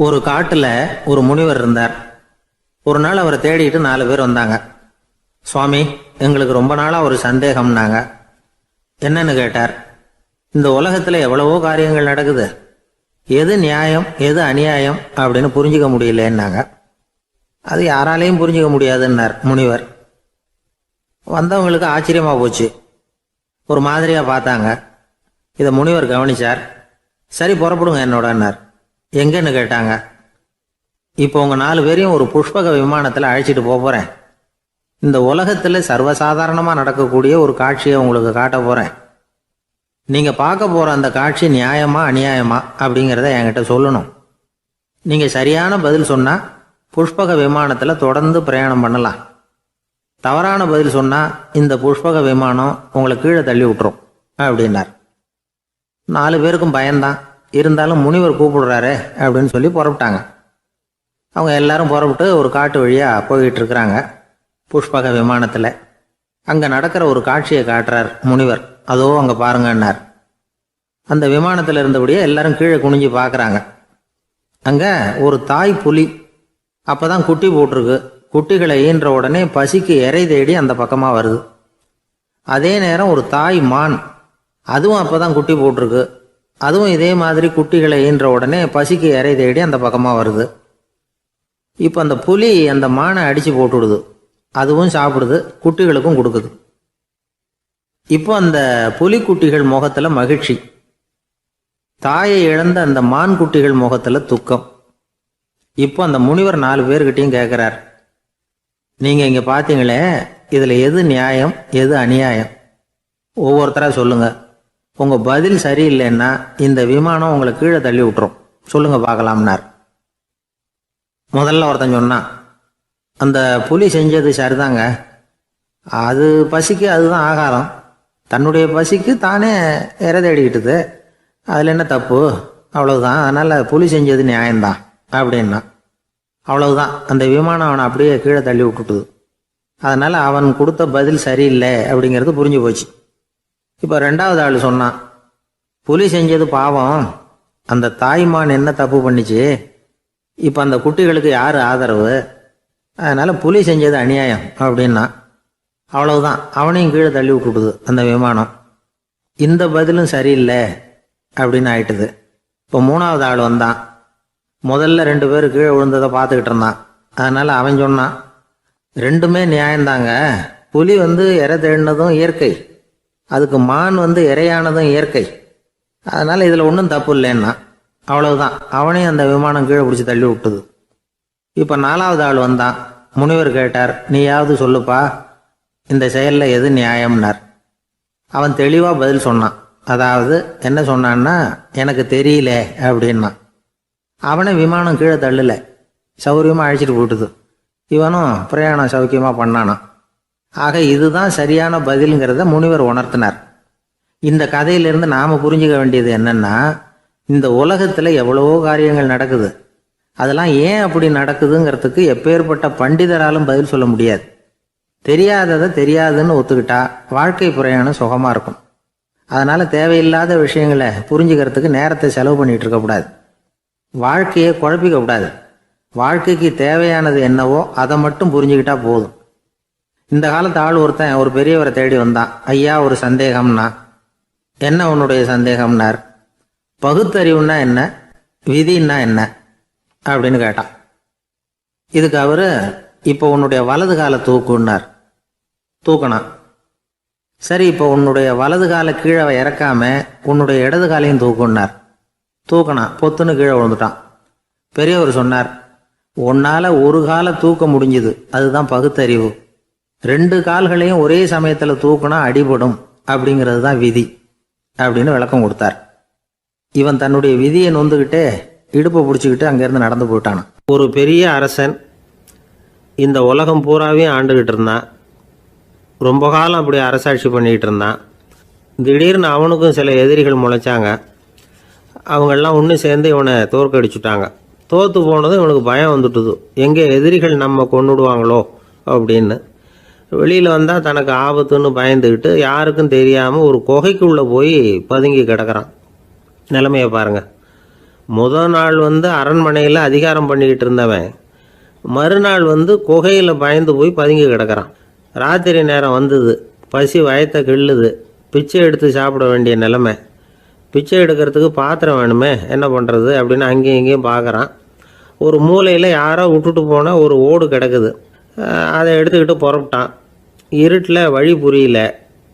ஒரு காட்டுல ஒரு முனிவர் இருந்தார். ஒரு நாள் அவரை தேடிட்டு 4 பேர் வந்தாங்க. சுவாமி, எங்களுக்கு ரொம்ப நாளா ஒரு சந்தேகம்னாங்க. என்னன்னு கேட்டார். இந்த உலகத்துல எவ்வளவோ காரியங்கள் நடக்குது, எது நியாயம் எது அநியாயம் அப்படின்னு புரிஞ்சுக்க முடியலன்னாங்க. அது யாராலையும் புரிஞ்சுக்க முடியாதுன்னார் முனிவர். வந்தவங்களுக்கு ஆச்சரியமா போச்சு, ஒரு மாதிரியா பார்த்தாங்க. இதை முனிவர் கவனிச்சார். சரி, புறப்படுங்க என்னோடன்னார். எங்கன்னு கேட்டாங்க. இப்போ உங்க 4 பேரையும் ஒரு புஷ்பக விமானத்தில் அழைச்சிட்டு போறேன். இந்த உலகத்துல சர்வசாதாரணமா நடக்கக்கூடிய ஒரு காட்சியை உங்களுக்கு காட்ட போறேன். நீங்க பார்க்க போற அந்த காட்சி நியாயமா அநியாயமா அப்படிங்கிறத என்கிட்ட சொல்லணும். நீங்க சரியான பதில் சொன்னா புஷ்பக விமானத்துல தொடர்ந்து பிரயாணம் பண்ணலாம். தவறான பதில் சொன்னா இந்த புஷ்பக விமானம் உங்களை கீழே தள்ளி விட்டுரும் அப்படின்னார். 4 பேருக்கும் பயம்தான். இருந்தாலும் முனிவர் கூப்பிடுறாரு அப்படின்னு சொல்லி புறப்பட்டாங்க. அவங்க எல்லாரும் புறப்பட்டு ஒரு காட்டு வழியா போயிட்டு இருக்கிறாங்க. புஷ்பக விமானத்துல அங்க நடக்கிற ஒரு காட்சியை காட்டுறார் முனிவர். அதோ அங்க பாருங்கன்னார். அந்த விமானத்துல இருந்தபடியே எல்லாரும் கீழே குனிஞ்சு பாக்குறாங்க. அங்க ஒரு தாய் புலி அப்பதான் குட்டி போட்டிருக்கு. குட்டிகளை ஈன்ற உடனே பசிக்கு இறை தேடி அந்த பக்கமா வருது. அதே நேரம் ஒரு தாய் மான், அதுவும் அப்பதான் குட்டி போட்டிருக்கு. அதுவும் இதே மாதிரி குட்டிகளை ஈன்ற உடனே பசிக்கு இறை தேடி அந்த பக்கமா வருது. இப்போ அந்த புலி அந்த மானை அடிச்சு போட்டுடுது. அதுவும் சாப்பிடுது, குட்டிகளுக்கும் கொடுக்குது. இப்போ அந்த புலி குட்டிகள் முகத்துல மகிழ்ச்சி, தாயை இழந்த அந்த மான் குட்டிகள் முகத்துல துக்கம். இப்போ அந்த முனிவர் 4 பேர்கிட்டையும் கேட்கிறார், நீங்க இங்க பாத்தீங்களே, இதுல எது நியாயம் எது அநியாயம்? ஒவ்வொருத்தரா சொல்லுங்க. உங்க பதில் சரியில்லைன்னா இந்த விமானம் உங்களை கீழே தள்ளி விட்டுரும். சொல்லுங்க பார்க்கலாம்னார். முதல்ல ஒருத்தன் சொன்னான், அந்த புலி செஞ்சது சரிதாங்க. அது பசிக்கு அதுதான் ஆகாரம். தன்னுடைய பசிக்கு தானே இறை தேடிக்கிட்டுது. அதில் என்ன தப்பு? அவ்வளவுதான். அதனால புலி செஞ்சது நியாயம்தான் அப்படின்னா. அவ்வளவுதான், அந்த விமானம் அவனை அப்படியே கீழே தள்ளி விட்டுட்டுது. அதனால அவன் கொடுத்த பதில் சரியில்லை அப்படிங்கிறது புரிஞ்சு போச்சு. இப்போ 2வது ஆள் சொன்னான், புலி செஞ்சது பாவம். அந்த தாய்மான் என்ன தப்பு பண்ணிச்சு? இப்போ அந்த குட்டிகளுக்கு யார் ஆதரவு? அதனால புலி செஞ்சது அநியாயம் அப்படின்னா. அவ்வளவுதான், அவனையும் கீழே தள்ளி விட்டுடுது அந்த விமானம். இந்த பதிலும் சரியில்லை அப்படின்னு ஆயிட்டுது. இப்போ 3வது ஆள் வந்தான். முதல்ல 2 பேர் கீழே விழுந்ததை பார்த்துக்கிட்டு இருந்தான். அதனால அவன் சொன்னான், ரெண்டுமே நியாயம்தாங்க. புலி இறை தேடினதும் இயற்கை, அதுக்கு மான் இறையானதும் இயற்கை. அதனால இதுல ஒன்றும் தப்பு இல்லைன்னா. அவ்வளவுதான், அவனையும் அந்த விமானம் கீழே பிடிச்சி தள்ளி விட்டுது. இப்ப 4வது ஆள் வந்தான். முனிவர் கேட்டார், நீயாவது சொல்லுப்பா, இந்த செயல்ல எது நியாயம்னார். அவன் தெளிவா பதில் சொன்னான். அதாவது என்ன சொன்னான்னா, எனக்கு தெரியல அப்படின்னா. அவனை விமானம் கீழே தள்ளல, சௌரியமா அழைச்சிட்டு போட்டுது. இவனும் பிரயாணம் சௌக்கியமா பண்ணானான். ஆக இதுதான் சரியான பதிலுங்கிறத முனிவர் உணர்த்தினார். இந்த கதையிலிருந்து நாம புரிஞ்சுக்க வேண்டியது என்னன்னா, இந்த உலகத்துல எவ்வளவோ காரியங்கள் நடக்குது. அதெல்லாம் ஏன் அப்படி நடக்குதுங்கிறதுக்கு எப்பேற்பட்ட பண்டிதராலும் பதில் சொல்ல முடியாது. தெரியாததை தெரியாதுன்னு ஒத்துக்கிட்டா வாழ்க்கை பிரயாணம் சுகமா இருக்கும். அதனால தேவையில்லாத விஷயங்களை புரிஞ்சுக்கிறதுக்கு நேரத்தை செலவு பண்ணிட்டு இருக்கக்கூடாது. வாழ்க்கையை குழப்பிக்க கூடாது. வாழ்க்கைக்கு தேவையானது என்னவோ அதை மட்டும் புரிஞ்சுக்கிட்டா போதும். இந்த காலத்து ஆள் ஒருத்தன் ஒரு பெரியவரை தேடி வந்தான். ஐயா, ஒரு சந்தேகம்னா. என்ன உன்னுடைய சந்தேகம்னார். பகுத்தறிவுன்னா என்ன, விதின்னா என்ன அப்படின்னு கேட்டான். இதுக்கு அவரு, இப்போ உன்னுடைய வலது காலை தூக்குன்னார். தூக்கணான். சரி, இப்போ உன்னுடைய வலது காலை கீழே இறக்காம உன்னுடைய இடது காலையும் தூக்குன்னார். தூக்கணான். பொத்துன்னு கீழே விழுந்துட்டான். பெரியவர் சொன்னார், உன்னால ஒரு காலை தூக்க முடிஞ்சுது, அதுதான் பகுத்தறிவு. 2 கால்களையும் ஒரே சமயத்துல தூக்குனா அடிபடும், அப்படிங்கிறது தான் விதி அப்படின்னு விளக்கம் கொடுத்தார். இவன் தன்னுடைய விதியை நொந்துக்கிட்டே இடுப்பை பிடிச்சிக்கிட்டு அங்கேருந்து நடந்து போயிட்டான். ஒரு பெரிய அரசன் இந்த உலகம் பூராவையும் ஆண்டுகிட்டு இருந்தான். ரொம்ப காலம் அப்படி அரசாட்சி பண்ணிக்கிட்டு இருந்தான். திடீர்னு அவனுக்கும் சில எதிரிகள் முளைச்சாங்க. அவங்கெல்லாம் ஒன்று சேர்ந்து இவனை தோற்கடிச்சுட்டாங்க. தோற்று போனதும் இவனுக்கு பயம் வந்துட்டுது, எங்கே எதிரிகள் நம்ம கொண்டுடுவாங்களோ அப்படின்னு. வெளியில் வந்தால் தனக்கு ஆபத்துன்னு பயந்துக்கிட்டு யாருக்கும் தெரியாமல் ஒரு குகைக்குள்ளே போய் பதுங்கி கிடக்கிறான். நிலைமையை பாருங்க. முதல் நாள் அரண்மனையில் அதிகாரம் பண்ணிக்கிட்டு இருந்தவன் மறுநாள் குகையில் பயந்து போய் பதுங்கி கிடக்கிறான். ராத்திரி நேரம் வந்தது, பசி வயத்தை கிள்ளுது, பிச்சை எடுத்து சாப்பிட வேண்டிய நிலைமை. பிச்சை எடுக்கிறதுக்கு பாத்திரம் வேணுமே, என்ன பண்ணுறது அப்படின்னு அங்கேயும் இங்கேயும் பார்க்குறான். ஒரு மூலையில் யாரோ விட்டுட்டு போன ஒரு ஓடு கிடக்குது. அதை எடுத்துக்கிட்டு புறப்பட்டான். இருட்டில் வழி புரியல.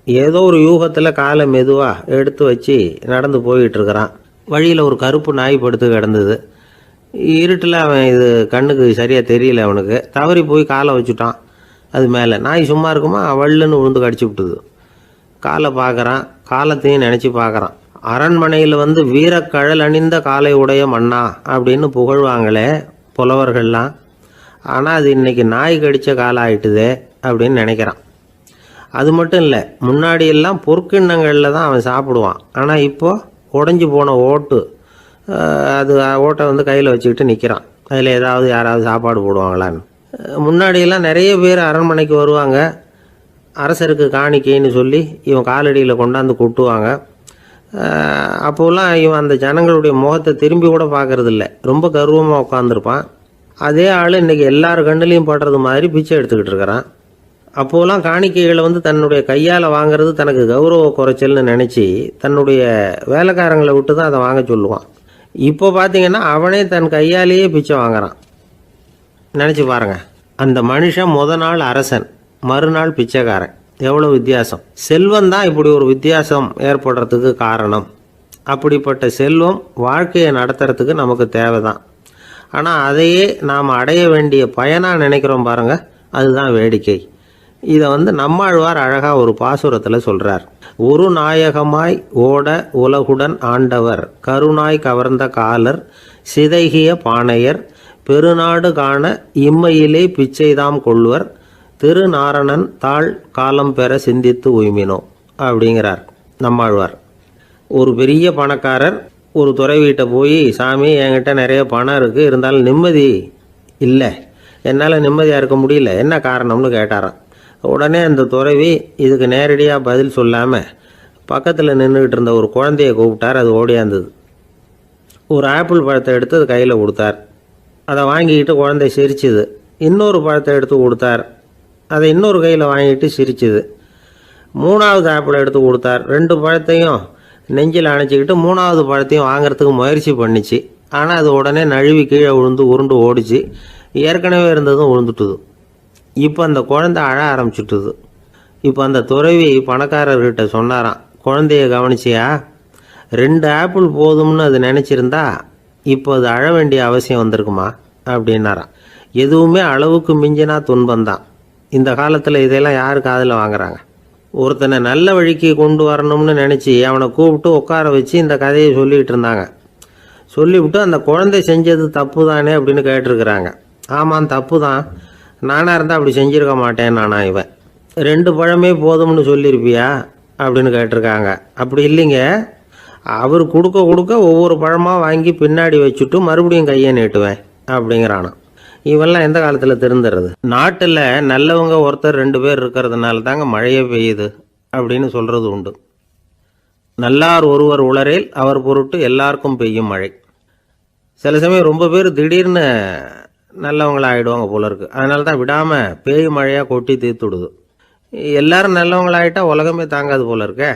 ஏதோ ஒரு யூகத்தில் காலை மெதுவாக எடுத்து வச்சு நடந்து போயிட்டுருக்கிறான். வழியில் ஒரு கருப்பு நாய் படுத்து கிடந்தது. இருட்டில் அவன் இது கண்ணுக்கு சரியாக தெரியல. அவனுக்கு தவறி போய் காலை வச்சுட்டான் அது மேலே. நாய் சும்மா இருக்குமா, வள்ளுன்னு விழுந்து கடிச்சு விட்டுது. காலை பார்க்குறான், காலத்தையும் நினச்சி பார்க்குறான். அரண்மனையில் வீரக்கழல் அணிந்த காலை உடைய மன்னா அப்படின்னு புகழ்வாங்களே புலவர்கள்லாம். ஆனால் அது இன்றைக்கி நாய் கடித்த காலம் ஆயிட்டுதே அப்படின்னு நினைக்கிறான். அது மட்டும் இல்லை, முன்னாடியெல்லாம் பொற்கிண்ணங்களில் தான் அவன் சாப்பிடுவான். ஆனால் இப்போது உடஞ்சி போன ஓட்டு, அது ஓட்டை கையில் வச்சுக்கிட்டு நிற்கிறான். அதில் யாராவது சாப்பாடு போடுவாங்களான்னு. முன்னாடியெல்லாம் நிறைய பேர் அரண்மனைக்கு வருவாங்க. அரசருக்கு காணிக்கைன்னு சொல்லி இவன் காலடியில் கொண்டாந்து கொட்டுவாங்க. அப்போலாம் இவன் அந்த ஜனங்களுடைய முகத்தை திரும்பி கூட பார்க்கறதில்ல. ரொம்ப கர்வமாக உட்காந்துருப்பான். அதே ஆள் இன்றைக்கி எல்லார் கண்ணுலேயும் படுறது மாதிரி பிச்சை எடுத்துக்கிட்டு இருக்கிறான். அப்போலாம் காணிக்கைகளை தன்னுடைய கையால் வாங்கிறது தனக்கு கௌரவ குறைச்சல்னு நினச்சி தன்னுடைய வேலைக்காரங்களை விட்டு தான் அதை வாங்க சொல்லுவான். இப்போ பார்த்தீங்கன்னா அவனே தன் கையாலேயே பிச்சை வாங்குறான். நினச்சி பாருங்கள், அந்த மனுஷன் நாள் அரசன், மறுநாள் பிச்சைக்காரன். எவ்வளோ வித்தியாசம்! செல்வம் தான் இப்படி ஒரு வித்தியாசம் ஏற்படுறதுக்கு காரணம். அப்படிப்பட்ட செல்வம் வாழ்க்கையை நடத்துறதுக்கு நமக்கு தேவை தான். ஆனால் அதையே நாம் அடைய வேண்டிய பயனாக நினைக்கிறோம் பாருங்கள், அதுதான் வேடிக்கை. இதை நம்மாழ்வார் அழகாக ஒரு பாசுரத்தில் சொல்கிறார். ஒரு நாயகமாய் ஓட உலகுடன் ஆண்டவர், கருணாய் கவர்ந்த காலர், சிதைகிய பானையர், பெருநாடு காண இம்மையிலே பிச்சைதாம் கொள்வர், திருநாரணன் தாழ் காலம் பெற சிந்தித்து உய்மினோ அப்படிங்கிறார் நம்மாழ்வார். ஒரு பெரிய பணக்காரர் ஒரு துறவிகிட்ட போய், சாமி என்கிட்ட நிறைய பணம் இருக்குது, இருந்தாலும் நிம்மதி இல்லை, என்னால் நிம்மதியாக இருக்க முடியல, என்ன காரணம்னு கேட்டாராம். உடனே அந்த துறவி இதுக்கு நேரடியாக பதில் சொல்லாமல் பக்கத்தில் நின்றுக்கிட்டு இருந்த ஒரு குழந்தைய கூப்பிட்டார். அது ஓடியாந்தது. ஒரு ஆப்பிள் பழத்தை எடுத்து அது கையில் கொடுத்தார். அதை வாங்கிக்கிட்டு குழந்தை சிரிச்சுது. இன்னொரு பழத்தை எடுத்து கொடுத்தார். அதை இன்னொரு கையில் வாங்கிட்டு சிரிச்சுது. மூணாவது ஆப்பிளை எடுத்து கொடுத்தார். 2 பழத்தையும் நெஞ்சில் அணைச்சிக்கிட்டு 3வது பழத்தையும் வாங்கிறதுக்கு முயற்சி பண்ணிச்சு. ஆனால் அது உடனே நழுவி கீழே விழுந்து உருண்டு ஓடிச்சு. ஏற்கனவே இருந்ததும் விழுந்துட்டுது. இப்போ அந்த குழந்தை அழ ஆரம்பிச்சுட்டுது. இப்போ அந்த துறவி பணக்காரர்கிட்ட சொன்னாராம், குழந்தைய கவனிச்சியா, 2 ஆப்பிள் போதும்னு அது நினச்சிருந்தா இப்போ அது அழ வேண்டிய அவசியம் வந்திருக்குமா அப்படின்னாராம். எதுவுமே அளவுக்கு மிஞ்சினா துன்பந்தான். இந்த காலத்தில் இதெல்லாம் யார் காதில் வாங்குறாங்க? ஒருத்தனை நல்ல வழிக்கு கொண்டு வரணும்னு நினச்சி அவனை கூப்பிட்டு உட்கார வச்சு இந்த கதையை சொல்லிகிட்டு இருந்தாங்க. சொல்லிவிட்டு அந்த குழந்தை செஞ்சது தப்பு தானே அப்படின்னு கேட்டிருக்கிறாங்க. ஆமாம், தப்பு தான், நானாக இருந்தால் அப்படி செஞ்சுருக்க மாட்டேன் நானா இவன். 2 பழமே போதும்னு சொல்லியிருப்பியா அப்படின்னு கேட்டிருக்காங்க. அப்படி இல்லைங்க, அவர் கொடுக்க கொடுக்க ஒவ்வொரு பழமாக வாங்கி பின்னாடி வச்சுட்டு மறுபடியும் கையை நீட்டுவேன் அப்படிங்கிறானா. இவெல்லாம் எந்த காலத்தில் திருந்துறது? நாட்டில் நல்லவங்க ஒருத்தர் 2 பேர் இருக்கிறதுனால தாங்க மழையே பெய்யுது அப்படின்னு சொல்கிறது உண்டு. நல்லார் ஒருவர் உளரேல் அவர் பொருட்டு எல்லாருக்கும் பெய்யும் மழை. சில சமயம் ரொம்ப பேர் திடீர்னு நல்லவங்களாகிடுவாங்க போல இருக்கு. அதனால தான் விடாமல் பேய் மழையாக கொட்டி தீர்த்துடுது. எல்லாரும் நல்லவங்களாகிட்டா உலகமே தாங்காது போல இருக்க.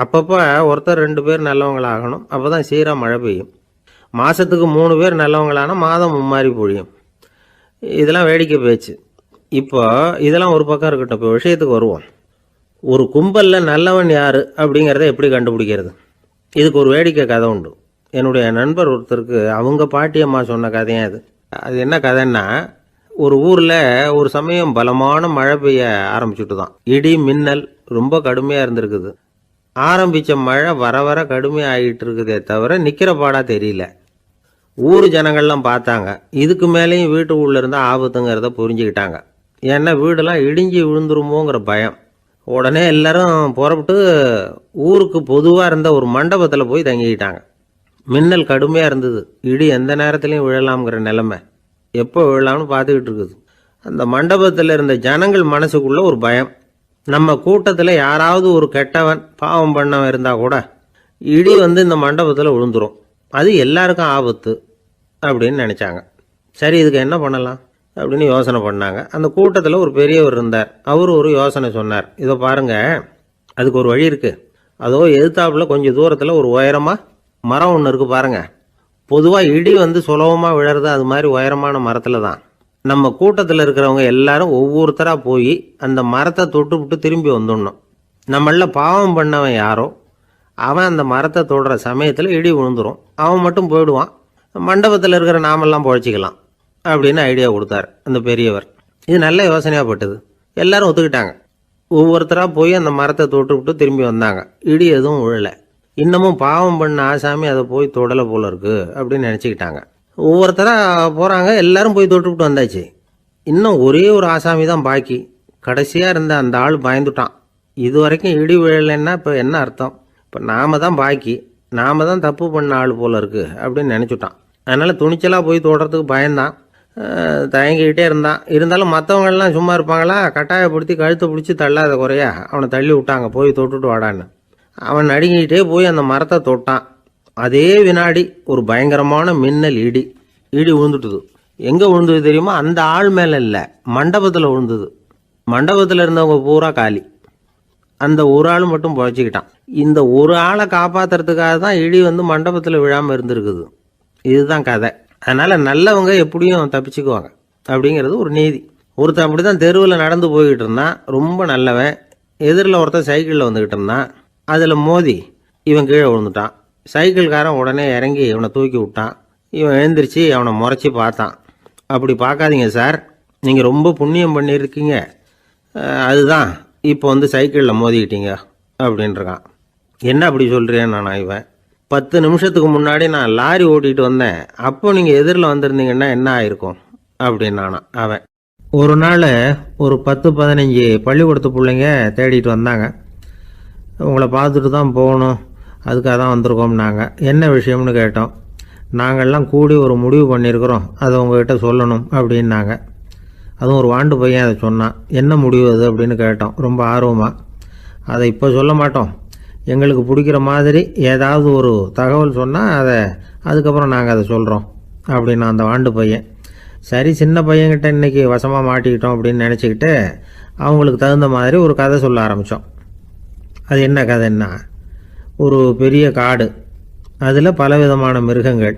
அப்பப்போ ஒருத்தர் 2 பேர் நல்லவங்களாகணும், அப்போ தான் சீராக மழை பெய்யும். மாதத்துக்கு 3 பேர் நல்லவங்களானா மாதம் மும்மாரி பொழியும். இதெல்லாம் வேடிக்கை பேச்சு. இப்போ இதெல்லாம் ஒரு பக்கம் இருக்கட்டும். இப்போ விஷயத்துக்கு வருவோம். ஒரு கும்பலில் நல்லவன் யார் அப்படிங்கிறத எப்படி கண்டுபிடிக்கிறது? இதுக்கு ஒரு வேடிக்கை கதை உண்டு. என்னுடைய நண்பர் ஒருத்தருக்கு அவங்க பாட்டியம்மா சொன்ன கதையும் அது. அது என்ன கதைன்னா, ஒரு ஊரில் ஒரு சமயம் பலமான மழை பெய்ய ஆரம்பிச்சுட்டு தான். இடி மின்னல் ரொம்ப கடுமையாக இருந்திருக்குது. ஆரம்பித்த மழை வர வர கடுமையாக ஆகிட்டு இருக்குதே தவிர நிற்கிற பாடாக தெரியல. ஊர் ஜனங்கள்லாம் பார்த்தாங்க. இதுக்கு மேலேயும் வீட்டுக்குள்ளே இருந்தால் ஆபத்துங்கிறத புரிஞ்சுக்கிட்டாங்க. ஏன்னா வீடெல்லாம் இடிஞ்சி விழுந்துருமோங்கிற பயம். உடனே எல்லாரும் புறப்பட்டு ஊருக்கு பொதுவாக இருந்த ஒரு மண்டபத்தில் போய் தங்கிக்கிட்டாங்க. மின்னல் கடுமையாக இருந்தது. இடி எந்த நேரத்துலையும் விழலாம்ங்கிற நிலைமை. எப்போ விழலாம்னு பார்த்துக்கிட்டு இருக்குது. அந்த மண்டபத்தில் இருந்த ஜனங்கள் மனசுக்குள்ளே ஒரு பயம். நம்ம கூட்டத்தில் யாராவது ஒரு கெட்டவன் பாவம் பண்ணவன் இருந்தால் கூட இடி இந்த மண்டபத்தில் விழுந்துரும். அது எல்லாருக்கும் ஆபத்து அப்படின்னு நினச்சாங்க. சரி, இதுக்கு என்ன பண்ணலாம் அப்படின்னு யோசனை பண்ணாங்க. அந்த கூட்டத்தில் ஒரு பெரியவர் இருந்தார். அவர் ஒரு யோசனை சொன்னார். இதை பாருங்கள், அதுக்கு ஒரு வழி இருக்குது. அதோ எதிர்த்தாப்புல கொஞ்சம் தூரத்தில் ஒரு உயரமாக மரம் ஒன்று இருக்குது பாருங்கள். பொதுவாக இடி வந்து சுலபமாக விழறது அது மாதிரி உயரமான மரத்தில் தான். நம்ம கூட்டத்தில் இருக்கிறவங்க எல்லாரும் ஒவ்வொருத்தராக போய் அந்த மரத்தை தொட்டு விட்டு திரும்பி வந்துடணும். நம்மள பாவம் பண்ணவன் யாரோ அவன் அந்த மரத்தை தொடுற சமயத்தில் இடி விழுந்துடும். அவன் மட்டும் போயிடுவான். மண்டபத்தில் இருக்கிற நாமெல்லாம் பொழைச்சிக்கலாம் அப்படின்னு ஐடியா கொடுத்தார் அந்த பெரியவர். இது நல்ல யோசனையாக பட்டது. எல்லாரும் ஒத்துக்கிட்டாங்க. ஒவ்வொருத்தராக போய் அந்த மரத்தை தொட்டு விட்டு திரும்பி வந்தாங்க. இடி எதுவும் விழலை. இன்னமும் பாவம் பண்ண ஆசாமி அதை போய் தொடலை போல இருக்கு அப்படின்னு நினச்சிக்கிட்டாங்க. ஒவ்வொருத்தராக போகிறாங்க. எல்லாரும் போய் தொட்டுவிட்டு வந்தாச்சு. இன்னும் ஒரே ஒரு ஆசாமி தான் பாக்கி. கடைசியாக இருந்த அந்த ஆள் பயந்துட்டான். இது வரைக்கும் இடி விழலைன்னா இப்போ என்ன அர்த்தம்? இப்போ நாம தான் பாக்கி, நாம தான் தப்பு பண்ண ஆள் போல இருக்குது அப்படின்னு நினச்சிட்டான். அதனால் துணிச்சலாக போய் தொடுறதுக்கு பயந்தான். தயங்கிக்கிட்டே இருந்தான். இருந்தாலும் மற்றவங்கெல்லாம் சும்மா இருப்பாங்களா? கட்டாயப்படுத்தி கழுத்தை பிடிச்சி தள்ளாத குறையா அவனை தள்ளி விட்டாங்க. போய் தொட்டுட்டு வாடான்னு. அவன் நடுங்கிக்கிட்டே போய் அந்த மரத்தை தொட்டான். அதே வினாடி ஒரு பயங்கரமான மின்னல் இடி விழுந்துட்டுது. எங்கே விழுந்தது தெரியுமா? அந்த ஆள் மேலே இல்லை, மண்டபத்தில் விழுந்தது. மண்டபத்தில் இருந்தவங்க பூரா காலி. அந்த ஒரு ஆள் மட்டும் புழைச்சிக்கிட்டான். இந்த ஒரு ஆளை காப்பாற்றுறதுக்காக தான் இடி வந்து மண்டபத்தில் விழாமல் இருந்திருக்குது. இதுதான் கதை. அதனால் நல்லவங்க எப்படியும் தப்பிச்சுக்குவாங்க அப்படிங்கிறது ஒரு நீதி. ஒருத்தன் அப்படி தான் தெருவில் நடந்து போய்கிட்டு இருந்தான். ரொம்ப நல்லவன். எதிரில் ஒருத்தன் சைக்கிளில் வந்துக்கிட்டு இருந்தான். அதில் மோதி இவன் கீழே விழுந்துட்டான். சைக்கிள்காரன் உடனே இறங்கி இவனை தூக்கி விட்டான். இவன் எழுந்திரிச்சு அவனை முறைச்சி பார்த்தான். அப்படி பார்க்காதீங்க சார், நீங்கள் ரொம்ப புண்ணியம் பண்ணியிருக்கீங்க, அதுதான் இப்போ வந்து சைக்கிளில் மோதிக்கிட்டீங்க அப்படின்றான். என்ன அப்படி சொல்கிறேன் நான்? இவன் 10 நிமிஷத்துக்கு முன்னாடி நான் லாரி ஓட்டிகிட்டு வந்தேன், அப்போ நீங்கள் எதிரில் வந்திருந்தீங்கன்னா என்ன ஆயிருக்கும் அப்படின்னானா அவன். ஒரு நாள் ஒரு 10-15 பள்ளிக்கூடத்து பிள்ளைங்க தேடிட்டு வந்தாங்க. உங்களை பார்த்துட்டு தான் போகணும், அதுக்காக தான் வந்திருக்கோம்னாங்க. என்ன விஷயம்னு கேட்டோம். நாங்கள்லாம் கூடி ஒரு முடிவு பண்ணியிருக்கிறோம், அதை உங்ககிட்ட சொல்லணும் அப்படின்னாங்க. அதுவும் ஒரு வாண்டு பையன் அதை சொன்னான். என்ன முடிவு அது அப்படின்னு கேட்டோம் ரொம்ப ஆர்வமாக. அதை இப்போ சொல்ல மாட்டோம், எங்களுக்கு பிடிக்கிற மாதிரி ஏதாவது ஒரு தகவல் சொன்னால் அதுக்கப்புறம் நாங்கள் அதை சொல்கிறோம் அப்படின்னா அந்த வாண்டு பையன். சரி, சின்ன பையன்கிட்ட இன்றைக்கி வசமாக மாட்டிக்கிட்டோம் அப்படின்னு நினச்சிக்கிட்டு அவங்களுக்கு தகுந்த மாதிரி ஒரு கதை சொல்ல ஆரம்பித்தோம். அது என்ன கதைன்னா, ஒரு பெரிய காடு, அதில் பலவிதமான மிருகங்கள்.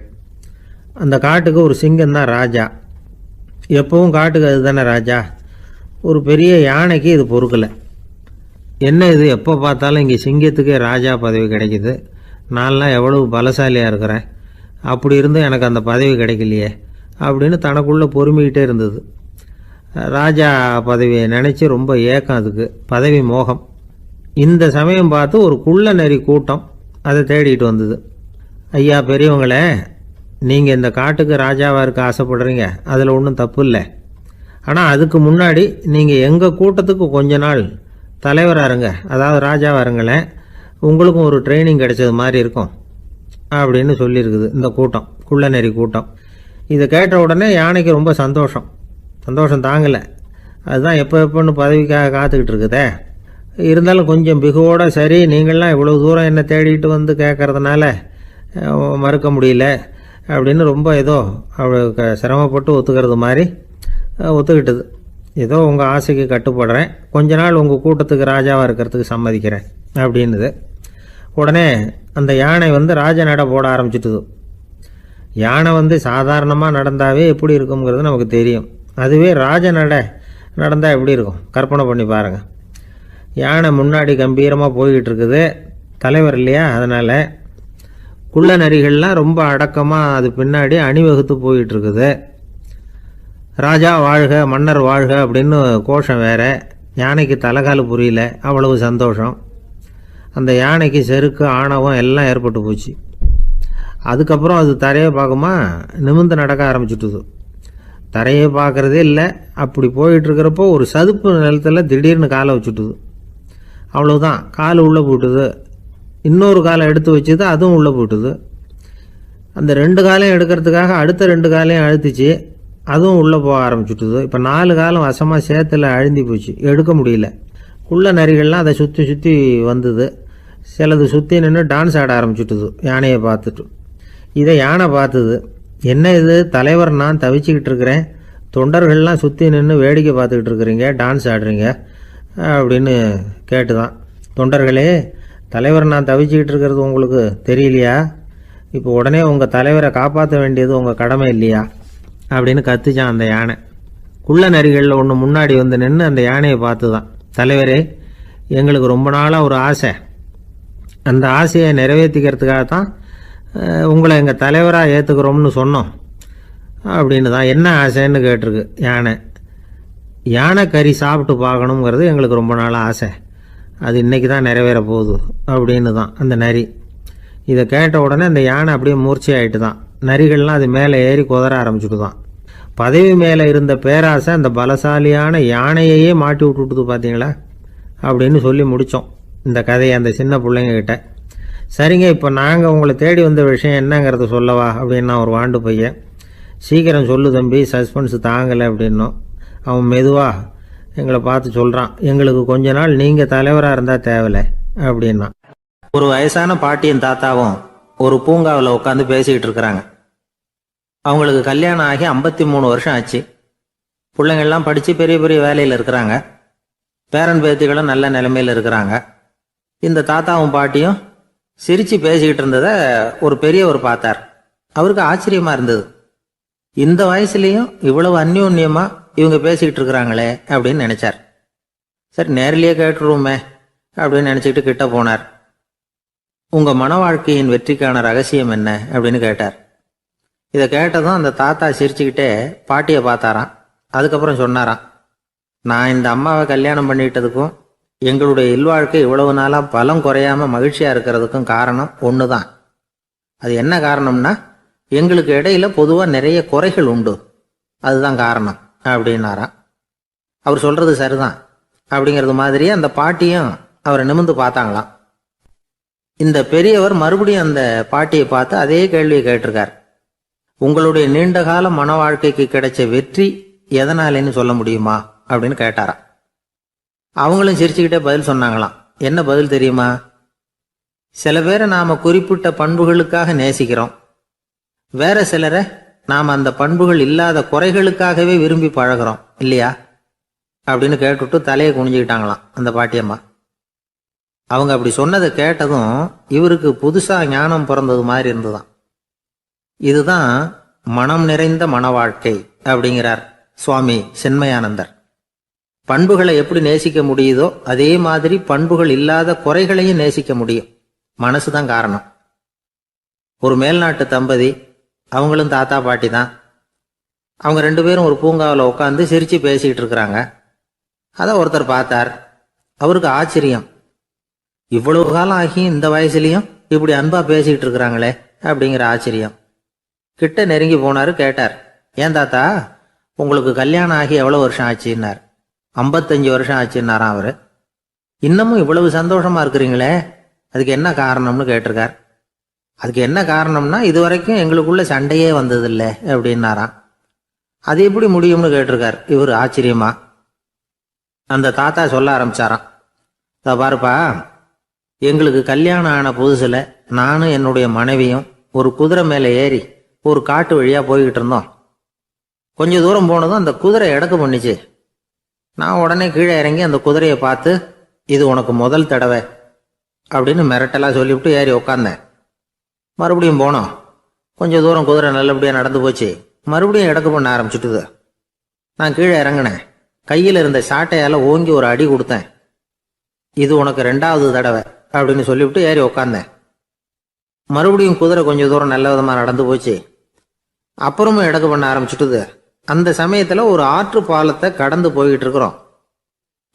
அந்த காட்டுக்கு ஒரு சிங்கம் தான் ராஜா. எப்பவும் காட்டுக்கு அது தானே ராஜா. ஒரு பெரிய யானைக்கு இது பொறுக்கலை. என்ன இது, எப்போ பார்த்தாலும் இங்கே சிங்கத்துக்கே ராஜா பதவி கிடைக்கிது, நான்லாம் எவ்வளவு பலசாலியாக இருக்கிறேன், அப்படி இருந்தும் எனக்கு அந்த பதவி கிடைக்கலையே அப்படின்னு தனக்குள்ளே பொறுமிக்கிட்டே இருந்தது. ராஜா பதவியை நினச்சி ரொம்ப ஏக்கம், அதுக்கு பதவி மோகம். இந்த சமயம் பார்த்து ஒரு குள்ள நரி கூட்டம் அதை தேடிட்டு வந்தது. ஐயா பெரியவங்களே, நீங்கள் இந்த காட்டுக்கு ராஜாவாக இருக்க ஆசைப்படுறீங்க, அதில் ஒன்றும் தப்பு இல்லை. ஆனால் அதுக்கு முன்னாடி நீங்கள் எங்கள் கூட்டத்துக்கு கொஞ்ச நாள் தலைவராக இருங்க, அதாவது ராஜாவாக இருங்களேன், உங்களுக்கும் ஒரு ட்ரைனிங் கிடைச்சது மாதிரி இருக்கும் அப்படின்னு சொல்லியிருக்குது இந்த கூட்டம், குள்ள நெறி கூட்டம். இதை கேட்ட உடனே யானைக்கு ரொம்ப சந்தோஷம் தாங்கலை. அதுதான் எப்போன்னு பதவிக்காக காத்துக்கிட்டு இருக்குதே. இருந்தாலும் கொஞ்சம் பிகுவோட, சரி நீங்கள்லாம் இவ்வளோ தூரம் என்னை தேடிட்டு வந்து கேட்கறதுனால மறுக்க முடியல அப்படின்னு ரொம்ப ஏதோ அவளுக்கு சிரமப்பட்டு ஒத்துக்கிறது மாதிரி ஒத்துக்கிட்டது. ஏதோ உங்கள் ஆசைக்கு கட்டுப்படுறேன், கொஞ்ச நாள் உங்கள் கூட்டத்துக்கு ராஜாவாக இருக்கிறதுக்கு சம்மதிக்கிறேன் அப்படின்னுது. உடனே அந்த யானை வந்து ராஜ நட போட ஆரம்பிச்சிட்டுது. யானை வந்து சாதாரணமாக நடந்தாவே எப்படி இருக்குங்கிறது நமக்கு தெரியும். அதுவே ராஜ நடந்தால் எப்படி இருக்கும் கற்பனை பண்ணி பாருங்கள். யானை முன்னாடி கம்பீரமாக போய்கிட்டு இருக்குது, தலைவர் இல்லையா, அதனால் குள்ள நரிகள்லாம் ரொம்ப அடக்கமாக அது பின்னாடி அணிவகுத்து போயிட்டு இருக்குது. ராஜா வாழ்க, மன்னர் வாழ்க அப்படின்னு கோஷம் வேற. யானைக்கு தலைகால புரியல, அவ்வளவு சந்தோஷம். அந்த யானைக்கு செருக்கு ஆணவம் எல்லாம் ஏற்பட்டு போச்சு. அதுக்கப்புறம் அது தரையை பார்க்குமா, நிமிர்ந்து நடக்க ஆரம்பிச்சுட்டுது. தரையை பார்க்குறதே இல்லை. அப்படி போயிட்டுருக்கிறப்போ ஒரு சதுப்பு நிலத்தில் திடீர்னு காலை வச்சுட்டுது. அவ்வளோதான், கால் உள்ளே போட்டுது. இன்னொரு காலை எடுத்து வச்சுது, அதுவும் உள்ளே போட்டுது. அந்த 2 காலையும் எடுக்கிறதுக்காக அடுத்த 2 காலையும் அழுத்திச்சு, அதுவும் உள்ளே போக ஆரம்பிச்சுட்டுது. இப்போ 4 காலம் வசமாக சேத்துல அழுந்தி போச்சு, எடுக்க முடியல. குள்ள நரிகள்லாம் அதை சுற்றி வந்தது. சிலது சுற்றி நின்று டான்ஸ் ஆட ஆரம்பிச்சுட்டுது யானையை பார்த்துட்டு. இதை யானை பார்த்தது. என்ன இது தலைவர், நான் தவிச்சுக்கிட்டு இருக்கிறேன், தொண்டர்கள்லாம் சுற்றி நின்று வேடிக்கை பார்த்துக்கிட்டு இருக்கிறீங்க, டான்ஸ் ஆடுறீங்க அப்படின்னு கேட்டுதான். தொண்டர்களே, தலைவர் நான் தவிச்சுக்கிட்டு இருக்கிறது உங்களுக்கு தெரியலையா? இப்போ உடனே உங்கள் தலைவரை காப்பாற்ற வேண்டியது உங்கள் கடமை இல்லையா அப்படின்னு கத்துச்சான் அந்த யானை. குள்ள நரிகளில் ஒன்று முன்னாடி வந்து நின்று அந்த யானையை பார்த்து தான், தலைவரே, எங்களுக்கு ரொம்ப நாளாக ஒரு ஆசை, அந்த ஆசையை நிறைவேற்றிக்கிறதுக்காக தான் உங்களை எங்கள் தலைவராக ஏற்றுக்கிறோம்னு சொன்னோம் அப்படின்னு தான். என்ன ஆசைன்னு கேட்டிருக்கு யானை. யானை கறி சாப்பிட்டு பார்க்கணுங்கிறது எங்களுக்கு ரொம்ப நாளாக ஆசை, அது இன்றைக்கி தான் நிறைவேற போகுது அப்படின்னு தான் அந்த நரி. இதை கேட்ட உடனே அந்த யானை அப்படியே மூர்ச்சி ஆகிட்டு தான். நரிகள்லாம் அது மேலே ஏறி குதற ஆரம்பிச்சுட்டு தான். பதவி மேலே இருந்த பேராசை அந்த பலசாலியான யானையையே மாட்டி விட்டுட்டுது பார்த்தீங்களா அப்படின்னு சொல்லி முடித்தோம் இந்த கதையை அந்த சின்ன பிள்ளைங்கக்கிட்ட. சரிங்க, இப்போ நாங்கள் உங்களை தேடி வந்த விஷயம் என்னங்கிறத சொல்லவா அப்படின்னா ஒரு வாண்டு பையன். சீக்கிரம் சொல்லு தம்பி, சஸ்பென்ஸ் தாங்கலை அப்படின்னோம். அவன் மெதுவாக எங்களை பார்த்து சொல்கிறான், எங்களுக்கு கொஞ்ச நாள் நீங்கள் தலைவராக இருந்தால் தேவலை அப்படின்னா. ஒரு வயசான பாட்டியின் தாத்தாவும் ஒரு பூங்காவில் உட்காந்து பேசிக்கிட்டு இருக்கிறாங்க. அவங்களுக்கு கல்யாணம் ஆகி 53 வருஷம் ஆச்சு. பிள்ளைங்கள்லாம் படித்து பெரிய பெரிய வேலையில் இருக்கிறாங்க. பேரன் பேத்திகளும் நல்ல நிலைமையில் இருக்கிறாங்க. இந்த தாத்தாவும் பாட்டியும் சிரித்து பேசிக்கிட்டு இருந்ததை ஒரு பெரியவர் பார்த்தார். அவருக்கு ஆச்சரியமாக இருந்தது. இந்த வயசுலேயும் இவ்வளவு அந்யோன்யமாக இவங்க பேசிக்கிட்டு இருக்கிறாங்களே அப்படின்னு நினச்சார். சரி, நேரிலேயே கேட்டுருவோமே அப்படின்னு நினச்சிக்கிட்டு கிட்ட போனார். உங்கள் மன வாழ்க்கையின் வெற்றிக்கான ரகசியம் என்ன அப்படின்னு கேட்டார். இதை கேட்டதும் அந்த தாத்தா சிரிச்சுக்கிட்டே பாட்டியை பார்த்தாராம். அதுக்கப்புறம் சொன்னாராம், நான் இந்த அம்மாவை கல்யாணம் பண்ணிக்கிட்டதுக்கும் எங்களுடைய இல்வாழ்க்கை இவ்வளவு நாளாக பலம் குறையாமல் மகிழ்ச்சியாக இருக்கிறதுக்கும் காரணம் ஒன்று தான். அது என்ன காரணம்னா, எங்களுக்கு இடையில பொதுவாக நிறைய குறைகள் உண்டு, அதுதான் காரணம் அப்படின்னாராம். அவர் சொல்கிறது சரிதான் அப்படிங்கிறது மாதிரியே அந்த பாட்டியும் அவரை நிமிர்ந்து பார்த்தாங்களாம். இந்த பெரியவர் மறுபடியும் அந்த பாட்டியை பார்த்து அதே கேள்வியை கேட்டிருக்கார். உங்களுடைய நீண்டகால மன வாழ்க்கைக்கு கிடைச்ச வெற்றி எதனாலேன்னு சொல்ல முடியுமா அப்படின்னு கேட்டாராம். அவங்களும் சிரிச்சுக்கிட்டே பதில் சொன்னாங்களாம். என்ன பதில் தெரியுமா? சில பேரை நாம் குறிப்பிட்ட பண்புகளுக்காக நேசிக்கிறோம், வேற சிலரை நாம் அந்த பண்புகள் இல்லாத குறைகளுக்காகவே விரும்பி பழகிறோம் இல்லையா அப்படின்னு கேட்டுவிட்டு தலையை குனிஞ்சுக்கிட்டாங்களாம் அந்த பாட்டியம்மா. அவங்க அப்படி சொன்னதை கேட்டதும் இவருக்கு புதுசாக ஞானம் பிறந்தது மாதிரி இருந்துதான். இதுதான் மனம் நிறைந்த மன வாழ்க்கை அப்படிங்கிறார் சுவாமி சின்மயானந்தர். பண்புகளை எப்படி நேசிக்க முடியுதோ அதே மாதிரி பண்புகள் இல்லாத குறைகளையும் நேசிக்க முடியும். மனசு தான் காரணம். ஒரு மேல்நாட்டு தம்பதி, அவங்களும் தாத்தா பாட்டி தான். அவங்க 2 பேரும் ஒரு பூங்காவில் உட்காந்து சிரித்து பேசிக்கிட்டு இருக்கிறாங்க. அதை ஒருத்தர் பார்த்தார். அவருக்கு ஆச்சரியம், இவ்வளவு காலம் ஆகி இந்த வயசுலேயும் இப்படி அன்பா பேசிக்கிட்டு இருக்கிறாங்களே அப்படிங்கிற ஆச்சரியம். கிட்ட நெருங்கி போனாரு. கேட்டார், ஏன் தாத்தா, உங்களுக்கு கல்யாணம் ஆகி எவ்வளோ வருஷம் ஆச்சுன்னார். 55 வருஷம் ஆச்சுன்னாராம் அவரு. இன்னமும் இவ்வளவு சந்தோஷமா இருக்கிறீங்களே, அதுக்கு என்ன காரணம்னு கேட்டிருக்கார். அதுக்கு என்ன காரணம்னா, இது வரைக்கும் எங்களுக்குள்ள சண்டையே வந்ததில்லை அப்படின்னாராம். அது எப்படி முடியும்னு கேட்டிருக்கார் இவர் ஆச்சரியமா. அந்த தாத்தா சொல்ல ஆரம்பிச்சாராம், பாருப்பா, எங்களுக்கு கல்யாணம் ஆன புதுசில் நானும் என்னுடைய மனைவியும் ஒரு குதிரை மேலே ஏறி ஒரு காட்டு வழியாக போய்கிட்டு இருந்தோம். கொஞ்சம் தூரம் போனதும் அந்த குதிரை எடக்கு பண்ணிச்சு. நான் உடனே கீழே இறங்கி அந்த குதிரையை பார்த்து, இது உனக்கு முதல் தடவை அப்படின்னு மிரட்டலாக சொல்லிவிட்டு ஏறி உக்காந்தேன். மறுபடியும் போனோம். கொஞ்சம் தூரம் குதிரை நல்லபடியாக நடந்து போச்சு. மறுபடியும் எடக்கு பண்ண ஆரம்பிச்சுட்டுது. நான் கீழே இறங்கினேன். கையில் இருந்த சாட்டையால் ஓங்கி ஒரு அடி கொடுத்தேன். இது உனக்கு 2வது தடவை அப்படின்னு சொல்லிவிட்டு ஏறி உக்காந்தேன். மறுபடியும் குதிரை கொஞ்சம் தூரம் நல்ல விதமாக நடந்து போச்சு. அப்புறமும் எடக்கு பண்ண ஆரம்பிச்சுட்டுது. அந்த சமயத்தில் ஒரு ஆற்று பாலத்தை கடந்து போய்கிட்டு இருக்கிறோம்.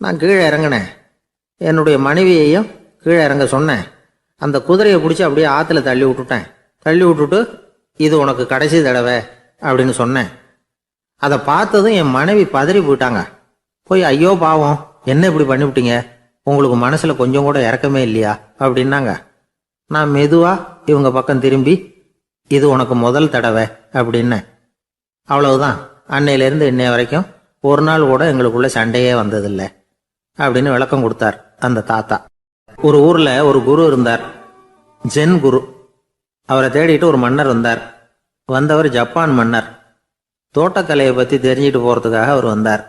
நான் கீழே இறங்கினேன். என்னுடைய மனைவியையும் கீழே இறங்க சொன்னேன். அந்த குதிரையை பிடிச்சி அப்படியே ஆற்றுல தள்ளி விட்டுட்டேன். தள்ளி விட்டுட்டு, இது உனக்கு கடைசி தடவை அப்படின்னு சொன்னேன். அதை பார்த்ததும் என் மனைவி பதறி போயிட்டாங்க. போய், ஐயோ பாவம், என்ன இப்படி பண்ணிவிட்டீங்க, உங்களுக்கு மனசில் கொஞ்சம் கூட இறக்கமே இல்லையா அப்படின்னாங்க. நான் மெதுவாக இவங்க பக்கம் திரும்பி, இது உனக்கு முதல் தடவை அப்படின்னேன். அவ்வளவுதான், அன்னையிலேருந்து இன்னைய வரைக்கும் ஒரு நாள் கூட எங்களுக்குள்ள சண்டையே வந்ததில்லை அப்படின்னு விளக்கம் கொடுத்தார் அந்த தாத்தா. ஒரு ஊரில் ஒரு குரு இருந்தார், ஜென் குரு. அவரை தேடிட்டு ஒரு மன்னர் வந்தார். வந்தவர் ஜப்பான் மன்னர். தோட்டக்கலையை பற்றி தெரிஞ்சுட்டு போகிறதுக்காக அவர் வந்தார்.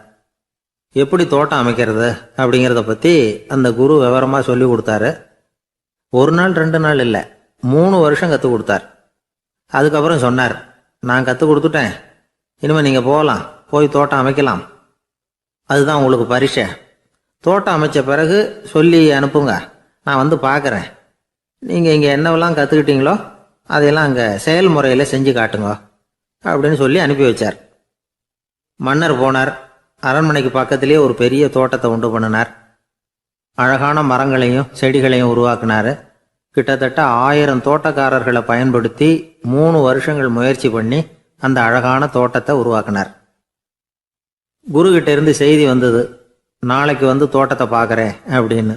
எப்படி தோட்டம் அமைக்கிறது அப்படிங்கிறத பற்றி அந்த குரு விவரமாக சொல்லி கொடுத்தாரு. ஒரு நாள் 2 நாள் இல்லை, 3 வருஷம் கற்றுக் கொடுத்தார். அதுக்கப்புறம் சொன்னார், நான் கற்றுக் கொடுத்துட்டேன், இனிமேல் நீங்கள் போகலாம், போய் தோட்டம் அமைக்கலாம். அதுதான் உங்களுக்கு பரிசை. தோட்டம் அமைச்ச பிறகு சொல்லி அனுப்புங்க, நான் வந்து பார்க்குறேன். நீங்கள் இங்கே என்னவெல்லாம் கற்றுக்கிட்டீங்களோ அதையெல்லாம் அங்கே செயல்முறையில் செஞ்சு காட்டுங்க அப்படின்னு சொல்லி அனுப்பி வச்சார். மன்னர் போனார். அரண்மனைக்கு பக்கத்திலே ஒரு பெரிய தோட்டத்தை உண்டு பண்ணினார். அழகான மரங்களையும் செடிகளையும் உருவாக்கினார். கிட்டத்தட்ட 1000 தோட்டக்காரர்களை பயன்படுத்தி 3 வருஷங்கள் முயற்சி பண்ணி அந்த அழகான தோட்டத்தை உருவாக்கினார். குருகிட்ட இருந்து செய்தி வந்தது, நாளைக்கு வந்து தோட்டத்தை பார்க்குறேன் அப்படின்னு.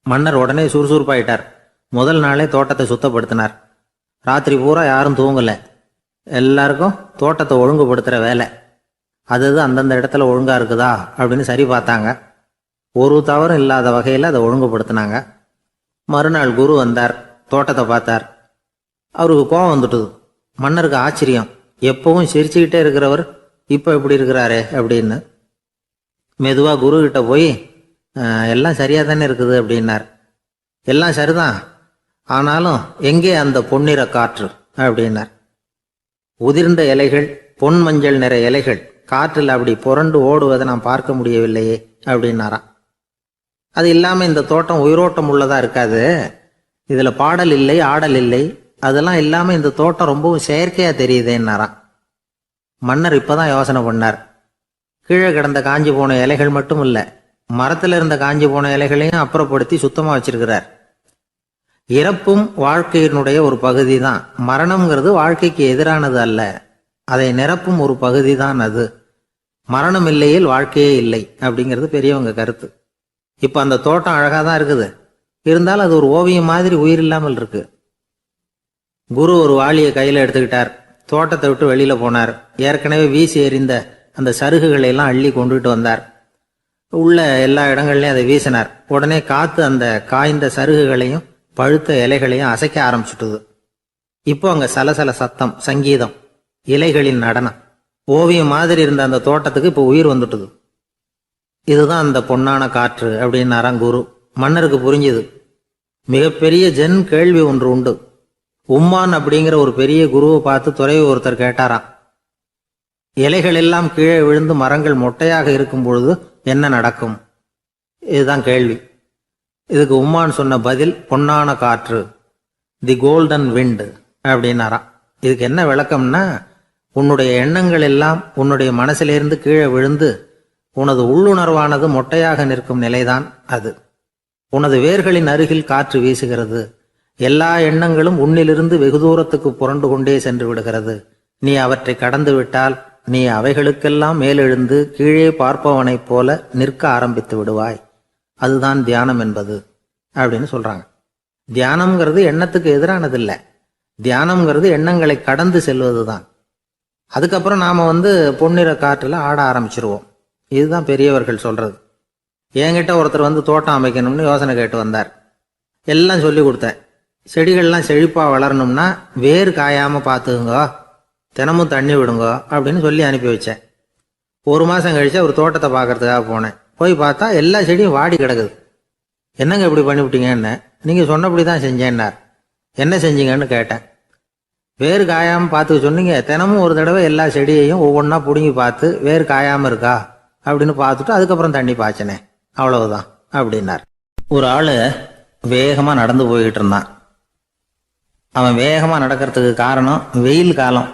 மன்னர் உடனே சுறுசுறுப்பாயிட்டார். முதல் நாளே தோட்டத்தை சுத்தப்படுத்தினார். ராத்திரி பூரா யாரும் தூங்கலை. எல்லாருக்கும் தோட்டத்தை ஒழுங்குபடுத்துகிற வேலை. அது அந்தந்த இடத்துல ஒழுங்காக இருக்குதா அப்படின்னு சரி பார்த்தாங்க. ஒரு தவறும் இல்லாத வகையில் அதை ஒழுங்குபடுத்தினாங்க. மறுநாள் குரு வந்தார், தோட்டத்தை பார்த்தார். அவருக்கு கோபம் வந்துட்டுது. மன்னருக்கு ஆச்சரியம், எப்பவும் சிரிச்சுக்கிட்டே இருக்கிறவர் இப்போ இப்படி இருக்கிறாரே அப்படின்னு. மெதுவாக குருக்கிட்ட போய் எல்லாம் சரியாக தானே இருக்குது அப்படின்னார். எல்லாம் சரிதான், ஆனாலும் எங்கே அந்த பொன்னிற காற்று அப்படின்னார். உதிர்ந்த இலைகள், பொன் மஞ்சள் நிற இலைகள் காற்றில் அப்படி புரண்டு ஓடுவதை நான் பார்க்க முடியவில்லையே அப்படின்னாராம். அது இல்லாமல் இந்த தோட்டம் உயிரோட்டம் உள்ளதாக இருக்காது, இதில் பாடல் இல்லை, ஆடல் இல்லை, அதெல்லாம் இல்லாமல் இந்த தோட்டம் ரொம்பவும் செயற்கையாக தெரியுதேன்னாராம். மன்னர் இப்போதான் யோசனை பண்ணார். கீழே கிடந்த காஞ்சி போன இலைகள் மட்டும் இல்லை, மரத்தில் இருந்த காஞ்சி போன இலைகளையும் அப்புறப்படுத்தி சுத்தமாக வச்சிருக்கிறார். இறப்பும் வாழ்க்கையினுடைய ஒரு பகுதி தான். மரணம்ங்கிறது வாழ்க்கைக்கு எதிரானது அல்ல, அதை நிரப்பும் ஒரு பகுதி தான் அது. மரணம் இல்லையில் வாழ்க்கையே இல்லை அப்படிங்கிறது பெரியவங்க கருத்து. இப்போ அந்த தோட்டம் அழகாக தான் இருக்குது, இருந்தாலும் அது ஒரு ஓவியம் மாதிரி உயிர் இல்லாமல் இருக்கு. குரு ஒரு வாளியை கையில் எடுத்துக்கிட்டார். தோட்டத்தை விட்டு வெளியில் போனார். ஏற்கனவே வீசி எறிந்த அந்த சருகுகளை எல்லாம் அள்ளி கொண்டுகிட்டு வந்தார். உள்ள எல்லா இடங்கள்லையும் அதை வீசினார். உடனே காற்று அந்த காய்ந்த சருகுகளையும் பழுத்த இலைகளையும் அசைக்க ஆரம்பிச்சுட்டுது. இப்போ அங்கே சலசல சத்தம், சங்கீதம், இலைகளின் நடனம், ஓவியம் மாதிரி இருந்த அந்த தோட்டத்துக்கு இப்போ உயிர் வந்துட்டுது. இதுதான் அந்த பொன்னான காற்று அப்படின்னாராம் குரு. மன்னருக்கு புரிஞ்சுது. மிகப்பெரிய ஜென் கேள்வி ஒன்று உண்டு. உம்மான் அப்படிங்கிற ஒரு பெரிய குருவை பார்த்து துறவி ஒருத்தர் கேட்டாராம், இலைகள் எல்லாம் கீழே விழுந்து மரங்கள் மொட்டையாக இருக்கும் பொழுது என்ன நடக்கும்? இதுதான் கேள்வி. இதுக்கு உம்மான் சொன்ன பதில் பொன்னான காற்று, தி கோல்டன் விண்ட் அப்படின்னாராம். இதுக்கு என்ன விளக்கம்னா, உன்னுடைய எண்ணங்கள் எல்லாம் உன்னுடைய மனசிலிருந்து கீழே விழுந்து உனது உள்ளுணர்வானது மொட்டையாக நிற்கும் நிலைதான் அது. உனது வேர்களின் அருகில் காற்று வீசுகிறது. எல்லா எண்ணங்களும் உன்னிலிருந்து வெகு தூரத்துக்கு புரண்டு கொண்டே சென்று விடுகிறது. நீ அவற்றை கடந்து விட்டால் நீ அவைகளுக்கெல்லாம் மேலெழுந்து கீழே பார்ப்பவனைப் போல நிற்க ஆரம்பித்து விடுவாய். அதுதான் தியானம் என்பது அப்படின்னு சொல்றாங்க. தியானம்ங்கிறது எண்ணத்துக்கு எதிரானதில்லை. தியானம்ங்கிறது எண்ணங்களை கடந்து செல்வது தான். அதுக்கப்புறம் நாம பொன்னிற காற்றுல ஆட ஆரம்பிச்சிருவோம். இதுதான் பெரியவர்கள் சொல்றது. என்கிட்ட ஒருத்தர் தோட்டம் அமைக்கணும்னு யோசனை கேட்டு வந்தார். எல்லாம் சொல்லி கொடுத்தேன். செடிகள்லாம் செழிப்பாக வளரணும்னா வேர் காயாமல் பார்த்துக்குங்க, தினமும் தண்ணி விடுங்க அப்படின்னு சொல்லி அனுப்பி வச்சேன். 1 மாதம் கழிச்சு ஒரு தோட்டத்தை பார்க்கறதுக்காக போனேன். போய் பார்த்தா எல்லா செடியும் வாடி கிடக்குது. என்னங்க இப்படி பண்ணிவிட்டீங்கன்னு. நீங்கள் சொன்னபடி தான் செஞ்சேன்னார். என்ன செஞ்சீங்கன்னு கேட்டேன். வேர் காயாமல் பார்த்துக்க சொன்னீங்க, தினமும் ஒரு தடவை எல்லா செடியையும் ஒவ்வொன்றா பிடுங்கி பார்த்து வேர் காயாமல் இருக்கா அப்படின்னு பார்த்துட்டு அதுக்கப்புறம் தண்ணி பாய்ச்சனே, அவ்வளவுதான் அப்படின்னார். ஒரு ஆள் வேகமாக நடந்து போய்கிட்டு இருந்தான். அவன் வேகமாக நடக்கிறதுக்கு காரணம் வெயில் காலம்,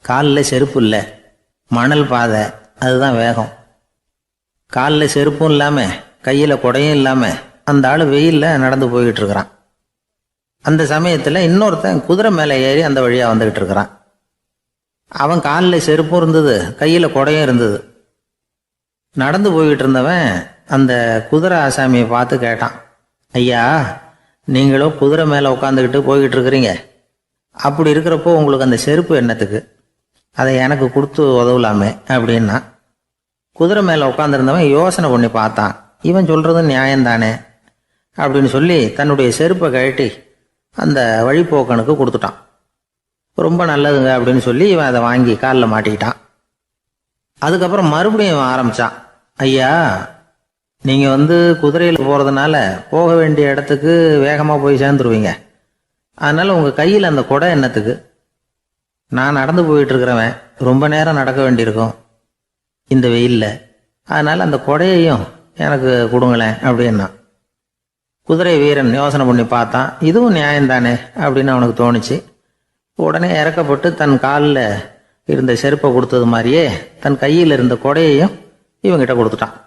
காலில் செருப்பு இல்லை, மணல் பாதை, அதுதான் வேகம். காலில் செருப்பும் இல்லாமல் கையில் குடையும் இல்லாமல் அந்த ஆள் வெயிலில் நடந்து போய்கிட்டு இருக்கிறான். அந்த சமயத்தில் இன்னொருத்தன் குதிரை மேலே ஏறி அந்த வழியாக வந்துக்கிட்டு இருக்கிறான். அவன் காலில் செருப்பும் இருந்தது, கையில் குடையும் இருந்தது. நடந்து போய்கிட்டு இருந்தவன் அந்த குதிரை ஆசாமியை பார்த்து கேட்டான், ஐயா, நீங்களும் குதிரை மேலே உட்காந்துக்கிட்டு போய்கிட்டு இருக்கிறீங்க, அப்படி இருக்கிறப்போ உங்களுக்கு அந்த செருப்பு என்னத்துக்கு? அதை எனக்கு கொடுத்து உதவலாமே அப்படின்னா. குதிரை மேலே உட்காந்துருந்தவன் யோசனை பண்ணி பார்த்தான். இவன் சொல்கிறது நியாயம்தானே அப்படின்னு சொல்லி தன்னுடைய செருப்பை கழட்டி அந்த வழிப்போக்கனுக்கு கொடுத்துட்டான். ரொம்ப நல்லதுங்க அப்படின்னு சொல்லி இவன் அதை வாங்கி காலில் மாட்டிக்கிட்டான். அதுக்கப்புறம் மறுபடியும் இவன் ஆரம்பிச்சான். ஐயா, நீங்கள் குதிரையில் போகிறதுனால போக வேண்டிய இடத்துக்கு வேகமாக போய் சேர்ந்துருவீங்க. அதனால் உங்கள் கையில் அந்த குடை என்னத்துக்கு? நான் நடந்து போயிட்டு இருக்கிறவன், ரொம்ப நேரம் நடக்க வேண்டியிருக்கும் இந்த வெயிலில். அதனால் அந்த குடையையும் எனக்கு கொடுங்களேன் அப்படின்னா. குதிரை வீரன் யோசனை பண்ணி பார்த்தான். இதுவும் நியாயம்தானே அப்படின்னு அவனுக்கு தோணுச்சு. உடனே இறக்கப்பட்டு தன் காலில் இருந்த செருப்பை கொடுத்தது மாதிரியே தன் கையில் இருந்த கொடையையும் இவங்கிட்ட கொடுத்துட்டான்.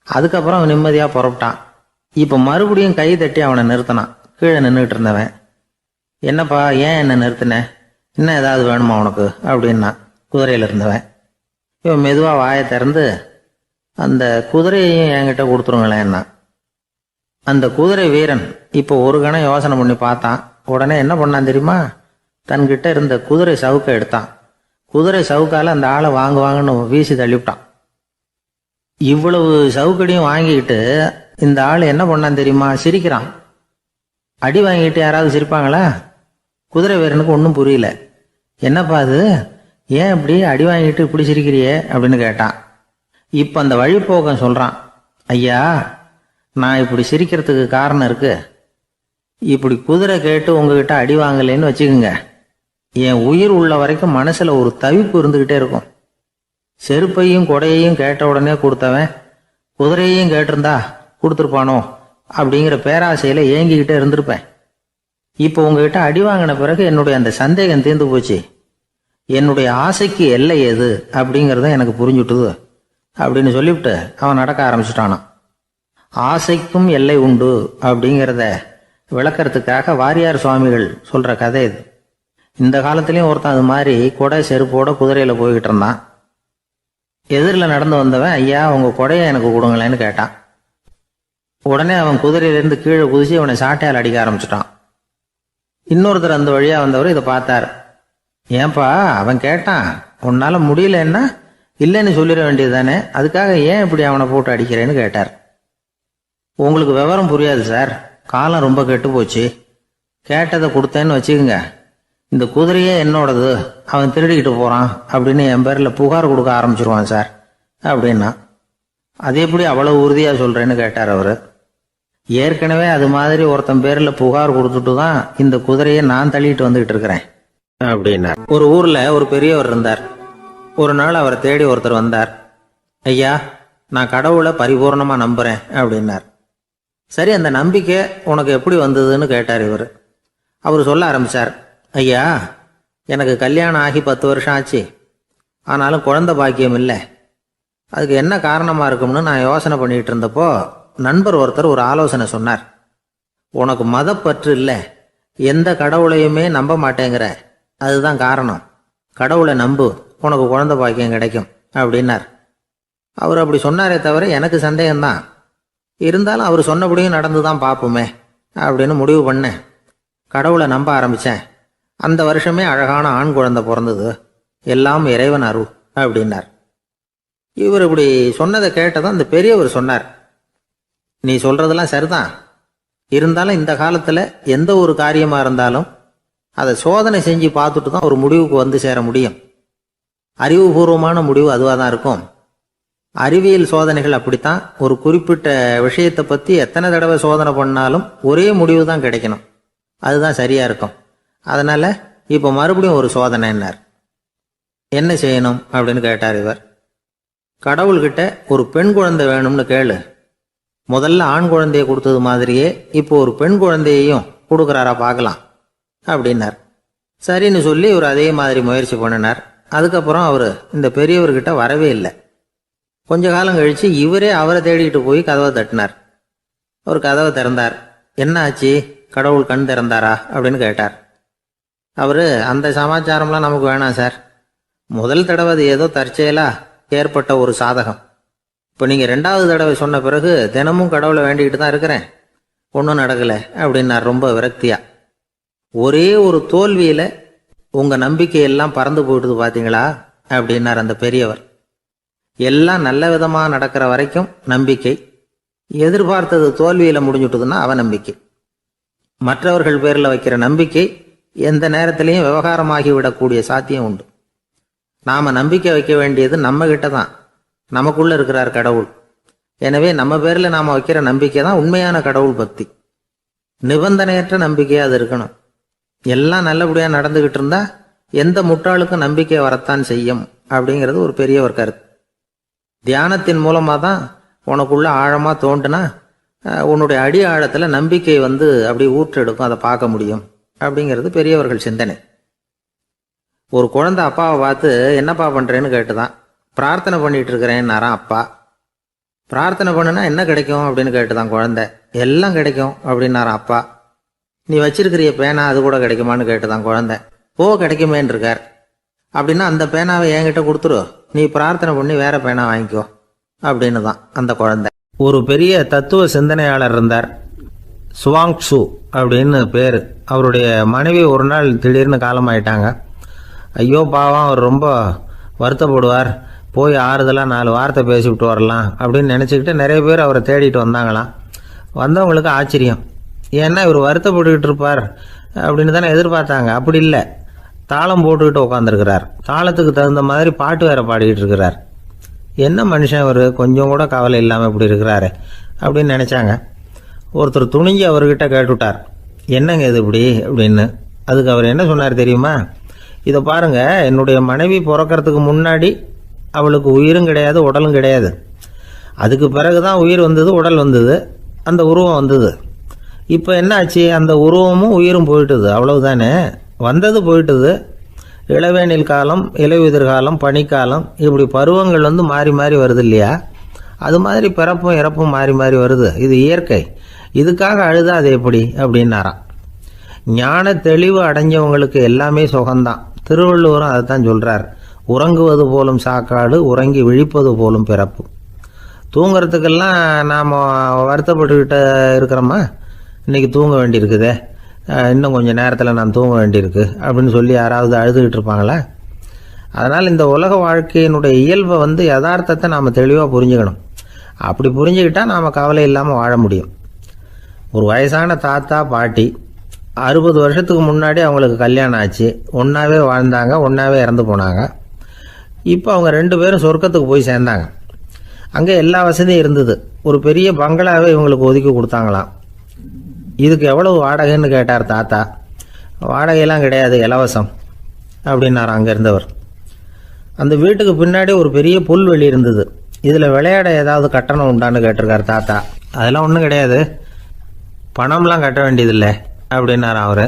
அதுக்கப்புறம் அவன் நிம்மதியாக புறப்பட்டான். இப்போ மறுபடியும் கை தட்டி அவனை நிறுத்தினான். கீழே நின்றுட்டு இருந்தவன், என்னப்பா ஏன் என்ன நிறுத்தின? இன்னும் ஏதாவது வேணுமா உனக்கு அப்படின்னா குதிரையில் இருந்தவன். இவன் மெதுவாக வாயை திறந்து, அந்த குதிரையையும் என்கிட்ட கொடுத்துருங்களேன்னா. அந்த குதிரை வீரன் இப்போ ஒரு கணம் யோசனை பண்ணி பார்த்தான். உடனே என்ன பண்ணான் தெரியுமா? தன்கிட்ட இருந்த குதிரை சவுக்கை எடுத்தான். குதிரை சவுக்கால அந்த ஆளை வாங்குவாங்கன்னு வீசி தள்ளிவிட்டான். இவ்வளவு சவுக்கடியும் வாங்கிக்கிட்டு இந்த ஆள் என்ன பண்ணான் தெரியுமா? சிரிக்கிறான். அடி வாங்கிட்டு யாராவது சிரிப்பாங்களா? குதிரை வீரனுக்கு ஒன்றும் புரியல. என்னப்பா அது, ஏன் இப்படி அடி வாங்கிட்டு இப்படி சிரிக்கிறியே அப்படின்னு கேட்டான். இப்போ அந்த வழிப்போக்கன் சொல்கிறான், ஐயா, நான் இப்படி சிரிக்கிறதுக்கு காரணம் இருக்கு. இப்படி குதிரை கேட்டு உங்ககிட்ட அடி வாங்கலைன்னு வச்சுக்கோங்க, என் உயிர் உள்ள வரைக்கும் மனசில் ஒரு தவிப்பு இருந்துக்கிட்டே இருக்கும். செருப்பையும் கொடையையும் கேட்ட உடனே கொடுத்தவன் குதிரையையும் கேட்டிருந்தா கொடுத்துருப்பானோ அப்படிங்கிற பேராசையில் ஏங்கிக்கிட்டே இருந்திருப்பேன். இப்போ உங்ககிட்ட அடி வாங்கின பிறகு என்னுடைய அந்த சந்தேகம் தீர்ந்து போச்சு. என்னுடைய ஆசைக்கு எல்லை எது அப்படிங்கிறத எனக்கு புரிஞ்சுட்டுது அப்படின்னு சொல்லிவிட்டு அவன் நடக்க ஆரம்பிச்சிட்டானான். ஆசைக்கும் எல்லை உண்டு அப்படிங்கிறத விளக்கறதுக்காக வாரியார் சுவாமிகள் சொல்கிற கதை இது. இந்த காலத்துலேயும் ஒருத்தன் அது மாதிரி கொடை செருப்போட குதிரையில் போய்கிட்டு இருந்தான். எதிரில் நடந்து வந்தவன், ஐயா உங்கள் கொடையை எனக்கு கொடுங்களேன்னு கேட்டான். உடனே அவன் குதிரையிலேருந்து கீழே குதிச்சு அவனை சாட்டையால் அடிக்க ஆரம்பிச்சிட்டான். இன்னொருத்தர் அந்த வழியாக வந்தவர் இதை பார்த்தார். ஏன்பா, அவன் கேட்டான், உன்னால் முடியலன்னா இல்லைன்னு சொல்லிட வேண்டியது தானே, அதுக்காக ஏன் இப்படி அவனை போட்டு அடிக்கிறேன்னு கேட்டார். உங்களுக்கு விவரம் புரியாது சார், காலம் ரொம்ப கெட்டு போச்சு. கேட்டதை கொடுத்தேன்னு வச்சுக்கோங்க, இந்த குதிரையே என்னோடது, அவன் திருடிக்கிட்டு போகிறான் அப்படின்னு என் பேரில் புகார் கொடுக்க ஆரம்பிச்சிருவான் சார் அப்படின்னா. அது எப்படி அவ்வளோ உறுதியாக சொல்கிறேன்னு கேட்டார் அவர். ஏற்கனவே அது மாதிரி ஒருத்தன் பேரில் புகார் கொடுத்துட்டு தான் இந்த குதிரையை நான் தள்ளிட்டு வந்துக்கிட்டு இருக்கிறேன் அப்படின்னா. ஒரு ஊரில் ஒரு பெரியவர் இருந்தார். ஒரு நாள் அவரை தேடி ஒருத்தர் வந்தார். ஐயா, நான் கடவுளை பரிபூர்ணமாக நம்புகிறேன் அப்படின்னார். சரி, அந்த நம்பிக்கை உனக்கு எப்படி வந்ததுன்னு கேட்டார் இவர். அவர் சொல்ல ஆரம்பித்தார். ஐயா, எனக்கு கல்யாணம் ஆகி 10 வருஷம் ஆச்சு, ஆனாலும் குழந்தை பாக்கியம் இல்லை. அதுக்கு என்ன காரணமாக இருக்கும்னு நான் யோசனை பண்ணிகிட்டு இருந்தப்போ நண்பர் ஒருத்தர் ஒரு ஆலோசனை சொன்னார். உனக்கு மதப்பற்று இல்லை, எந்த கடவுளையுமே நம்ப மாட்டேங்கிற, அதுதான் காரணம். கடவுளை நம்பு, உனக்கு குழந்தை பாக்கியம் கிடைக்கும் அப்படின்னார். அவர் அப்படி சொன்னாரே தவிர எனக்கு சந்தேகம்தான். இருந்தாலும் அவர் சொன்னபடியும் நடந்து தான் பார்ப்போமே அப்படின்னு முடிவு பண்ணேன். கடவுளை நம்ப ஆரம்பித்தேன். அந்த வருஷமே அழகான ஆண் குழந்தை பிறந்தது. எல்லாம் இறைவன் அருள் அப்படின்னார். இவர் இப்படி சொன்னதை கேட்டதும் அந்த பெரியவர் சொன்னார், நீ சொல்கிறதெல்லாம் சரிதான், இருந்தாலும் இந்த காலத்தில் எந்த ஒரு காரியமாக இருந்தாலும் அதை சோதனை செஞ்சு பார்த்துட்டு தான் ஒரு முடிவுக்கு வந்து சேர முடியும். அறிவுபூர்வமான முடிவு அதுவாக தான் இருக்கும். அறிவியல் சோதனைகள் அப்படித்தான். ஒரு குறிப்பிட்ட விஷயத்தை பற்றி எத்தனை தடவை சோதனை பண்ணாலும் ஒரே முடிவு தான் கிடைக்கணும். அதுதான் சரியாக இருக்கும். அதனால் இப்போ மறுபடியும் ஒரு சோதனைன்னார். என்ன செய்யணும் அப்படின்னு கேட்டார் இவர். கடவுள்கிட்ட ஒரு பெண் குழந்தை வேணும்னு கேளு. முதல்ல ஆண் குழந்தையை கொடுத்தது மாதிரியே இப்போ ஒரு பெண் குழந்தையையும் கொடுக்குறாரா பார்க்கலாம் அப்படின்னார். சரின்னு சொல்லி இவர் அதே மாதிரி முயற்சி பண்ணினார். அதுக்கப்புறம் அவர் இந்த பெரியவர்கிட்ட வரவே இல்லை. கொஞ்ச காலம் கழித்து இவரே அவரை தேடிக்கிட்டு போய் கதவை தட்டினார். அவர் கதவை திறந்தார். என்ன ஆச்சு, கடவுள் கண் திறந்தாரா அப்படின்னு கேட்டார். அவர், அந்த சமாச்சாரம்லாம் நமக்கு வேணாம் சார். முதல் தடவை அது ஏதோ தற்செயலாக ஏற்பட்ட ஒரு சாதகம். இப்போ நீங்கள் 2வது தடவை சொன்ன பிறகு தினமும் கடவுளை வேண்டிக்கிட்டு தான் இருக்கிறேன், ஒன்றும் நடக்கலை அப்படின்னார் ரொம்ப விரக்தியா. ஒரே ஒரு தோல்வியில் உங்கள் நம்பிக்கையெல்லாம் பறந்து போயிடுது பார்த்தீங்களா அப்படின்னார் அந்த பெரியவர். எல்லாம் நல்ல விதமாக நடக்கிற வரைக்கும் நம்பிக்கை, எதிர்பார்த்தது தோல்வியில் முடிஞ்சுட்டுதுன்னா அவநம்பிக்கை. மற்றவர்கள் பேரில் வைக்கிற நம்பிக்கை எந்த நேரத்திலையும் விவகாரமாகி விடக்கூடிய சாத்தியம் உண்டு. நாம் நம்பிக்கை வைக்க வேண்டியது நம்ம கிட்ட தான், நமக்குள்ளே இருக்கிறார் கடவுள். எனவே நம்ம பேரில் நாம் வைக்கிற நம்பிக்கை தான் உண்மையான கடவுள் பக்தி. நிபந்தனையற்ற நம்பிக்கையாக அது இருக்கணும். எல்லாம் நல்லபடியாக நடந்துக்கிட்டு இருந்தா எந்த முட்டாளுக்கும் நம்பிக்கை வரத்தான் செய்யும் அப்படிங்கிறது ஒரு பெரிய ஒரு கருத்து. தியானத்தின் மூலமாக தான் உனக்குள்ள ஆழமாக தோண்டுனா உன்னுடைய அடி ஆழத்தில் நம்பிக்கை அப்படி ஊற்றெடுக்கும், அதை பார்க்க முடியும் அப்படிங்கிறது பெரியவர்கள் சிந்தனை. ஒரு குழந்தை அப்பாவை பார்த்து என்னப்பா பண்ணுறேன்னு கேட்டுதான். பிரார்த்தனை பண்ணிட்டு இருக்கிறேன்னாரான் அப்பா. பிரார்த்தனை பண்ணுனா என்ன கிடைக்கும் அப்படின்னு கேட்டுதான் குழந்தை. எல்லாம் கிடைக்கும் அப்படின்னாரான் அப்பா. நீ வச்சிருக்கிறிய பேனா அது கூட கிடைக்குமான்னு கேட்டுதான் குழந்தை. கிடைக்குமேன்னு இருக்கார். அப்படின்னா அந்த பேனாவை என்கிட்ட கொடுத்துரு, நீ பிரார்த்தனை பண்ணி வேற பேனா வாங்கிக்கோ அப்படின்னு தான் அந்த குழந்தை. ஒரு பெரிய தத்துவ சிந்தனையாளர் இருந்தார், சுவாங்சு அப்படின்னு பேர். அவருடைய மனைவி ஒரு நாள் திடீர்னு காலமாயிட்டாங்க. ஐயோ பாவம், அவர் ரொம்ப வருத்தப்படுவார், போய் ஆறுதலாக 4 வார்த்தை பேசிவிட்டு வரலாம் அப்படின்னு நினச்சிக்கிட்டு நிறைய பேர் அவரை தேடிட்டு வந்தாங்களாம். வந்தவங்களுக்கு ஆச்சரியம், ஏன்னா இவர் வருத்தப்பட்டுக்கிட்டு இருப்பார் அப்படின்னு தானே எதிர்பார்த்தாங்க. அப்படி இல்லை, தாளம் போட்டுக்கிட்டு உட்காந்துருக்கிறார். தாளத்துக்கு தகுந்த மாதிரி பாட்டு வேற பாடிக்கிட்டு இருக்கிறார். என்ன மனுஷன் இவர், கொஞ்சம் கூட கவலை இல்லாமல் இப்படி இருக்கிறாரு அப்படின்னு நினச்சாங்க. ஒருத்தர் துணிஞ்சு அவர்கிட்ட கேட்டுவிட்டார், என்னங்க இது இப்படி அப்படின்னு. அதுக்கு அவர் என்ன சொன்னார் தெரியுமா? இதை பாருங்க, என்னுடைய மனைவி பிறக்கிறதுக்கு முன்னாடி அவளுக்கு உயிரும் கிடையாது, உடலும் கிடையாது. அதுக்கு பிறகு தான் உயிர் வந்தது, உடல் வந்தது, அந்த உருவம் வந்தது. இப்போ என்ன ஆச்சு? அந்த உருவமும் உயிரும் போயிட்டுது, அவ்வளவுதானே. வந்தது போயிட்டுது. இளவேனில் காலம், இலையுதிர் காலம், பனிக்காலம், இப்படி பருவங்கள் மாறி மாறி வருது இல்லையா? அது மாதிரி பிறப்பும் இறப்பும் மாறி மாறி வருது. இது இயற்கை. இதுக்காக அழுதா அது எப்படி அப்படின்னாராம். ஞான தெளிவு அடைஞ்சவங்களுக்கு எல்லாமே சுகம்தான். திருவள்ளுவரும் அதைத்தான் சொல்றார், உறங்குவது போலும் சாக்காடு, உறங்கி விழிப்பது போலும் பிறப்பு. தூங்குறதுக்கெல்லாம் நாம் வருத்தப்பட்டுக்கிட்ட இருக்கிறோமா? இன்னைக்கு தூங்க வேண்டியிருக்குதே, இன்னும் கொஞ்சம் நேரத்தில் நான் தூங்க வேண்டியிருக்கு அப்படின்னு சொல்லி யாராவது அழுதுகிட்டு இருப்பாங்களா? அதனால் இந்த உலக வாழ்க்கையினுடைய இயல்பை யதார்த்தத்தை நாம் தெளிவாக புரிஞ்சுக்கணும். அப்படி புரிஞ்சுக்கிட்டால் நாம் கவலை இல்லாமல் வாழ முடியும். ஒரு வயசான தாத்தா பாட்டி 60 வருஷத்துக்கு முன்னாடி அவங்களுக்கு கல்யாணம் ஆச்சு. ஒன்றாவே வாழ்ந்தாங்க, ஒன்றாவே இறந்து போனாங்க. இப்போ அவங்க 2 பேரும் சொர்க்கத்துக்கு போய் சேர்ந்தாங்க. அங்கே எல்லா வசதியும் இருந்தது. ஒரு பெரிய பங்களாவே இவங்களுக்கு ஒதுக்கி கொடுத்தாங்களாம். இதுக்கு எவ்வளவு வாடகைன்னு கேட்டார் தாத்தா. வாடகையெல்லாம் கிடையாது, இலவசம் அப்படின்னார் அங்கே இருந்தவர். அந்த வீட்டுக்கு பின்னாடி ஒரு பெரிய புல்வெளி இருந்தது. இதில் விளையாட ஏதாவது கட்டணம் உண்டான்னு கேட்டிருக்கார் தாத்தா. அதெல்லாம் ஒன்றும் கிடையாது, பணம்லாம் கட்ட வேண்டியதில்லை அப்படின்னார் அவர்.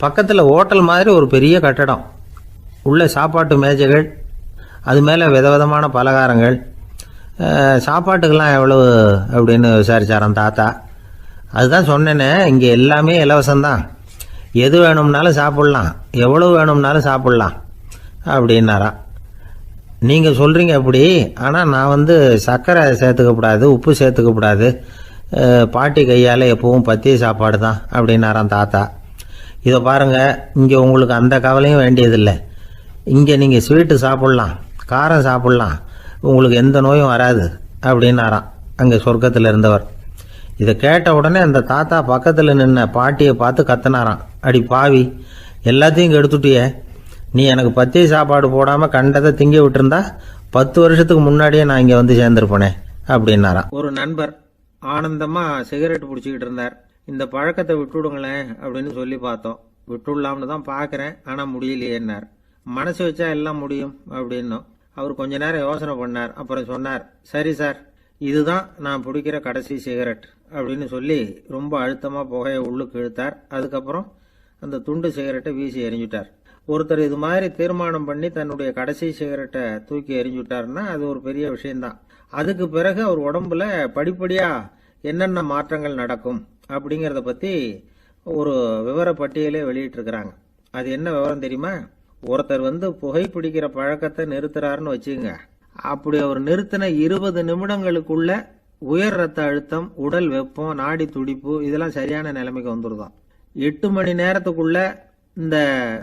பக்கத்தில் ஹோட்டல் மாதிரி ஒரு பெரிய கட்டடம், உள்ள சாப்பாட்டு மேஜைகள், அது மேலே விதவிதமான பலகாரங்கள். சாப்பாட்டுக்கெல்லாம் எவ்வளவு அப்படின்னு விசாரிச்சாராம் தாத்தா. அதுதான் சொன்னேனே, இங்கே எல்லாமே இலவசம்தான், எது வேணும்னாலும் சாப்பிட்லாம், எவ்வளவு வேணும்னாலும் சாப்பிட்லாம் அப்படின்னாராம். நீங்கள் சொல்கிறீங்க அப்படி, ஆனால் நான் சர்க்கரை சேர்த்துக்கக்கூடாது, உப்பு சேர்த்துக்கக்கூடாது, பாட்டி கையால் எப்பவும் பத்திய சாப்பாடு தான் அப்படின்னாராம் தாத்தா. இதை பாருங்கள், இங்கே உங்களுக்கு அந்த கவலையும் வேண்டியதில்லை. இங்கே நீங்கள் ஸ்வீட்டு சாப்பிட்லாம், காரம் சாப்பிட்லாம், உங்களுக்கு எந்த நோயும் வராது அப்படின்னாராம் அங்கே சொர்க்கத்தில் இருந்தவர். இதை கேட்ட உடனே அந்த தாத்தா பக்கத்தில் நின்ன பாட்டியை பார்த்து கத்தினாராம், அடி பாவி, எல்லாத்தையும் கெடுத்துட்டிய, நீ எனக்கு பத்திய சாப்பாடு போடாமல் கண்டதை திங்க விட்டுருந்தா 10 வருஷத்துக்கு முன்னாடியே நான் இங்கே சேர்ந்துருப்பேனே அப்படின்னாராம். ஒரு நண்பர் ஆனந்தமாக சிகரெட் பிடிச்சிக்கிட்டு இருந்தார். இந்த பழக்கத்தை விட்டுவிடுங்களேன் அப்படின்னு சொல்லி பார்த்தோம். விட்டுடலாம்னு தான் பார்க்குறேன், ஆனால் முடியலையேன்னார். மனசு வச்சா எல்லாம் முடியும் அப்படின்னும். அவர் கொஞ்ச நேரம் யோசனை பண்ணார். அப்புறம் சொன்னார், சரி சார், இதுதான் நான் பிடிக்கிற கடைசி சிகரெட் அப்படின்னு சொல்லி ரொம்ப அழுத்தமாக புகையை உள்ளுக்கு இழுத்தார். அதுக்கப்புறம் அந்த துண்டு சிகரெட்டை வீசி எறிஞ்சுட்டார். ஒருத்தர் இது மாதிரி தீர்மானம் பண்ணி தன்னுடைய கடைசி சிகரெட்டை தூக்கி எறிஞ்சுட்டாருன்னா அது ஒரு பெரிய விஷயம்தான். அதுக்கு பிறகு அவர் உடம்புல படிப்படியாக என்னென்ன மாற்றங்கள் நடக்கும் அப்படிங்கிறத பற்றி ஒரு விவர பட்டியலே வெளியிட்டிருக்கிறாங்க. அது என்ன விவரம் தெரியுமா? ஒருத்தர் புகைப்பிடிக்கிற பழக்கத்தை நிறுத்துறாருன்னு வச்சுங்க. அப்படி அவர் நிறுத்தின 20 நிமிடங்களுக்குள்ள உயர் ரத்த அழுத்தம், உடல் வெப்பம், நாடி துடிப்பு இதெல்லாம் சரியான நிலைமைக்கு வந்துருதான். 8 மணி நேரத்துக்குள்ள இந்த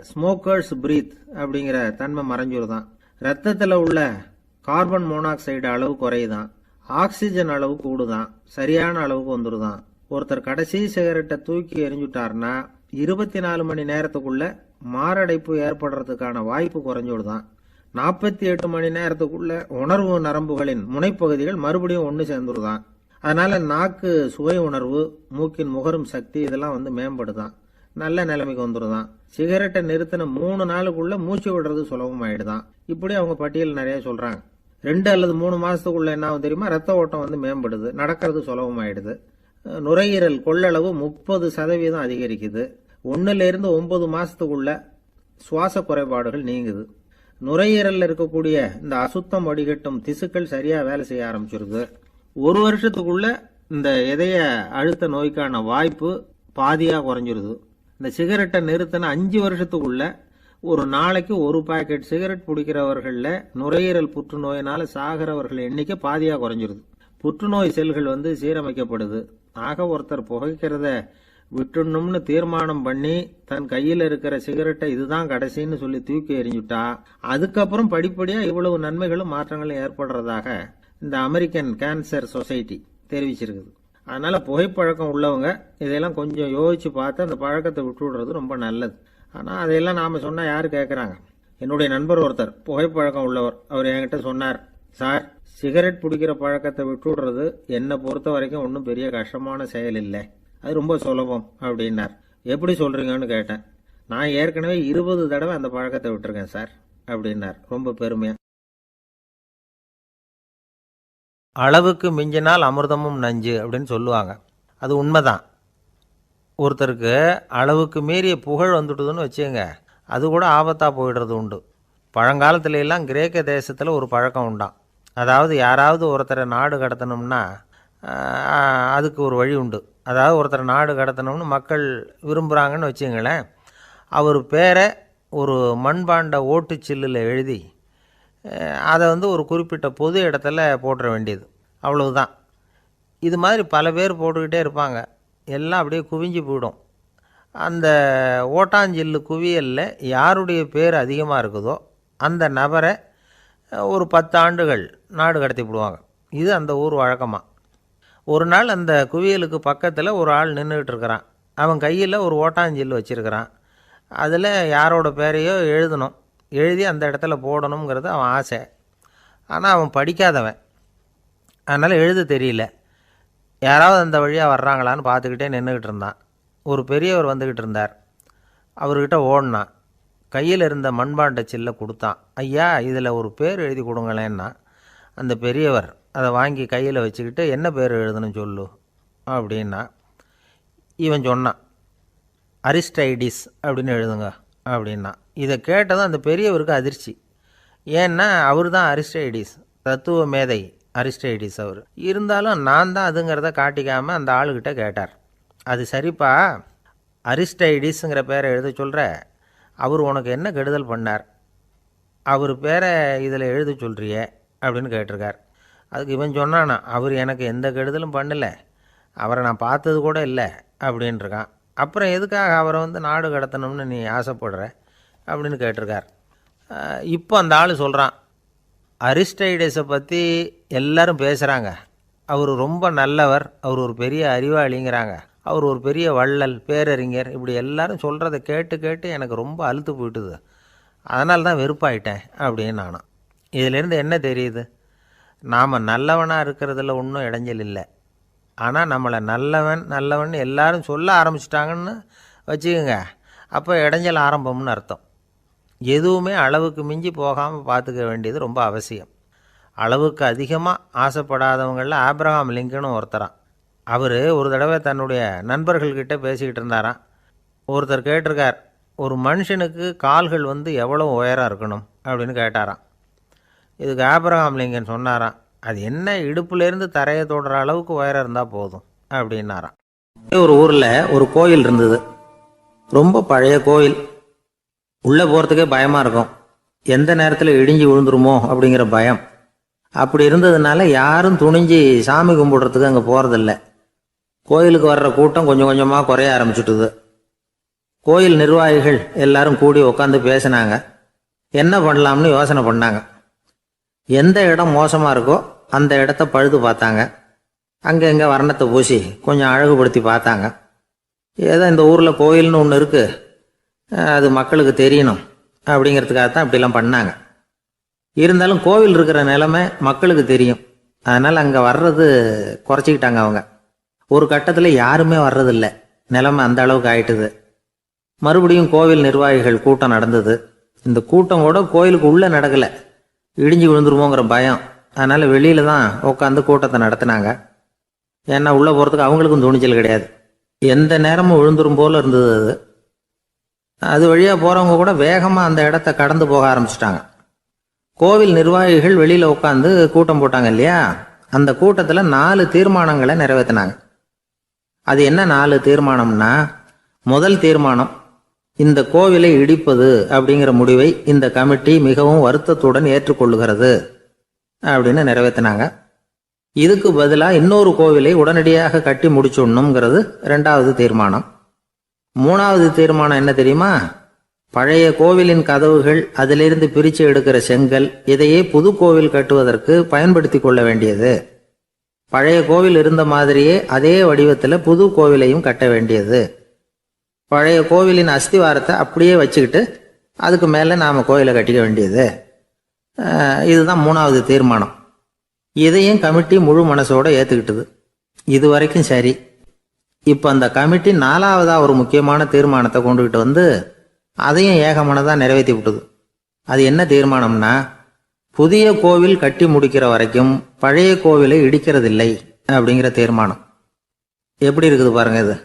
ஸ்மோக்கர்ஸ் பிரீத் அப்படிங்கிற தன்மை மறைஞ்சிருதான். ரத்தத்தில் உள்ள கார்பன் மோனாக்சைடு அளவு குறையுதான், ஆக்சிஜன் அளவு கூடுதான், சரியான அளவுக்கு வந்துருதான். ஒருத்தர் கடைசி சிகரெட்டை தூக்கி எறிஞ்சுட்டாருன்னா 24 மணி நேரத்துக்குள்ள மாரடைப்பு ஏற்படுறதுக்கான வாய்ப்பு குறைஞ்சுடுதான். 48 மணி நேரத்துக்குள்ள உணர்வு நரம்புகளின் முனைப்பகுதிகள் மறுபடியும் ஒன்று சேர்ந்துருதான். அதனால நாக்கு சுவை உணர்வு, மூக்கின் முகரும் சக்தி இதெல்லாம் மேம்படுதான், நல்ல நிலைமைக்கு வந்துருதான். சிகரெட்டை நிறுத்தின 3 நாளுக்குள்ள மூச்சு விடுறது சுலபமாயிடுதான். இப்படி அவங்க பட்டியல் நிறைய சொல்றாங்க. 2 அல்லது 3 மாசத்துக்குள்ள என்ன ஆகும் தெரியுமா? ரத்த ஓட்டம் மேம்படுது, நடக்கிறது சுலபமாயிடுது. நுரையீரல் கொள்ளளவு 30% அதிகரிக்குது. 1 to 9 மாசத்துக்குள்ள சுவாச குறைபாடுகள் நீங்குது. நுரையீரல்ல இருக்கக்கூடிய இந்த அசுத்தம் வடிகட்டும் திசுக்கள் சரியா வேலை செய்ய ஆரம்பிச்சிருது. 1 வருஷத்துக்குள்ள இந்த இதய அழுத்த நோய்க்கான வாய்ப்பு பாதியா குறைஞ்சிருது. இந்த சிகரெட்டை நிறுத்தின 5 வருஷத்துக்குள்ள ஒரு நாளைக்கு 1 பாக்கெட் சிகரெட் பிடிக்கிறவர்கள நுரையீரல் புற்றுநோயினால சாகிறவர்கள் எண்ணிக்கை பாதியா குறைஞ்சிருது. புற்றுநோய் செல்கள் சீரமைக்கப்படுது. ஆக ஒருத்தர் புகைக்கிறத விட்டுணும்னு தீர்மானம் பண்ணி தன் கையில இருக்கிற சிகரெட்டை இதுதான் கடைசின்னு சொல்லி தூக்கி எறிஞ்சுட்டா அதுக்கப்புறம் படிப்படியா இவ்வளவு நன்மைகளும் மாற்றங்களும் ஏற்படுறதாக இந்த அமெரிக்கன் கேன்சர் சொசைட்டி தெரிவிச்சிருக்குது. அதனால புகைப்பழக்கம் உள்ளவங்க இதெல்லாம் கொஞ்சம் யோசிச்சு பார்த்து அந்த பழக்கத்தை விட்டு விடுறது ரொம்ப நல்லது. ஆனா அதையெல்லாம் நாம சொன்னா யாரு கேட்கறாங்க? என்னுடைய நண்பர் ஒருத்தர் புகைப்பழக்கம் உள்ளவர், அவர் என்கிட்ட சொன்னார், சார் சிகரெட் பிடிக்கிற பழக்கத்தை விட்டு விடுறது என்னை பொறுத்த வரைக்கும் ஒன்றும் பெரிய கஷ்டமான செயல் இல்லை, அது ரொம்ப சுலபம் அப்படின்னார். எப்படி சொல்றீங்கன்னு கேட்டேன். நான் ஏற்கனவே 20 தடவை அந்த பழக்கத்தை விட்டுருக்கேன் சார் அப்படின்னார் ரொம்ப பெருமையா. அளவுக்கு மிஞ்சினால் அமிர்தமும் நஞ்சு அப்படின்னு சொல்லுவாங்க. அது உண்மைதான். ஒருத்தருக்கு அளவுக்கு மீறிய புகழ் வந்துடுதுன்னு வச்சுங்க, அது கூட ஆபத்தா போயிடுறது உண்டு. பழங்காலத்துல எல்லாம் கிரேக்க தேசத்தில் ஒரு பழக்கம் உண்டாம். அதாவது யாராவது ஒருத்தரை நாடு கடத்தணும்னா அதுக்கு ஒரு வழி உண்டு. அதாவது ஒருத்தரை நாடு கடத்தணும்னு மக்கள் விரும்புகிறாங்கன்னு வச்சுங்களேன், அவர் பேரை ஒரு மண்பாண்ட ஓட்டுச்சில்லில் எழுதி அதை ஒரு குறிப்பிட்ட பொது இடத்துல போட்டுற வேண்டியது, அவ்வளவுதான். இது மாதிரி பல பேர் போட்டுக்கிட்டே இருப்பாங்க, எல்லாம் அப்படியே குவிஞ்சு போயிடும். அந்த ஓட்டாஞ்சில்லு குவியலில் யாருடைய பேர் அதிகமாக இருக்குதோ அந்த நபரை ஒரு 10 ஆண்டுகள் நாடு கடத்தி விடுவாங்க. இது அந்த ஊர் வழக்கமாக. ஒரு நாள் அந்த குவியலுக்கு பக்கத்தில் ஒரு ஆள் நின்றுக்கிட்டு இருக்கிறான். அவன் கையில் ஒரு ஓட்டாஞ்சில்லு வச்சுருக்கிறான். அதில் யாரோட பேரையோ எழுதணும், எழுதி அந்த இடத்துல போடணுங்கிறது அவன் ஆசை. ஆனால் அவன் படிக்காதவன், அதனால் எழுத தெரியல. யாராவது அந்த வழியாக வர்றாங்களான்னு பார்த்துக்கிட்டே நின்றுக்கிட்டு இருந்தான். ஒரு பெரியவர் வந்துக்கிட்டு இருந்தார். அவர்கிட்ட ஓடினான். கையில் இருந்த மண்பாண்ட சில்லை கொடுத்தான். ஐயா இதில் ஒரு பேர் எழுதி கொடுங்களேன்னா அந்த பெரியவர் அதை வாங்கி கையில் வச்சுக்கிட்டு என்ன பேர் எழுதணும் சொல்லு அப்படின்னா இவன் சொன்னான், அரிஸ்டைடிஸ் அப்படின்னு எழுதுங்க அப்படின்னா. இதை கேட்டதும் அந்த பெரியவருக்கு அதிர்ச்சி. ஏன்னா அவர் தான் அரிஸ்டைடிஸ், தத்துவ மேதை அரிஸ்டைடிஸ் அவர். இருந்தாலும் நான் தான் அதுங்கிறத காட்டிக்காமல் அந்த ஆளுகிட்ட கேட்டார். அது சரிப்பா, அரிஸ்டைடிஸுங்கிற பேரை எழுத சொல்கிற, அவர் உனக்கு என்ன கெடுதல் பண்ணார், அவர் பேரை இதில் எழுத சொல்கிறியே அப்படின்னு கேட்டிருக்கார். அதுக்கு இவன் சொன்னானா, அவர் எனக்கு எந்த கெடுதலும் பண்ணலை, அவரை நான் பார்த்தது கூட இல்லை அப்படின்ட்டுருக்கான். அப்புறம் எதுக்காக அவரை நாடு கடத்தணும்னு நீ ஆசைப்படுற அப்படின்னு கேட்டிருக்கார். இப்போ அந்த ஆள் சொல்கிறான், அரிஸ்டைடஸை பற்றி எல்லாரும் பேசுகிறாங்க, அவர் ரொம்ப நல்லவர், அவர் ஒரு பெரிய அறிவாளிங்கிறாங்க, அவர் ஒரு பெரிய வள்ளல், பேரறிஞர், இப்படி எல்லாரும் சொல்கிறத கேட்டு கேட்டு எனக்கு ரொம்ப அலுத்து போயிட்டுது, அதனால தான் வெறுப்பாயிட்டேன் அப்படின்னு நானும். இதிலேருந்து என்ன தெரியுது? நாம் நல்லவனாக இருக்கிறதுல ஒன்றும் இடைஞ்சல் இல்லை. ஆனால் நம்மளை நல்லவன் நல்லவன் எல்லாரும் சொல்ல ஆரம்பிச்சிட்டாங்கன்னு வச்சுக்கோங்க, அப்போ இடைஞ்சல் ஆரம்பம்னு அர்த்தம். எதுவுமே அளவுக்கு மிஞ்சி போகாமல் பார்த்துக்க வேண்டியது ரொம்ப அவசியம். அளவுக்கு அதிகமாக ஆசைப்படாதவங்களில் ஆப்ரஹாம் லிங்கனும் ஒருத்தரான். அவர் ஒரு தடவை தன்னுடைய நண்பர்கள்கிட்ட பேசிக்கிட்டு இருந்தாராம். ஒருத்தர் கேட்டிருக்கார், ஒரு மனுஷனுக்கு கால்கள் எவ்வளோ உயரம் இருக்கணும் அப்படின்னு கேட்டாராம். இதுக்கு ஆப்ரஹாம் லிங்கன் சொன்னாராம், அது என்ன இடுப்புலேருந்து தரையை தொடுற அளவுக்கு உயரம் இருந்தால் போதும் அப்படின்னாராம். ஒரு ஊரில் ஒரு கோயில் இருந்தது, ரொம்ப பழைய கோயில். உள்ளே போகிறதுக்கே பயமாக இருக்கும், எந்த நேரத்தில் இடிஞ்சு விழுந்துருமோ அப்படிங்கிற பயம். அப்படி இருந்ததுனால யாரும் துணிஞ்சு சாமி கும்பிடுறதுக்கு அங்கே போகிறதில்ல. கோயிலுக்கு வர்ற கூட்டம் கொஞ்சம் கொஞ்சமாக குறைய ஆரம்பிச்சுட்டுது. கோயில் நிர்வாகிகள் எல்லாரும் கூடி உட்காந்து பேசினாங்க, என்ன பண்ணலாம்னு யோசனை பண்ணாங்க. எந்த இடம் மோசமாக இருக்கோ அந்த இடத்த பழுது பார்த்தாங்க. அங்கே எங்கே வர்ணத்தை பூசி கொஞ்சம் அழகுபடுத்தி பார்த்தாங்க. ஏதோ இந்த ஊரில் கோயில்னு ஒன்று இருக்குது, அது மக்களுக்கு தெரியணும் அப்படிங்கிறதுக்காகத்தான் இப்படிலாம் பண்ணாங்க. இருந்தாலும் கோவில் இருக்கிற நிலைமை மக்களுக்கு தெரியும், அதனால் அங்கே வர்றது குறைச்சிக்கிட்டாங்க அவங்க. ஒரு கட்டத்தில் யாருமே வர்றதில்லை, நிலைமை அந்த அளவுக்கு ஆயிட்டுது. மறுபடியும் கோவில் நிர்வாகிகள் கூட்டம் நடந்தது. இந்த கூட்டம் கூட கோயிலுக்கு உள்ளே நடக்கலை, இடிஞ்சு விழுந்துருமோங்கிற பயம். அதனால் வெளியில தான் உட்காந்து கூட்டத்தை நடத்தினாங்க. ஏன்னா உள்ளே போகிறதுக்கு அவங்களுக்கும் துணிச்சல் கிடையாது, எந்த நேரமும் விழுந்துரும் போல இருந்தது. அது வழியாக போகிறவங்க கூட வேகமாக அந்த இடத்த கடந்து போக ஆரம்பிச்சிட்டாங்க. கோவில் நிர்வாகிகள் வெளியில் உட்காந்து கூட்டம் போட்டாங்க இல்லையா, அந்த கூட்டத்தில் 4 தீர்மானங்களை நிறைவேற்றினாங்க. அது என்ன 4 தீர்மானம்னா, முதல் தீர்மானம், இந்த கோவிலை இடிப்பது அப்படிங்கிற முடிவை இந்த கமிட்டி மிகவும் வருத்தத்துடன் ஏற்றுக்கொள்ளுகிறது அப்படின்னு நிறைவேற்றினாங்க. இதுக்கு பதிலாக இன்னொரு கோவிலை உடனடியாக கட்டி முடிச்சுடணுங்கிறது 2வது தீர்மானம். 3வது தீர்மானம் என்ன தெரியுமா, பழைய கோவிலின் கதவுகள், அதிலிருந்து பிரித்து எடுக்கிற செங்கல், இதையே புது கோவில் கட்டுவதற்கு பயன்படுத்தி கொள்ள வேண்டியது. பழைய கோவில் இருந்த மாதிரியே அதே வடிவத்தில் புது கோவிலையும் கட்ட வேண்டியது. பழைய கோவிலின் அஸ்திவாரத்தை அப்படியே வச்சுக்கிட்டு அதுக்கு மேலே நாம் கோயிலை கட்டிக்க வேண்டியது. இதுதான் 3வது தீர்மானம். இதையும் கமிட்டி முழு மனசோட ஏற்றுக்கிட்டது. இது வரைக்கும் சரி. இப்போ அந்த கமிட்டி 4வதாக ஒரு முக்கியமான தீர்மானத்தை கொண்டுகிட்டு வந்து அதையும் ஏகமனதாக நிறைவேற்றி விட்டது. அது என்ன தீர்மானம்னா, புதிய கோவில் கட்டி முடிக்கிற வரைக்கும் பழைய கோவிலை இடிக்கிறதில்லை அப்படிங்கிற தீர்மானம். எப்படி இருக்குது பாருங்க இது.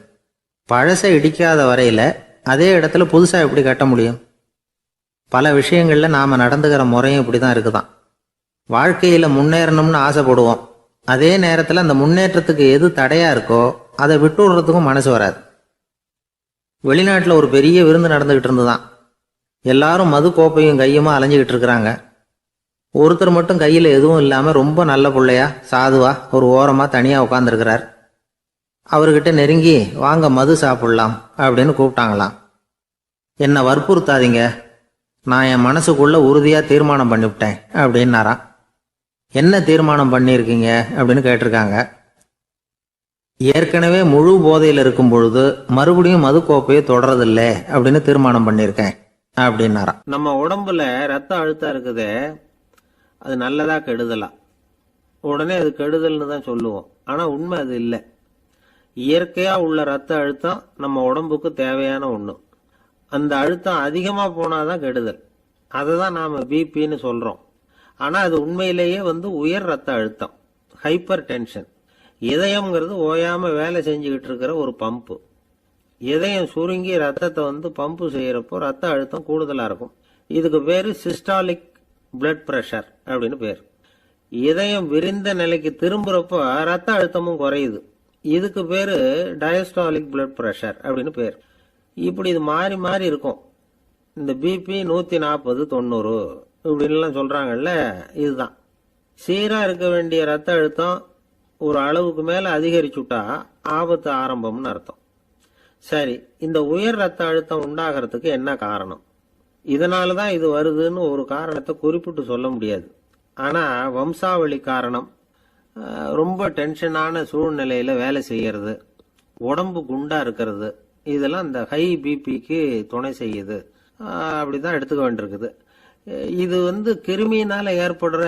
பழசை இடிக்காத வரையில் அதே இடத்துல புதுசாக எப்படி கட்ட முடியும்? பல விஷயங்களில் நாம் நடந்துக்கிற முறையும் இப்படி தான் இருக்குதான். வாழ்க்கையில் முன்னேறணும்னு ஆசைப்படுவோம், அதே நேரத்தில் அந்த முன்னேற்றத்துக்கு எது தடையாக இருக்கோ அதை விட்டு விடுறதுக்கும் மனசு வராது. வெளிநாட்டில் ஒரு பெரிய விருந்து நடந்துக்கிட்டு இருந்துதான். எல்லாரும் மது கோப்பையும் கையுமா அலைஞ்சிக்கிட்டு இருக்கிறாங்க. ஒருத்தர் மட்டும் கையில் எதுவும் இல்லாமல் ரொம்ப நல்ல பிள்ளையா சாதுவா ஒரு ஓரமாக தனியாக உட்காந்துருக்கிறார். அவர்கிட்ட நெருங்கி வாங்க மது சாப்பிடலாம் அப்படின்னு கூப்பிட்டாங்களாம். என்னை வற்புறுத்தாதீங்க, நான் என் மனசுக்குள்ள உறுதியாக தீர்மானம் பண்ணிவிட்டேன் அப்படின்னாராம். என்ன தீர்மானம் பண்ணியிருக்கீங்க அப்படின்னு கேட்டிருக்காங்க. ஏற்கனவே முழு போதையில் இருக்கும் பொழுது மறுபடியும் மது கோப்பையை தொடரதில்லை அப்படின்னு தீர்மானம் பண்ணியிருக்கேன் அப்படின்னாராம். நம்ம உடம்புல ரத்த அழுத்தம் இருக்குதே, அது நல்லதா கெடுதலா? உடனே அது கெடுதல்னு தான் சொல்லுவோம், ஆனால் உண்மை அது இல்லை. இயற்கையாக உள்ள ரத்த அழுத்தம் நம்ம உடம்புக்கு தேவையான ஒன்று. அந்த அழுத்தம் அதிகமாக போனாதான் கெடுதல். அதை தான் நாம் பிபின்னு சொல்கிறோம். ஆனால் அது உண்மையிலேயே உயர் ரத்த அழுத்தம், ஹைப்பர் டென்ஷன். இதயம்ங்கிறது ஓயாமல் வேலை செஞ்சுக்கிட்டு இருக்கிற ஒரு பம்பு. இதயம் சுருங்கி ரத்தத்தை பம்பு செய்கிறப்போ ரத்த அழுத்தம் கூடுதலாக இருக்கும். இதுக்கு பேர் சிஸ்டாலிக் பிளட் ப்ரெஷர் அப்படின்னு பேர். இதயம் விரிந்த நிலைக்கு திரும்புகிறப்போ ரத்த அழுத்தமும் குறையுது. இதுக்கு பேர் டயஸ்டாலிக் பிளட் ப்ரெஷர் அப்படின்னு பேர். இப்படி இது மாறி மாறி இருக்கும். இந்த பிபி 140 90 இப்படின்லாம் சொல்கிறாங்கல்ல, இதுதான். சீராக இருக்க வேண்டிய ரத்த அழுத்தம் ஒரு அளவுக்கு மேலே அதிகரிச்சுட்டா ஆபத்து ஆரம்பம்னு அர்த்தம். சரி, இந்த உயர் ரத்த அழுத்தம் உண்டாகிறதுக்கு என்ன காரணம்? இதனால தான் இது வருதுன்னு ஒரு காரணத்தை குறிப்பிட்டு சொல்ல முடியாது. ஆனால் வம்சாவளி காரணம், ரொம்ப டென்ஷனான சூழ்நிலையில் வேலை செய்யறது, உடம்பு குண்டா இருக்கிறது, இதெல்லாம் இந்த ஹை பிபிக்கு துணை செய்யுது. அப்படிதான் எடுத்துக்க வேண்டியிருக்குது. இது கிருமியினால ஏற்படுற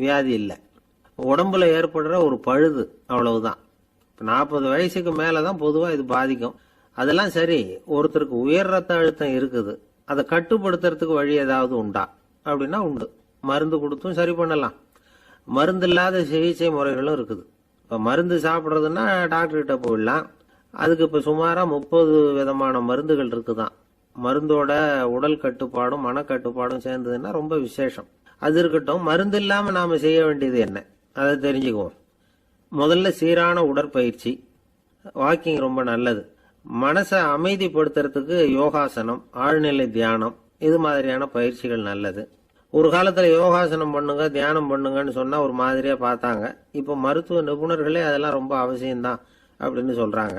வியாதி இல்லை, உடம்புல ஏற்படுற ஒரு பழுது, அவ்வளவுதான். 40 வயசுக்கு மேலதான் பொதுவாக இது பாதிக்கும். அதெல்லாம் சரி, ஒருத்தருக்கு உயர் ரத்த அழுத்தம் இருக்குது, அதை கட்டுப்படுத்துறதுக்கு வழி ஏதாவது உண்டா அப்படின்னா உண்டு. மருந்து கொடுத்தும் சரி பண்ணலாம். மருந்து இல்லாத சிகிச்சை முறைகளும் இருக்குது. இப்போ மருந்து சாப்பிட்றதுன்னா டாக்டர்கிட்ட போயிடலாம். அதுக்கு இப்போ சுமாராக 30 விதமான மருந்துகள் இருக்குதான். மருந்தோட உடல் கட்டுப்பாடும் மனக்கட்டுப்பாடும் சேர்ந்ததுன்னா ரொம்ப விசேஷம். அது இருக்கட்டும், மருந்து இல்லாமல் நாம் செய்ய வேண்டியது என்ன, அதை தெரிஞ்சுக்குவோம். முதல்ல சீரான உடற்பயிற்சி, வாக்கிங் ரொம்ப நல்லது. மனசை அமைதிப்படுத்துறதுக்கு யோகாசனம், ஆழ்நிலை தியானம், இது மாதிரியான பயிற்சிகள் நல்லது. ஒரு காலத்தில் யோகாசனம் பண்ணுங்க தியானம் பண்ணுங்கன்னு சொன்னால் ஒரு மாதிரியாக பார்த்தாங்க. இப்போ மருத்துவ நிபுணர்களே அதெல்லாம் ரொம்ப அவசியம்தான் அப்படின்னு சொல்கிறாங்க.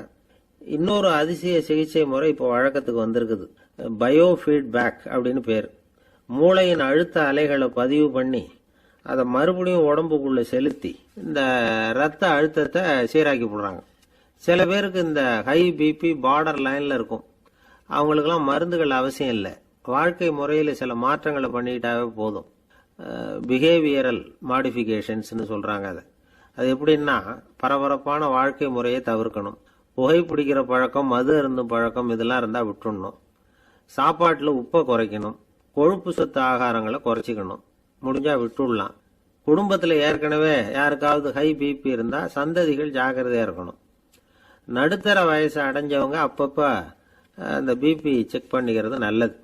இன்னொரு அதிசய சிகிச்சை முறை இப்போ வழக்கத்துக்கு வந்திருக்குது, பயோ ஃபீட்பேக் அப்படின்னு பேர். மூளையின் அழுத்த அலைகளை பதிவு பண்ணி அதை மறுபடியும் உடம்புக்குள்ள செலுத்தி இந்த ரத்த அழுத்தத்தை சீராக்கி போடுறாங்க. சில பேருக்கு இந்த ஹை பிபி பார்டர் லைன்ல இருக்கும். அவங்களுக்கெல்லாம் மருந்துகள் அவசியம் இல்லை. வாழ்க்கை முறையில் சில மாற்றங்களை பண்ணிக்கிட்டாவே போதும். பிஹேவியரல் மாடிஃபிகேஷன்ஸ்னு சொல்றாங்க. அது எப்படின்னா, பரபரப்பான வாழ்க்கை முறையை தவிர்க்கணும். புகைப்பிடிக்கிற பழக்கம், மது அருந்தும் பழக்கம் இதெல்லாம் இருந்தால் விட்டுடணும். சாப்பாட்டில் உப்பை குறைக்கணும். கொழுப்பு சத்து ஆகாரங்களை குறைச்சிக்கணும். முடிஞ்சா விட்டுடலாம். குடும்பத்தில் ஏற்கனவே யாருக்காவது ஹை பிபி இருந்தால் சந்ததிகள் ஜாக்கிரதையாக இருக்கணும். நடுத்தர வயசு அடைஞ்சவங்க அப்பப்போ அந்த பிபி செக் பண்ணிக்கிறது நல்லது.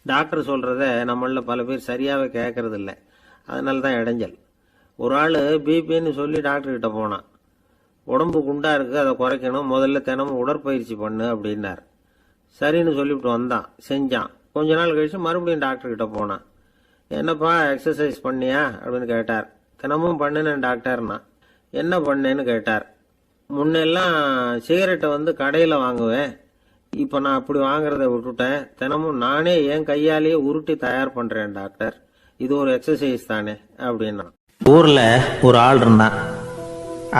டாக்டர் சொல்கிறத நம்மள பல பேர் சரியாகவே கேட்கறது இல்லை. அதனால தான் இடைஞ்சல். ஒரு ஆள் பிபின்னு சொல்லி டாக்டர்கிட்ட போனான். உடம்பு குண்டா இருக்குது, அதை குறைக்கணும், முதல்ல தினமும் உடற்பயிற்சி பண்ணு அப்படின்னார். சரின்னு சொல்லிவிட்டு வந்தான், செஞ்சான். கொஞ்ச நாள் கழிச்சு மறுபடியும் டாக்டர்கிட்ட போனான். என்னப்பா எக்ஸசைஸ் பண்ணியா அப்படின்னு கேட்டார். தினமும் பண்ணினேன் டாக்டர்னா. என்ன பண்ணேன்னு கேட்டார். முன்னெல்லாம் சிகரெட்டை கடையில் வாங்குவேன், இப்போ நான் அப்படி வாங்குறத விட்டுட்டேன். தினமும் நானே என் கையாலேயே உருட்டி தயார் பண்ணுறேன் டாக்டர். இது ஒரு எக்ஸசைஸ் தானே அப்படின்னா. ஊரில் ஒரு ஆள் இருந்தான்.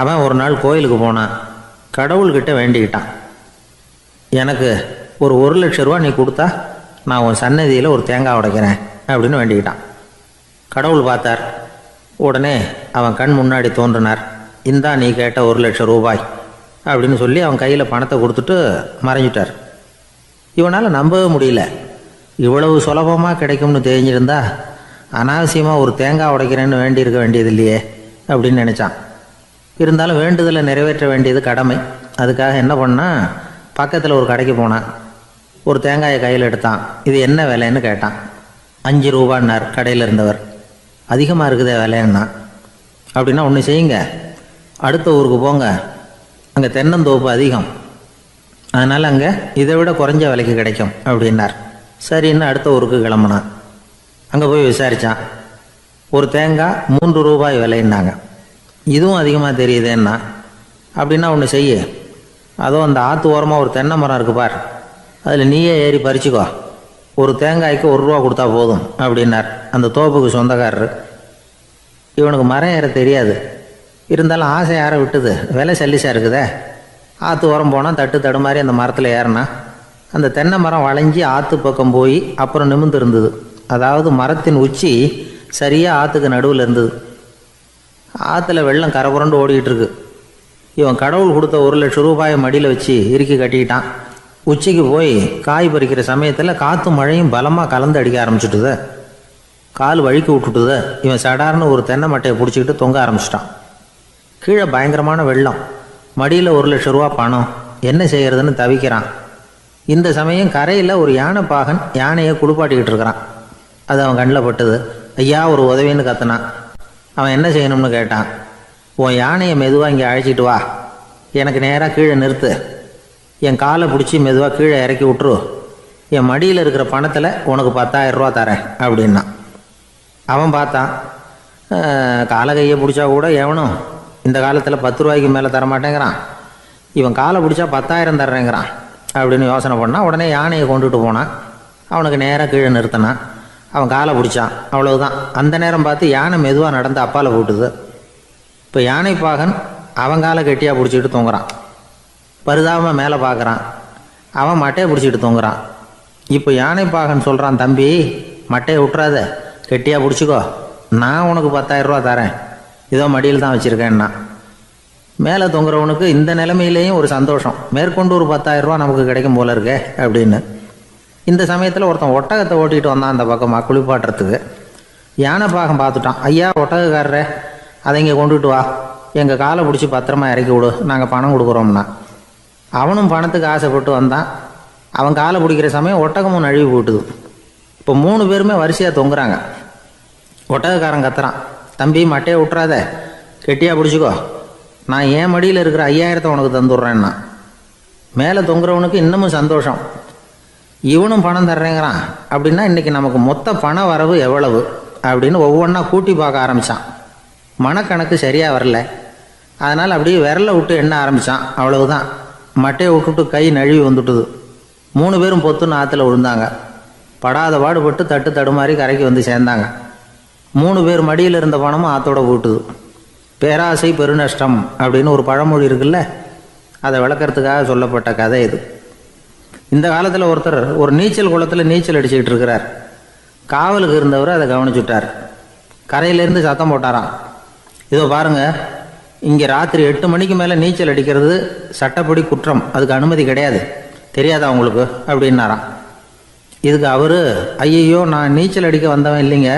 அவன் ஒரு நாள் கோயிலுக்கு போனான். கடவுள்கிட்ட வேண்டிக்கிட்டான், எனக்கு ஒரு 1,00,000 ரூபா நீ கொடுத்தா நான் உன் சன்னதியில் ஒரு தேங்காய் உடைக்கிறேன் அப்படின்னு வேண்டிக்கிட்டான். கடவுள் பார்த்தார். உடனே அவன் கண் முன்னாடி தோன்றினார். இந்தா நீ கேட்ட 1,00,000 ரூபாய் அப்படின்னு சொல்லி அவன் கையில் பணத்தை கொடுத்துட்டு மறைஞ்சிட்டார். இவனால் நம்பவே முடியல. இவ்வளவு சுலபமாக கிடைக்கும்னு தெரிஞ்சிருந்தா அனாவசியமாக ஒரு தேங்காய் உடைக்கிறேன்னு வேண்டியிருக்க வேண்டியது இல்லையே அப்படின்னு நினச்சான். இருந்தாலும் வேண்டுதலை நிறைவேற்ற வேண்டியது கடமை. அதுக்காக என்ன பண்ணால், பக்கத்தில் ஒரு கடைக்கு போனான். ஒரு தேங்காயை கையில் எடுத்தான். இது என்ன விலைன்னு கேட்டான். 5 ரூபான்னார் கடையில் இருந்தவர். அதிகமாக இருக்குதே விலைன்னா. அப்படின்னா ஒன்று செய்யுங்க, அடுத்த ஊருக்கு போங்க, அங்கே தென்னந்தோப்பு அதிகம், அதனால் அங்கே இதை விட குறைஞ்ச விலைக்கு கிடைக்கும் அப்படின்னார். சரின்னு அடுத்த ஊருக்கு கிளம்புனான். அங்கே போய் விசாரித்தான். ஒரு தேங்காய் 3 ரூபாய் விலைன்னாங்க. இதுவும் அதிகமாக தெரியுதேன்னா. அப்படின்னா ஒன்று செய்ய, அதோ அந்த ஆற்று ஓரமாக ஒரு தென்னை மரம் இருக்கு பார், அதில் நீயே ஏறி பறிச்சுக்கோ, ஒரு தேங்காய்க்கு 1 ரூபா கொடுத்தா போதும் அப்படின்னார் அந்த தோப்புக்கு சொந்தக்காரரு. இவனுக்கு மரம் ஏற தெரியாது. இருந்தாலும் ஆசை யாரை விட்டுது, விலை சல்லிசாக இருக்குதே. ஆற்று ஓரம் போனால் தட்டு தடுமாறி அந்த மரத்தில் ஏறினா அந்த தென்னை மரம் வளைஞ்சி ஆற்று பக்கம் போய் அப்புறம் நிமிர்ந்து இருந்தது. அதாவது மரத்தின் உச்சி சரியாக ஆற்றுக்கு நடுவில் இருந்தது. ஆற்றுல வெள்ளம் கரபுரண்டு ஓடிக்கிட்டு இருக்கு. இவன் கடவுள் கொடுத்த 1,00,000 ரூபாயை மடியில் வச்சு இறுக்கி கட்டிக்கிட்டான். உச்சிக்கு போய் காய் பறிக்கிற சமயத்தில் காற்று மழையும் பலமாக கலந்து அடிக்க ஆரம்பிச்சுட்டுது. கால் வழுக்கி விட்டுட்டுது. இவன் சடார்னு ஒரு தென்னை மட்டையை பிடிச்சிக்கிட்டு தொங்க ஆரம்பிச்சிட்டான். கீழே பயங்கரமான வெள்ளம். மடியில் 1,00,000 ரூபா பணம். என்ன செய்கிறதுன்னு தவிக்கிறான். இந்த சமயம் கரையில் ஒரு யானை பாகன் யானையை குளிப்பாட்டிக்கிட்டு இருக்கிறான். அது அவன் கண்ணில் பட்டுது. ஐயா ஒரு உதவின்னு கத்துனான். அவன் என்ன செய்யணும்னு கேட்டான். உன் யானையை மெதுவாக இங்கே அழைச்சிட்டு வா, எனக்கு நேராக கீழே நிறுத்து, என் காலை பிடிச்சி மெதுவாக கீழே இறக்கி விட்டுரு, என் மடியில் இருக்கிற பணத்தில் உனக்கு 10,000 ரூபா தரேன் அப்படின்னா. அவன் பார்த்தான். காலை கையை பிடிச்சா கூட எவனும் இந்த காலத்தில் 10 ரூபாய்க்கு மேலே தரமாட்டேங்கிறான். இவன் காலை பிடிச்சா 10,000 தர்றேங்கிறான் அப்படின்னு யோசனை பண்ணான். உடனே யானையை கொண்டுட்டு போனான். அவனுக்கு நேராக கீழே நிறுத்தினான். அவன் காலை பிடிச்சான். அவ்வளவுதான். அந்த நேரம் பார்த்து யானை மெதுவாக நடந்து அப்பால் போட்டுது. இப்போ யானை பாகன் அவன் காலை கெட்டியாக பிடிச்சிக்கிட்டு தொங்குறான். பரிதாபமாக மேலே பார்க்குறான். அவன் மட்டையை பிடிச்சிக்கிட்டு தொங்குறான். இப்போ யானை பாகன் சொல்கிறான், தம்பி மட்டையை விட்டுறாத, கெட்டியாக பிடிச்சிக்கோ, நான் உனக்கு 10,000 ரூபா தரேன், இதோ மடியில் தான் வச்சுருக்கேன்னா. மேலே தொங்குறவனுக்கு இந்த நிலைமையிலேயும் ஒரு சந்தோஷம், மேற்கொண்டு ஒரு 10,000 ரூபா நமக்கு கிடைக்கும் போல இருக்கே அப்படின்னு. இந்த சமயத்தில் ஒருத்தன் ஒட்டகத்தை ஓட்டிகிட்டு வந்தான் அந்த பக்கமாக குளிப்பாட்டுறதுக்கு. யானை பாகம் பார்த்துட்டான். ஐயா ஒட்டகக்காரரே, அதை இங்கே கொண்டுட்டு வா, எங்கள் காலை பிடிச்சி பத்திரமா இறக்கி விடு, நாங்கள் பணம் கொடுக்குறோம்னா. அவனும் பணத்துக்கு ஆசைப்பட்டு வந்தான். அவன் காலை பிடிக்கிற சமயம் ஒட்டகமும் நழுவி போட்டுது. இப்போ 3 பேருமே வரிசையாக தொங்குறாங்க. ஒட்டகக்காரன் கத்துறான், தம்பி மட்டையை விட்டுறாத, கெட்டியாக பிடிச்சிக்கோ, நான் என் மடியில் இருக்கிற 5,000 உனக்கு தந்துடுறேன்னா. மேலே தொங்குறவனுக்கு இன்னமும் சந்தோஷம், இவனும் பணம் தர்றேங்கிறான். அப்படின்னா இன்றைக்கி நமக்கு மொத்த பண வரவு எவ்வளவு அப்படின்னு ஒவ்வொன்றா கூட்டி பார்க்க ஆரம்பித்தான். மனக்கணக்கு சரியாக வரல. அதனால் அப்படியே விரலை விட்டு எண்ண ஆரம்பித்தான். அவ்வளவுதான். மட்டையை விட்டுட்டு கை நழுவி வந்துட்டுது. 3 பேரும் பொத்துன்னு ஆற்றுல விழுந்தாங்க. படாத பாடுபட்டு தட்டு தடுமாறி கரைக்கு வந்து சேர்ந்தாங்க. 3 பேர் மடியில் இருந்த பணமும் ஆத்தோட போட்டுது. பேராசை பெருநஷ்டம் அப்படின்னு ஒரு பழமொழி இருக்குல்ல, அதை விளக்கறதுக்காக சொல்லப்பட்ட கதை இது. இந்த காலத்தில் ஒருத்தர் ஒரு நீச்சல் குளத்தில் நீச்சல் அடிச்சுக்கிட்டு இருக்கிறார். காவலுக்கு இருந்தவர் அதை கவனிச்சுட்டார். கரையிலேருந்து சத்தம் போட்டாராம், இதோ பாருங்க, இங்கே ராத்திரி 8 மணிக்கு மேலே நீச்சல் அடிக்கிறது சட்டப்படி குற்றம், அதுக்கு அனுமதி கிடையாது, தெரியாதா உங்களுக்கு அப்படின்னாராம். இதுக்கு அவரு, ஐயையோ நான் நீச்சல் அடிக்க வந்தவன் இல்லைங்க,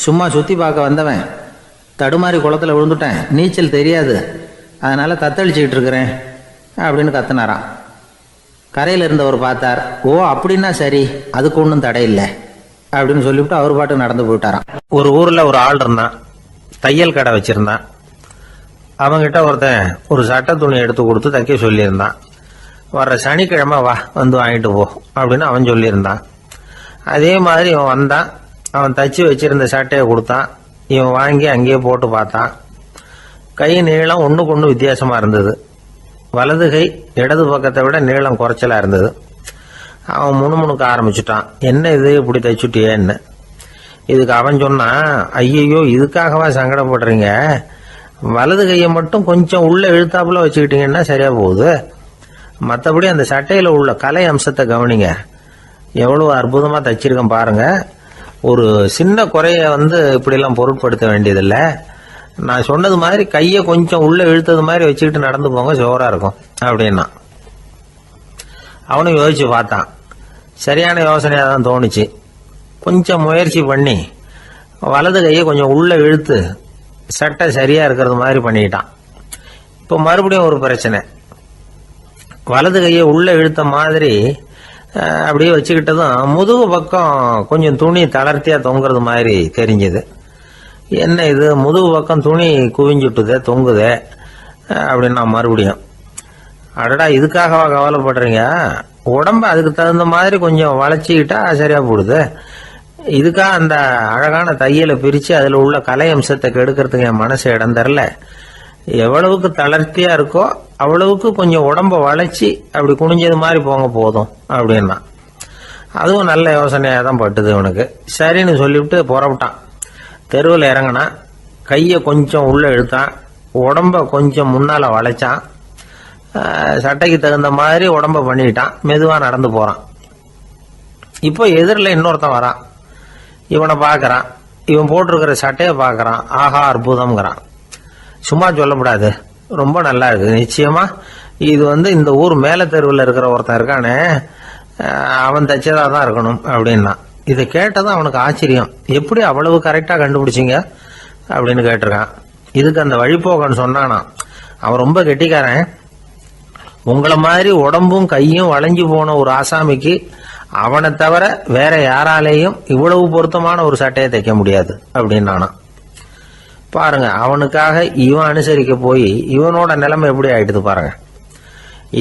சும்மா சுற்றி பார்க்க வந்தவன், தடுமாறி குளத்தில் விழுந்துட்டேன், நீச்சல் தெரியாது, அதனால் தத்தளிச்சுக்கிட்டு இருக்கிறேன் அப்படின்னு கத்துனாராம். கரையில் இருந்தவர் பார்த்தார், ஓ அப்படின்னா சரி, அதுக்கு ஒன்றும் தடை இல்லை அப்படின்னு சொல்லிவிட்டு அவர் பாட்டு நடந்து போயிட்டாராம். ஒரு ஊரில் ஒரு ஆள் இருந்தான், தையல் கடை வச்சுருந்தான். அவங்கிட்ட ஒருத்தன் ஒரு சட்டை துணி எடுத்து கொடுத்து தைக்க சொல்லியிருந்தான். வர்ற சனிக்கிழமை வா வந்து வாங்கிட்டு போ அப்படின்னு அவன் சொல்லியிருந்தான். அதே மாதிரி இவன் வந்தான். அவன் தச்சு வச்சிருந்த சட்டையை கொடுத்தான். இவன் வாங்கி அங்கேயே போட்டு பார்த்தான். கை நீளம் ஒன்றுக்கு ஒன்று வித்தியாசமாக இருந்தது. வலது கை இடது பக்கத்தை விட நீளம் குறைச்சலாக இருந்தது. அவன் முணுமுணுக்க ஆரம்பிச்சுட்டான், என்ன இது இப்படி தைச்சுட்டியேன்னு. இதுக்கு அவன் சொன்னான், ஐயையோ இதுக்காகவா சங்கடப்படுறீங்க, வலது கையை மட்டும் கொஞ்சம் உள்ள இழுத்தாப்புல வச்சுக்கிட்டீங்கன்னா சரியா போகுது, மற்றபடி அந்த சட்டையில் உள்ள கலை அம்சத்தை கவனிங்க, எவ்வளோ அற்புதமாக தைச்சிருக்கேன் பாருங்க, ஒரு சின்ன குறைய இப்படிலாம் பொருட்படுத்த வேண்டியதில்லை, நான் சொன்னது மாதிரி கையை கொஞ்சம் உள்ள இழுத்தது மாதிரி வச்சுக்கிட்டு நடந்து போங்க, ஜோரா இருக்கும் அப்படின்னா. அவனும் யோசிச்சு பார்த்தான். சரியான யோசனையாக தான் தோணுச்சு. கொஞ்சம் முயற்சி பண்ணி வலது கையை கொஞ்சம் உள்ள இழுத்து சட்டை சரியா இருக்கிறது மாதிரி பண்ணிட்டான். இப்போ மறுபடியும் ஒரு பிரச்சனை. வலது கையை உள்ள இழுத்த மாதிரி அப்படியே வச்சுக்கிட்டதும் முதுகு பக்கம் கொஞ்சம் துணி தளர்த்தியா தொங்குறது மாதிரி தெரிஞ்சது. என்ன இது, முதுகு பக்கம் துணி குவிஞ்சுட்டுதே, தொங்குதே அப்படின்னா மறுபடியும், அடடா இதுக்காகவா கவலைப்படுறீங்க, உடம்ப அதுக்கு தகுந்த மாதிரி கொஞ்சம் வளைச்சிக்கிட்டா சரியா போடுது, இதுக்காக அந்த அழகான தையலை பிரித்து அதில் உள்ள கலை அம்சத்தை கெடுக்கிறதுக்கு என் மனசு இடம் தரல, எவ்வளவுக்கு தளர்த்தியா இருக்கோ அவ்வளவுக்கு கொஞ்சம் உடம்ப வளைச்சி அப்படி குனிஞ்சது மாதிரி போங்க போதும் அப்படின்னா. அதுவும் நல்ல யோசனையாக தான் பட்டுது இவனுக்கு. சரின்னு சொல்லிவிட்டு புறப்பட்டான். தெருவில் இறங்கினான். கையை கொஞ்சம் உள்ள இழுத்தான், உடம்ப கொஞ்சம் முன்னால வளைச்சான், சட்டைக்கு தகுந்த மாதிரி உடம்ப பண்ணிக்கிட்டான், மெதுவாக நடந்து போறான். இப்போ எதிரில் இன்னொருத்தன் வரான். இவனை பார்க்கறான், இவன் போட்டிருக்கிற சட்டையை பார்க்கறான், ஆஹா அற்புதம்ங்கிறான். சும்மா சொல்லக்கூடாது, ரொம்ப நல்லா இருக்கு, நிச்சயமா இது இந்த ஊர் மேல தெருவில் இருக்கிற ஒருத்தன் இருக்கானே அவன் தைச்சதா தான் இருக்கணும் அப்படின்னா. இதை கேட்டதான் அவனுக்கு ஆச்சரியம், எப்படி அவ்வளவு கரெக்டா கண்டுபிடிச்சிங்க அப்படின்னு கேட்டிருக்கான். இதுக்கு அந்த வழிபோகன்னு சொன்னானா, அவன் ரொம்ப கெட்டிக்காரன், உங்களை மாதிரி உடம்பும் கையும் வளைஞ்சு போன ஒரு ஆசாமிக்கு அவனை தவிர வேற யாராலேயும் இவ்வளவு பொருத்தமான ஒரு சட்டையை தைக்க முடியாது அப்படின்னானா. பாருங்க, அவனுக்காக இவன் அனுசரிக்க போய் இவனோட நிலைமை எப்படி ஆயிடுது பாருங்க.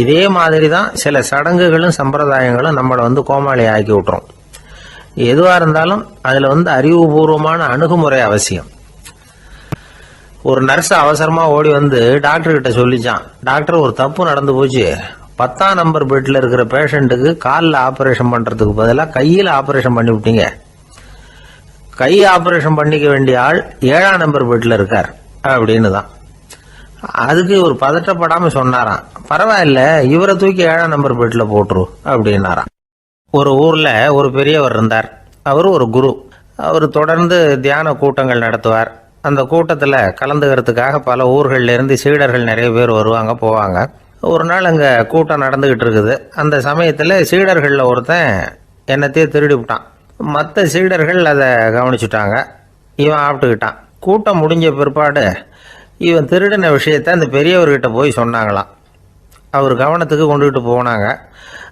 இதே மாதிரி தான் சில சடங்குகளும் சம்பிரதாயங்களும் நம்மளை கோமாளி ஆக்கி விட்டுரும். எதுவா இருந்தாலும் அதுல அறிவுபூர்வமான அணுகுமுறை அவசியம். ஒரு நர்ஸ் அவசரமா ஓடி டாக்டர் கிட்ட சொல்லிச்சான், டாக்டர் ஒரு தப்பு நடந்து போச்சு, 10ஆம் நம்பர் பெட்ல இருக்கிற பேஷண்ட்டுக்கு காலில் ஆபரேஷன் பண்றதுக்கு பதிலாக கையில் ஆபரேஷன் பண்ணி விட்டீங்க, கை ஆபரேஷன் பண்ணிக்க வேண்டிய ஆள் 7ஆம் நம்பர் பெட்ல இருக்கார் அப்படின்னு தான். அதுக்கு ஒரு பதட்டப்படாம சொன்னாராம், பரவாயில்ல இவரை தூக்கி 7ஆம் நம்பர் பெட்ல போட்டுரு அப்படின்னாராம். ஒரு ஊர்ல ஒரு பெரியவர் இருந்தார். அவர் ஒரு குரு. அவர் தொடர்ந்து தியான கூட்டங்கள் நடத்துவார். அந்த கூட்டத்தில் கலந்துக்கிறதுக்காக பல ஊர்கள்ல இருந்து சீடர்கள் நிறைய பேர் வருவாங்க போவாங்க. ஒரு நாள் அங்கே கூட்டம் நடந்துகிட்டு இருக்குது. அந்த சமயத்தில் சீடர்களில் ஒருத்தன் என்னத்தையே திருடி விட்டான். மற்ற சீடர்கள் அதை கவனிச்சுட்டாங்க. இவன் ஆப்பிட்டுக்கிட்டான். கூட்டம் முடிஞ்ச பிற்பாடு இவன் திருடின விஷயத்த அந்த பெரியவர்கிட்ட போய் சொன்னாங்களாம். அவர் கவனத்துக்கு கொண்டுகிட்டு போனாங்க.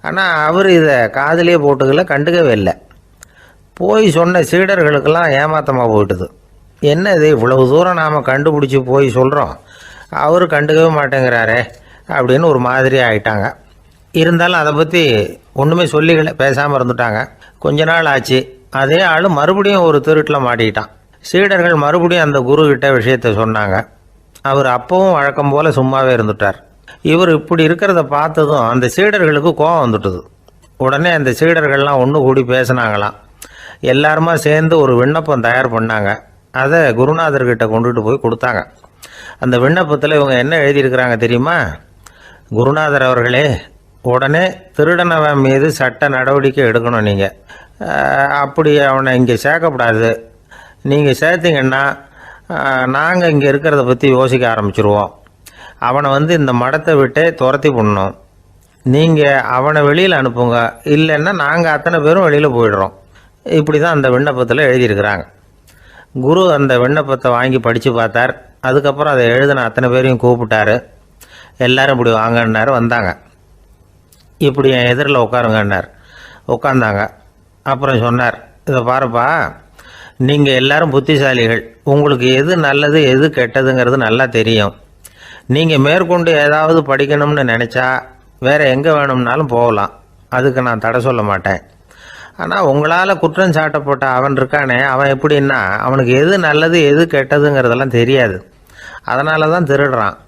ஆனால் அவர் இதை காதிலே போட்டுக்கல, கண்டுக்கவே இல்லை. போய் சொன்ன சீடர்களுக்கெல்லாம் ஏமாத்தமாக போயிட்டுது. என்ன இது, இவ்வளவு தூரம் நாம் கண்டுபிடிச்சி போய் சொல்கிறோம், அவர் கண்டுக்கவே மாட்டேங்கிறாரே அப்படின்னு ஒரு மாதிரி ஆயிட்டாங்க. இருந்தாலும் அதை பற்றி ஒன்றுமே சொல்லிக்கல, பேசாமல் இருந்துட்டாங்க. கொஞ்ச நாள் ஆச்சு. அதே ஆள் மறுபடியும் ஒரு திருட்டில் மாட்டிக்கிட்டான். சீடர்கள் மறுபடியும் அந்த குரு கிட்ட விஷயத்த சொன்னாங்க. அவர் அப்பவும் வழக்கம் போல சும்மாவே இருந்துட்டார். இவர் இப்படி இருக்கிறத பார்த்ததும் அந்த சீடர்களுக்கு கோபம் வந்துட்டுது. உடனே அந்த சீடர்கள்லாம் ஒன்று கூடி பேசினாங்களாம். எல்லாருமா சேர்ந்து ஒரு விண்ணப்பம் தயார் பண்ணாங்க. அதை குருநாதர்கிட்ட கொண்டுட்டு போய் கொடுத்தாங்க. அந்த விண்ணப்பத்தில் இவங்க என்ன எழுதியிருக்கிறாங்க தெரியுமா? குருநாதர் அவர்களே, உடனே திருடனவன் மீது சட்ட நடவடிக்கை எடுக்கணும். நீங்கள் அப்படி அவனை இங்கே சேர்க்கக்கூடாது. நீங்கள் சேர்த்தீங்கன்னா நாங்கள் இங்கே இருக்கிறத பற்றி யோசிக்க ஆரம்பிச்சிருவோம். அவனை இந்த மடத்தை விட்டே துரத்தி பண்ணணும். நீங்கள் அவனை வெளியில் அனுப்புங்க, இல்லைன்னா நாங்கள் அத்தனை பேரும் வெளியில் போயிடுறோம். இப்படி தான் அந்த விண்ணப்பத்தில் எழுதியிருக்கிறாங்க. குரு அந்த விண்ணப்பத்தை வாங்கி படித்து பார்த்தார். அதுக்கப்புறம் அதை எழுதின அத்தனை பேரையும் கூப்பிட்டாரு. எல்லாரும் இப்படி வாங்கன்னாரு. வந்தாங்க. இப்படி என் எதிரில் உட்காருங்கன்னார். உட்காந்தாங்க. அப்புறம் சொன்னார், இதை பாருப்பா, நீங்கள் எல்லாரும் புத்திசாலிகள். உங்களுக்கு எது நல்லது எது கெட்டதுங்கிறது நல்லா தெரியும். நீங்கள் மேற்கொண்டு ஏதாவது படிக்கணும்னு நினச்சா வேறு எங்கே வேணும்னாலும் போகலாம். அதுக்கு நான் தடை சொல்ல மாட்டேன். ஆனால் உங்களால் குற்றம் சாட்டப்பட்ட அவன் இருக்கானே, அவன் எப்படின்னா அவனுக்கு எது நல்லது எது கெட்டதுங்கிறதெல்லாம் தெரியாது. அதனால தான் திருடுறான்.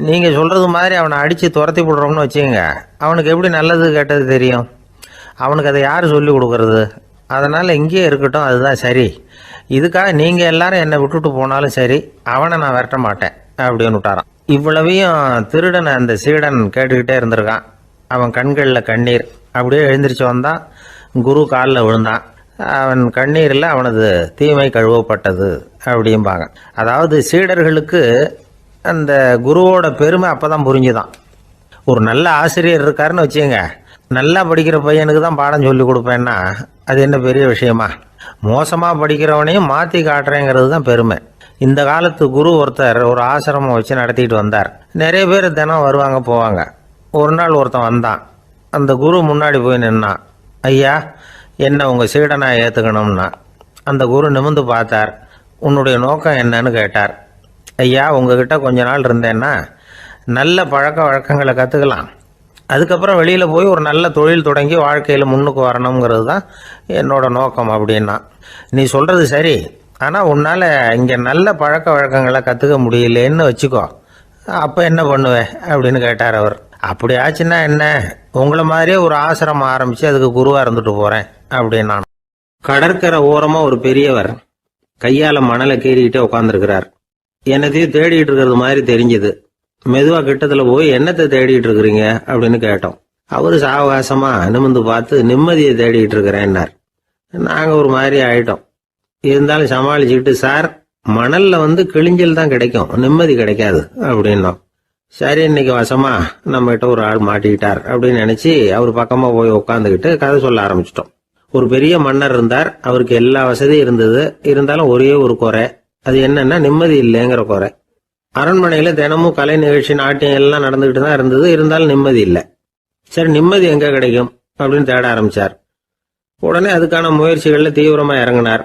நீங்கள் சொல்கிறது மாதிரி அவனை அடித்து துரத்தி விடுறோம்னு வச்சுக்கோங்க, அவனுக்கு எப்படி நல்லது கெட்டது தெரியும்? அவனுக்கு அதை யார் சொல்லி கொடுக்கறது? அதனால் இங்கேயே இருக்கட்டும், அதுதான் சரி. இதுக்காக நீங்கள் எல்லாரும் என்னை விட்டுட்டு போனாலும் சரி, அவனை நான் விரட்ட மாட்டேன் அப்படின்னு விட்டாரான். இவ்வளவையும் திருடனை அந்த சீடன் கேட்டுக்கிட்டே இருந்திருக்கான். அவன் கண்களில் கண்ணீர். அப்படியே எழுந்திரிச்சு வந்தான். குரு காலில் விழுந்தான். அவன் கண்ணீரில் அவனது தீமை கழுவப்பட்டது அப்படிம்பாங்க. அதாவது சீடர்களுக்கு அந்த குருவோட பெருமை அப்போ தான் புரிஞ்சுதான். ஒரு நல்ல ஆசிரியர் இருக்காருன்னு வச்சுங்க, நல்லா படிக்கிற பையனுக்கு தான் பாடம் சொல்லி கொடுப்பேன்னா அது என்ன பெரிய விஷயமா? மோசமாக படிக்கிறவனையும் மாற்றி காட்டுறேங்கிறது தான் பெருமை. இந்த காலத்து குரு ஒருத்தர் ஒரு ஆசிரமம் வச்சு நடத்திட்டு வந்தார். நிறைய பேர் தினம் வருவாங்க போவாங்க. ஒரு நாள் ஒருத்தன் வந்தான். அந்த குரு முன்னாடி போய் நின்னான். ஐயா, என்ன உங்கள் சீடனாக ஏற்றுக்கணும்னா. அந்த குரு நிமிர்ந்து பார்த்தார். உன்னுடைய நோக்கம் என்னன்னு கேட்டார். ஐயா, உங்ககிட்ட கொஞ்ச நாள் இருந்தேன்னா நல்ல பழக்க வழக்கங்களை கற்றுக்கலாம். அதுக்கப்புறம் வெளியில் போய் ஒரு நல்ல தொழில் தொடங்கி வாழ்க்கையில் முன்னுக்கு வரணுங்கிறது தான் என்னோட நோக்கம் அப்படின்னா. நீ சொல்கிறது சரி, ஆனால் உன்னால் இங்கே நல்ல பழக்க வழக்கங்களை கற்றுக்க முடியலேன்னு வச்சுக்கோ. அப்போ என்ன பண்ணுவேன் அப்படின்னு கேட்டார் அவர். அப்படி ஆச்சுன்னா என்ன, உங்களை மாதிரியே ஒரு ஆசிரமம் ஆரம்பித்து அதுக்கு குருவாக இருந்துட்டு போகிறேன் அப்படின்னா. கடற்கரை ஓரமாக ஒரு பெரியவர் கையால் மணலை கீறிக்கிட்டே உட்காந்துருக்கிறார். என்னத்தையும் தேடிட்டு இருக்கிறது மாதிரி தெரிஞ்சுது. மெதுவாக கிட்டத்தில் போய் என்னத்தை தேடிட்டு இருக்கிறீங்க அப்படின்னு கேட்டோம். அவரு சாவகாசமாக நிமிர்ந்து பார்த்து நிம்மதியை தேடிட்டு இருக்கிறேன்னார். நாங்கள் ஒரு மாதிரி ஆயிட்டோம். இருந்தாலும் சமாளிச்சுக்கிட்டு, சார், மணல்ல கிழிஞ்சல் தான் கிடைக்கும், நிம்மதி கிடைக்காது அப்படின்னோம். சரி, இன்னைக்கு வசமா நம்மகிட்ட ஒரு ஆள் மாட்டிக்கிட்டார் அப்படின்னு நினைச்சு அவர் பக்கமா போய் உட்காந்துக்கிட்டு கதை சொல்ல ஆரம்பிச்சிட்டோம். ஒரு பெரிய மன்னர் இருந்தார். அவருக்கு எல்லா வசதியும் இருந்தது. இருந்தாலும் ஒரே ஒரு குறை. அது என்னன்னா நிம்மதி இல்லைங்கிற குறை. அரண்மனையில தினமும் கலை நிகழ்ச்சி நாட்டியம் எல்லாம் நடந்துகிட்டு தான் இருந்தது. இருந்தாலும் நிம்மதி இல்லை. சரி, நிம்மதி எங்க கிடைக்கும் அப்படின்னு தேட ஆரம்பிச்சார். உடனே அதுக்கான முயற்சிகள்ல தீவிரமா இறங்கினார்.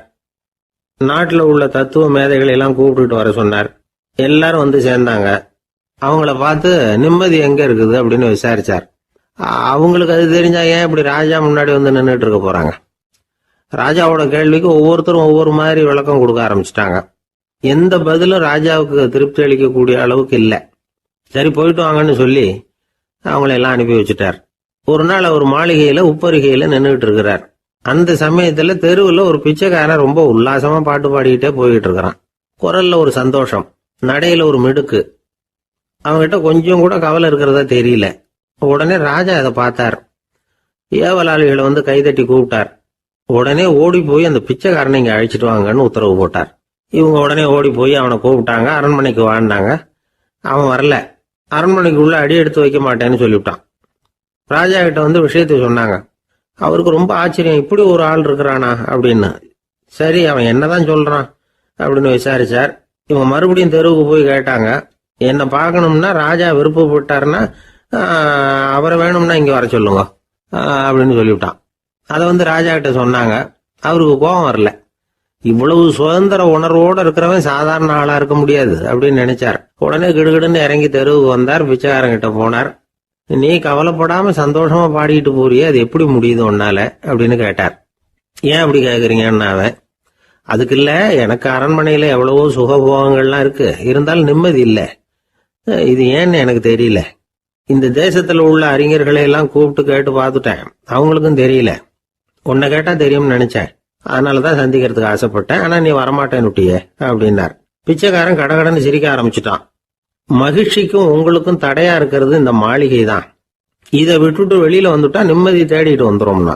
நாட்டில் உள்ள தத்துவ மேதைகளை எல்லாம் கூப்பிட்டுட்டு வர சொன்னார். எல்லாரும் சேர்ந்தாங்க. அவங்கள பார்த்து நிம்மதி எங்க இருக்குது அப்படின்னு விசாரிச்சார். அவங்களுக்கு அது தெரிஞ்சா ஏன் இப்படி ராஜா முன்னாடி நின்றுட்டு இருக்க போறாங்க? ராஜாவோட கேள்விக்கு ஒவ்வொருத்தரும் ஒவ்வொரு மாதிரி விளக்கம் கொடுக்க ஆரம்பிச்சிட்டாங்க. எந்த பதிலும் ராஜாவுக்கு திருப்தி அளிக்கக்கூடிய அளவுக்கு இல்லை. சரி, போயிட்டு வாங்கன்னு சொல்லி அவங்கள எல்லாம் அனுப்பி வச்சுட்டார். ஒரு நாள் அவர் மாளிகையில உப்பருகையில நின்றுட்டு இருக்கிறார். அந்த சமயத்துல தெருவில் ஒரு பிச்சைக்காரன் ரொம்ப உல்லாசமா பாட்டு பாடிக்கிட்டே போயிட்டு இருக்கிறான். குரல்ல ஒரு சந்தோஷம், நடையில ஒரு மிடுக்கு. அவன்கிட்ட கொஞ்சம் கூட கவலை இருக்கிறதா தெரியல. உடனே ராஜா அதை பார்த்தார். ஏவலாளிகளை கைதட்டி கூப்பிட்டார். உடனே ஓடி போய் அந்த பிச்சைக்காரனை இங்க அழைச்சிட்டு வாங்கன்னு உத்தரவு போட்டார். இவங்க உடனே ஓடி போய் அவனை கூப்பிட்டாங்க. அரண்மனைக்கு வாழ்ந்தாங்க. அவன் வரல. அரண்மனைக்கு உள்ள அடி எடுத்து வைக்க மாட்டேன்னு சொல்லிவிட்டான். ராஜா கிட்ட விஷயத்தை சொன்னாங்க. அவருக்கு ரொம்ப ஆச்சரியம், இப்படி ஒரு ஆள் இருக்கிறானா அப்படின்னு. சரி, அவன் என்னதான் சொல்றான் அப்படின்னு விசாரிச்சார். இவங்க மறுபடியும் தெருவுக்கு போய் கேட்டாங்க. என்னை பார்க்கணும்னா ராஜா விருப்பப்பட்டாருன்னா அவரை வேணும்னா இங்க வர சொல்லுங்க அப்படின்னு சொல்லிவிட்டான். அதை ராஜா கிட்ட சொன்னாங்க. அவருக்கு கோபம் வரல. இவ்வளவு சுதந்திர உணர்வோடு இருக்கிறவன் சாதாரண ஆளா இருக்க முடியாது அப்படின்னு நினைச்சார். உடனே கிடுகிடுன்னு இறங்கி தெருவுக்கு வந்தார். பிச்சைக்காரங்கிட்ட போனார். நீ கவலைப்படாம சந்தோஷமா பாடிக்கிட்டு போறியே, அது எப்படி முடியுது உன்னால அப்படின்னு கேட்டார். ஏன் அப்படி கேக்குறீங்கன்னு அவன், அதுக்கு இல்ல, எனக்கு அரண்மனையில எவ்வளவோ சுகபோகங்கள்லாம் இருக்கு, இருந்தாலும் நிம்மதி இல்லை. இது ஏன்னு எனக்கு தெரியல. இந்த தேசத்துல உள்ள அறிஞர்களை எல்லாம் கூப்பிட்டு கேட்டு பார்த்துட்டேன், அவங்களுக்கும் தெரியல. உன்னை கேட்டா தெரியும்னு நினைச்சேன். அதனால தான் சந்திக்கிறதுக்கு ஆசைப்பட்டேன். ஆனா நீ வரமாட்டேன்னு விட்டியே அப்படின்னார். பிச்சைக்காரன் கடகடன்னு சிரிக்க ஆரம்பிச்சுட்டான். மகிழ்ச்சிக்கும் உங்களுக்கும் தடையா இருக்கிறது இந்த மாளிகை தான். இதை விட்டுட்டு வெளியில வந்துட்டா நிம்மதி தேடிட்டு வந்துரும்னா.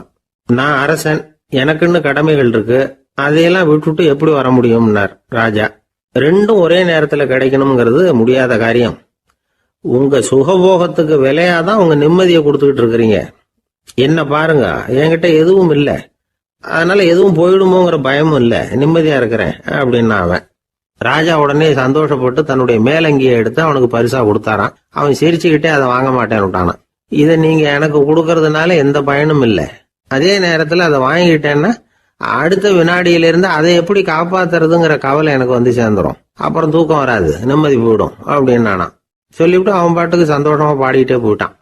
நான் அரசன், எனக்குன்னு கடமைகள் இருக்கு, அதையெல்லாம் விட்டுட்டு எப்படி வர முடியும்னார் ராஜா. ரெண்டும் ஒரே நேரத்துல கிடைக்கணுங்கிறது முடியாத காரியம். உங்க சுகபோகத்துக்கு விலையாதான் உங்க நிம்மதியை கொடுத்துக்கிட்டு இருக்கிறீங்க. என்ன பாருங்க, என்கிட்ட எதுவும் இல்லை, அதனால எதுவும் போயிடுமோங்கிற பயமும் இல்லை, நிம்மதியா இருக்கிறேன் அப்படின்னா அவன். ராஜா உடனே சந்தோஷப்பட்டு தன்னுடைய மேலங்கியை எடுத்து அவனுக்கு பரிசா கொடுத்தாரான். அவன் சிரிச்சுக்கிட்டே அதை வாங்க மாட்டேன்னு விட்டானான். இதை நீங்க எனக்கு கொடுக்கறதுனால எந்த பயனும் இல்லை, அதே நேரத்துல அதை வாங்கிட்டேன்னா அடுத்த வினாடியிலிருந்து அதை எப்படி காப்பாத்துறதுங்கிற கவலை எனக்கு வந்து சேர்ந்துரும், அப்புறம் தூக்கம் வராது, நிம்மதி போயிடும் அப்படின்னானா. சொல்லிவிட்டு அவன் பாட்டுக்கு சந்தோஷமா பாடிக்கிட்டே போயிட்டான்.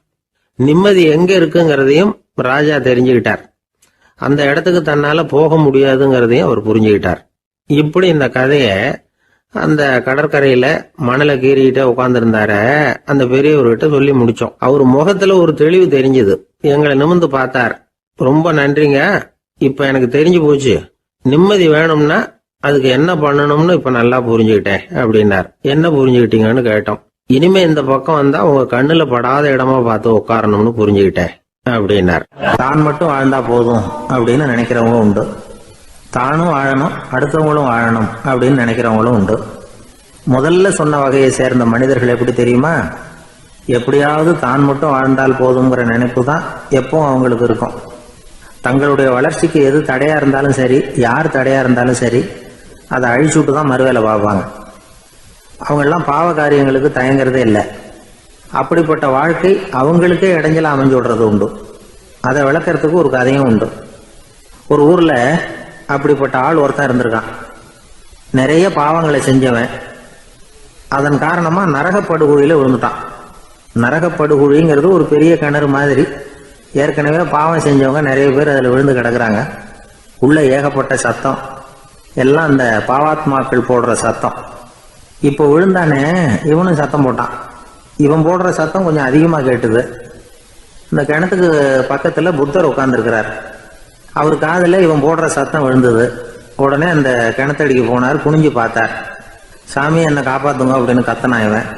நிம்மதி எங்க இருக்குங்கிறதையும் ராஜா தெரிஞ்சுக்கிட்டார். அந்த இடத்துக்கு தன்னால போக முடியாதுங்கிறதையும் அவர் புரிஞ்சுக்கிட்டார். இப்படி இந்த கதைய அந்த கடற்கரையில மணலை கீறிக்கிட்டே உட்கார்ந்துருந்தார அந்த பெரியவர்கிட்ட சொல்லி முடிச்சோம். அவர் முகத்துல ஒரு தெளிவு தெரிஞ்சது. எங்களை நிமிர்ந்து பார்த்தார். ரொம்ப நன்றிங்க, இப்ப எனக்கு தெரிஞ்சு போச்சு, நிம்மதி வேணும்னா அதுக்கு என்ன பண்ணணும்னு இப்ப நல்லா புரிஞ்சுக்கிட்டேன் அப்படின்னார். என்ன புரிஞ்சுக்கிட்டீங்கன்னு கேட்டோம். இனிமே இந்த பக்கம் வந்தா உங்க கண்ணுல படாத இடமா பார்த்து உட்காரணும்னு புரிஞ்சுக்கிட்டேன் அப்படின்னார். தான் மட்டும் வாழ்ந்தா போதும் அப்படின்னு நினைக்கிறவங்க உண்டு, தானும் வாழணும் அடுத்தவங்களும் வாழணும் அப்படின்னு நினைக்கிறவங்களும் உண்டு. முதல்ல சொன்ன வகையை சேர்ந்த மனிதர்கள் எப்படி தெரியுமா? எப்படியாவது தான் மட்டும் வாழ்ந்தால் போதுங்கிற நினைப்பு தான் எப்பவும் அவங்களுக்கு இருக்கும். தங்களுடைய வளர்ச்சிக்கு எது தடையா இருந்தாலும் சரி, யார் தடையா இருந்தாலும் சரி, அதை அழிச்சுட்டு தான் மறுவேலை பார்ப்பாங்க. அவங்கெல்லாம் பாவ காரியங்களுக்கு தயங்குறதே இல்லை. அப்படிப்பட்ட வாழ்க்கை அவங்களுக்கே இடைஞ்சல அமைஞ்சு விடுறது உண்டு. அதை விளக்கறதுக்கு ஒரு கதையும் உண்டு. ஒரு ஊர்ல அப்படிப்பட்ட ஆள் ஒருத்தன் இருந்திருக்கான். நிறைய பாவங்களை செஞ்சவன். அதன் காரணமா நரகப்படுகொழியில விழுந்துட்டான். நரகப்படுகொழிங்கிறது ஒரு பெரிய கிணறு மாதிரி. ஏற்கனவே பாவம் செஞ்சவங்க நிறைய பேர் அதில் விழுந்து கிடக்குறாங்க. உள்ள ஏகப்பட்ட சத்தம், எல்லாம் அந்த பாவாத்மாக்கள் போடுற சத்தம். இப்போ விழுந்தானே இவனும் சத்தம் போட்டான். இவன் போடுற சத்தம் கொஞ்சம் அதிகமா கேட்டுது. இந்த கிணத்துக்கு பக்கத்துல புத்தர் உட்கார்ந்துருக்கிறார். அவர் காதுல இவன் போடுற சத்தம் விழுந்தது. உடனே அந்த கிணத்தடிக்கு போனார். குனிஞ்சு பார்த்தார். சாமி என்னை காப்பாத்துங்க அப்படின்னு கத்தனான் இவன்.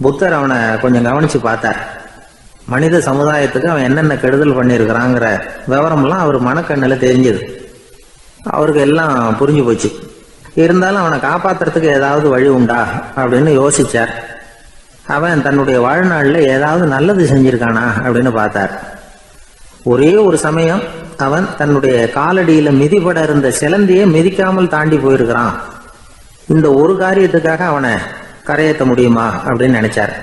புத்தர் அவனை கொஞ்சம் கவனிச்சு பார்த்தார். மனித சமுதாயத்துக்கு அவன் என்னென்ன கெடுதல் பண்ணியிருக்கிறாங்கிற விவரம்லாம் அவர் மனக்கண்ணில் தெரிஞ்சது. அவருக்கு எல்லாம் புரிஞ்சு போச்சு. இருந்தாலும் அவனை காப்பாத்துறதுக்கு ஏதாவது வழி உண்டா அப்படின்னு யோசிச்சார். அவன் தன்னுடைய வாழ்நாளில் ஏதாவது நல்லது செஞ்சிருக்கானா அப்படின்னு பார்த்தார். ஒரே ஒரு சமயம் அவன் தன்னுடைய காலடியில மிதிபட இருந்த சிலந்தியை மிதிக்காமல் தாண்டி போயிருக்கிறான். இந்த ஒரு காரியத்துக்காக அவனை கரையேற்ற முடியுமா அப்படின்னு நினைச்சார்.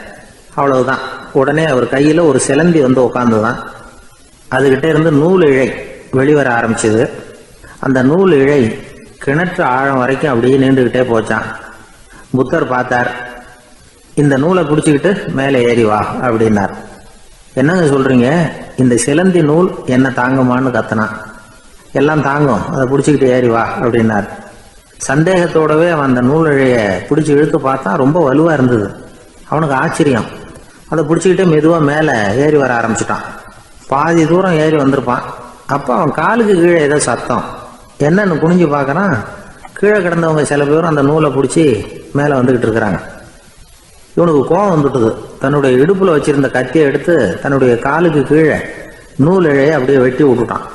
அவ்வளவுதான். உடனே அவர் கையில ஒரு சிலந்தி வந்து உட்கார்ந்துதான். அதுகிட்ட இருந்து நூல் இழை வெளிவர ஆரம்பிச்சது. அந்த நூல் இழை கிணற்று ஆழம் வரைக்கும் அப்படியே நீண்டுகிட்டே போச்சான். புத்தர் பார்த்தார். இந்த நூலை பிடிச்சிக்கிட்டு மேலே ஏறி வா அப்படின்னார். என்னங்க சொல்றீங்க, இந்த சிலந்தி நூல் என்ன தாங்குமான்னு கத்தனான். எல்லாம் தாங்கும், அதை பிடிச்சிக்கிட்டு ஏறி வா அப்படின்னார். சந்தேகத்தோடவே அவன் அந்த நூல் இழைய பிடிச்சி இழுத்து பார்த்தா ரொம்ப வலுவா இருந்தது. அவனுக்கு ஆச்சரியம். அதை பிடிச்சிக்கிட்டே மெதுவா மேலே ஏறி வர ஆரம்பிச்சுட்டான். பாதி தூரம் ஏறி வந்திருப்பான். அப்போ அவன் காலுக்கு கீழே ஏதோ சத்தம். என்னன்னு குனிஞ்சு பார்க்கறான். கீழே கிடந்தவங்க சில பேரும் அந்த நூலை பிடிச்சி மேலே வந்துகிட்டு இருக்கிறாங்க. இவனுக்கு கோபம் வந்துட்டுது. தன்னுடைய இடுப்புல வச்சிருந்த கத்தியை எடுத்து தன்னுடைய காலுக்கு கீழே நூல் இழையை அப்படியே வெட்டி விட்டுட்டான்.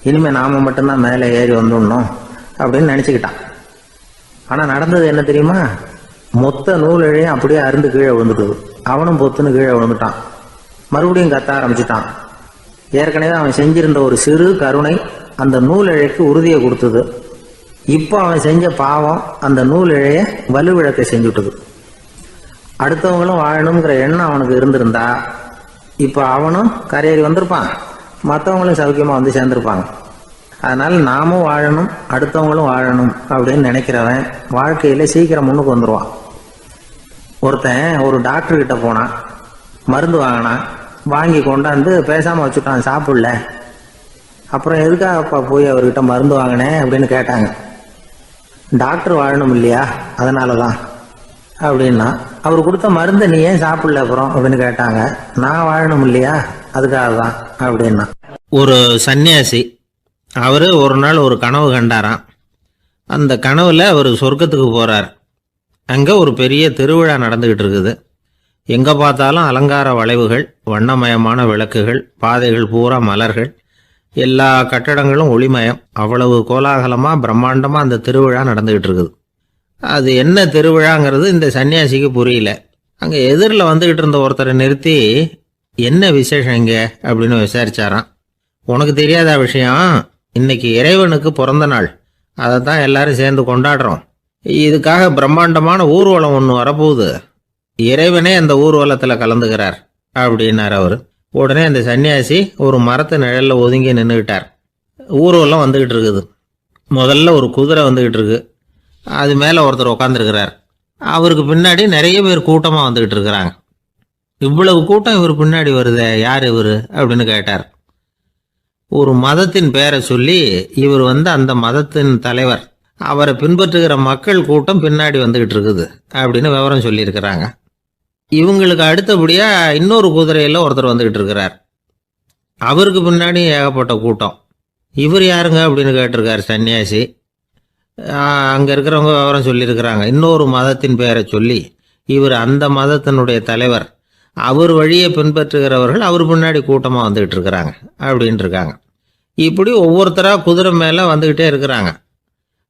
இனிமே நாம மட்டும்தான் மேலே ஏறி வந்துடணும் அப்படின்னு நினைச்சுக்கிட்டான். ஆனா நடந்தது என்ன தெரியுமா? மொத்த நூல் இழையும் அப்படியே அருந்து கீழே விழுந்துட்டுது. அவனும் பொத்துன்னு கீழே விழுந்துட்டான். மறுபடியும் கத்த ஆரம்பிச்சுட்டான். ஏற்கனவே அவன் செஞ்சிருந்த ஒரு சிறு கருணை அந்த நூல் இழைக்கு உறுதியை கொடுத்தது. இப்போ அவன் செஞ்ச பாவம் அந்த நூல் இழைய வலுவிழக்க செஞ்சுட்டுது. அடுத்தவங்களும் வாழணுங்கிற எண்ணம் அவனுக்கு இருந்திருந்தா இப்போ அவனும் கரையேறி வந்திருப்பான், மற்றவங்களும் சௌக்கியமா வந்து சேர்ந்திருப்பாங்க. அதனால நாமும் வாழணும் அடுத்தவங்களும் வாழணும் அப்படின்னு நினைக்கிறவன் வாழ்க்கையில சீக்கிரம் முன்னுக்கு வந்துருவான். ஒருத்தன் ஒரு டாக்டர் கிட்ட போனான். மருந்து வாங்கினான். வாங்கி கொண்டாந்து பேசாம வச்சுட்டான், சாப்பிடல. அப்புறம் எதுக்காகப்பா போய் அவர்கிட்ட மருந்து வாங்கினேன் அப்படின்னு கேட்டாங்க. டாக்டர் வாழணும் இல்லையா, அதனாலதான் அப்படின்னா. அவர் கொடுத்த மருந்தை நீ ஏன் சாப்பிடல அப்புறம் அப்படின்னு கேட்டாங்க. நான் வாழணும் இல்லையா, அதுக்காக தான் அப்படின்னா. ஒரு சன்னியாசி அவர் ஒரு நாள் ஒரு கனவு கண்டாராம். அந்த கனவில் அவர் சொர்க்கத்துக்கு போகிறார். அங்கே ஒரு பெரிய திருவிழா நடந்துக்கிட்டு இருக்குது. எங்கே பார்த்தாலும் அலங்கார வளைவுகள், வண்ணமயமான விளக்குகள், பாதைகள் பூரா மலர்கள், எல்லா கட்டடங்களும் ஒளிமயம். அவ்வளவு கோலாகலமாக பிரம்மாண்டமாக அந்த திருவிழா நடந்துக்கிட்டு இருக்குது. அது என்ன திருவிழாங்கிறது இந்த சன்னியாசிக்கு புரியல. அங்கே எதிரில் வந்துக்கிட்டு இருந்த ஒருத்தரை நிறுத்தி, என்ன விசேஷம் இங்கே அப்படின்னு விசாரிச்சாராம். உனக்கு தெரியாத விஷயம், இன்னைக்கு இறைவனுக்கு பிறந்த நாள், அதை தான் எல்லாரும் சேர்ந்து கொண்டாடுறோம். இதுக்காக பிரம்மாண்டமான ஊர்வலம் ஒன்று வரப்போகுது. இறைவனே அந்த ஊர்வலத்தில் கலந்துக்கிறார் அப்படின்னார் அவர். உடனே அந்த சன்னியாசி ஒரு மரத்து நிழலில் ஒதுங்கி நின்றுக்கிட்டார். ஊர்வலம் வந்துக்கிட்டு இருக்குது. முதல்ல ஒரு குதிரை வந்துக்கிட்டு இருக்கு. அது மேலே ஒருத்தர் உட்காந்துருக்கிறார். அவருக்கு பின்னாடி நிறைய பேர் கூட்டமாக வந்துக்கிட்டு இருக்கிறாங்க. இவ்வளவு கூட்டம் இவர் பின்னாடி வருதே, யார் இவர் அப்படின்னு கேட்டார். ஒரு மதத்தின் பேரை சொல்லி, இவர் அந்த மதத்தின் தலைவர், அவரை பின்பற்றுகிற மக்கள் கூட்டம் பின்னாடி வந்துக்கிட்டு இருக்குது அப்படின்னு விவரம் சொல்லியிருக்கிறாங்க. இவங்களுக்கு அடுத்தபடியாக இன்னொரு குதிரையில் ஒருத்தர் வந்துக்கிட்டு இருக்கிறார். அவருக்கு பின்னாடி ஏகப்பட்ட கூட்டம். இவர் யாருங்க அப்படின்னு கேட்டிருக்கார் சன்னியாசி. அங்கே இருக்கிறவங்க விவரம் சொல்லியிருக்கிறாங்க. இன்னொரு மதத்தின் பெயரை சொல்லி, இவர் அந்த மதத்தினுடைய தலைவர், அவர் வழியை பின்பற்றுகிறவர்கள் அவர் பின்னாடி கூட்டமாக வந்துக்கிட்டு இருக்கிறாங்க அப்படின்ட்டு இருக்காங்க. இப்படி ஒவ்வொருத்தராக குதிரை மேலே வந்துக்கிட்டே இருக்கிறாங்க.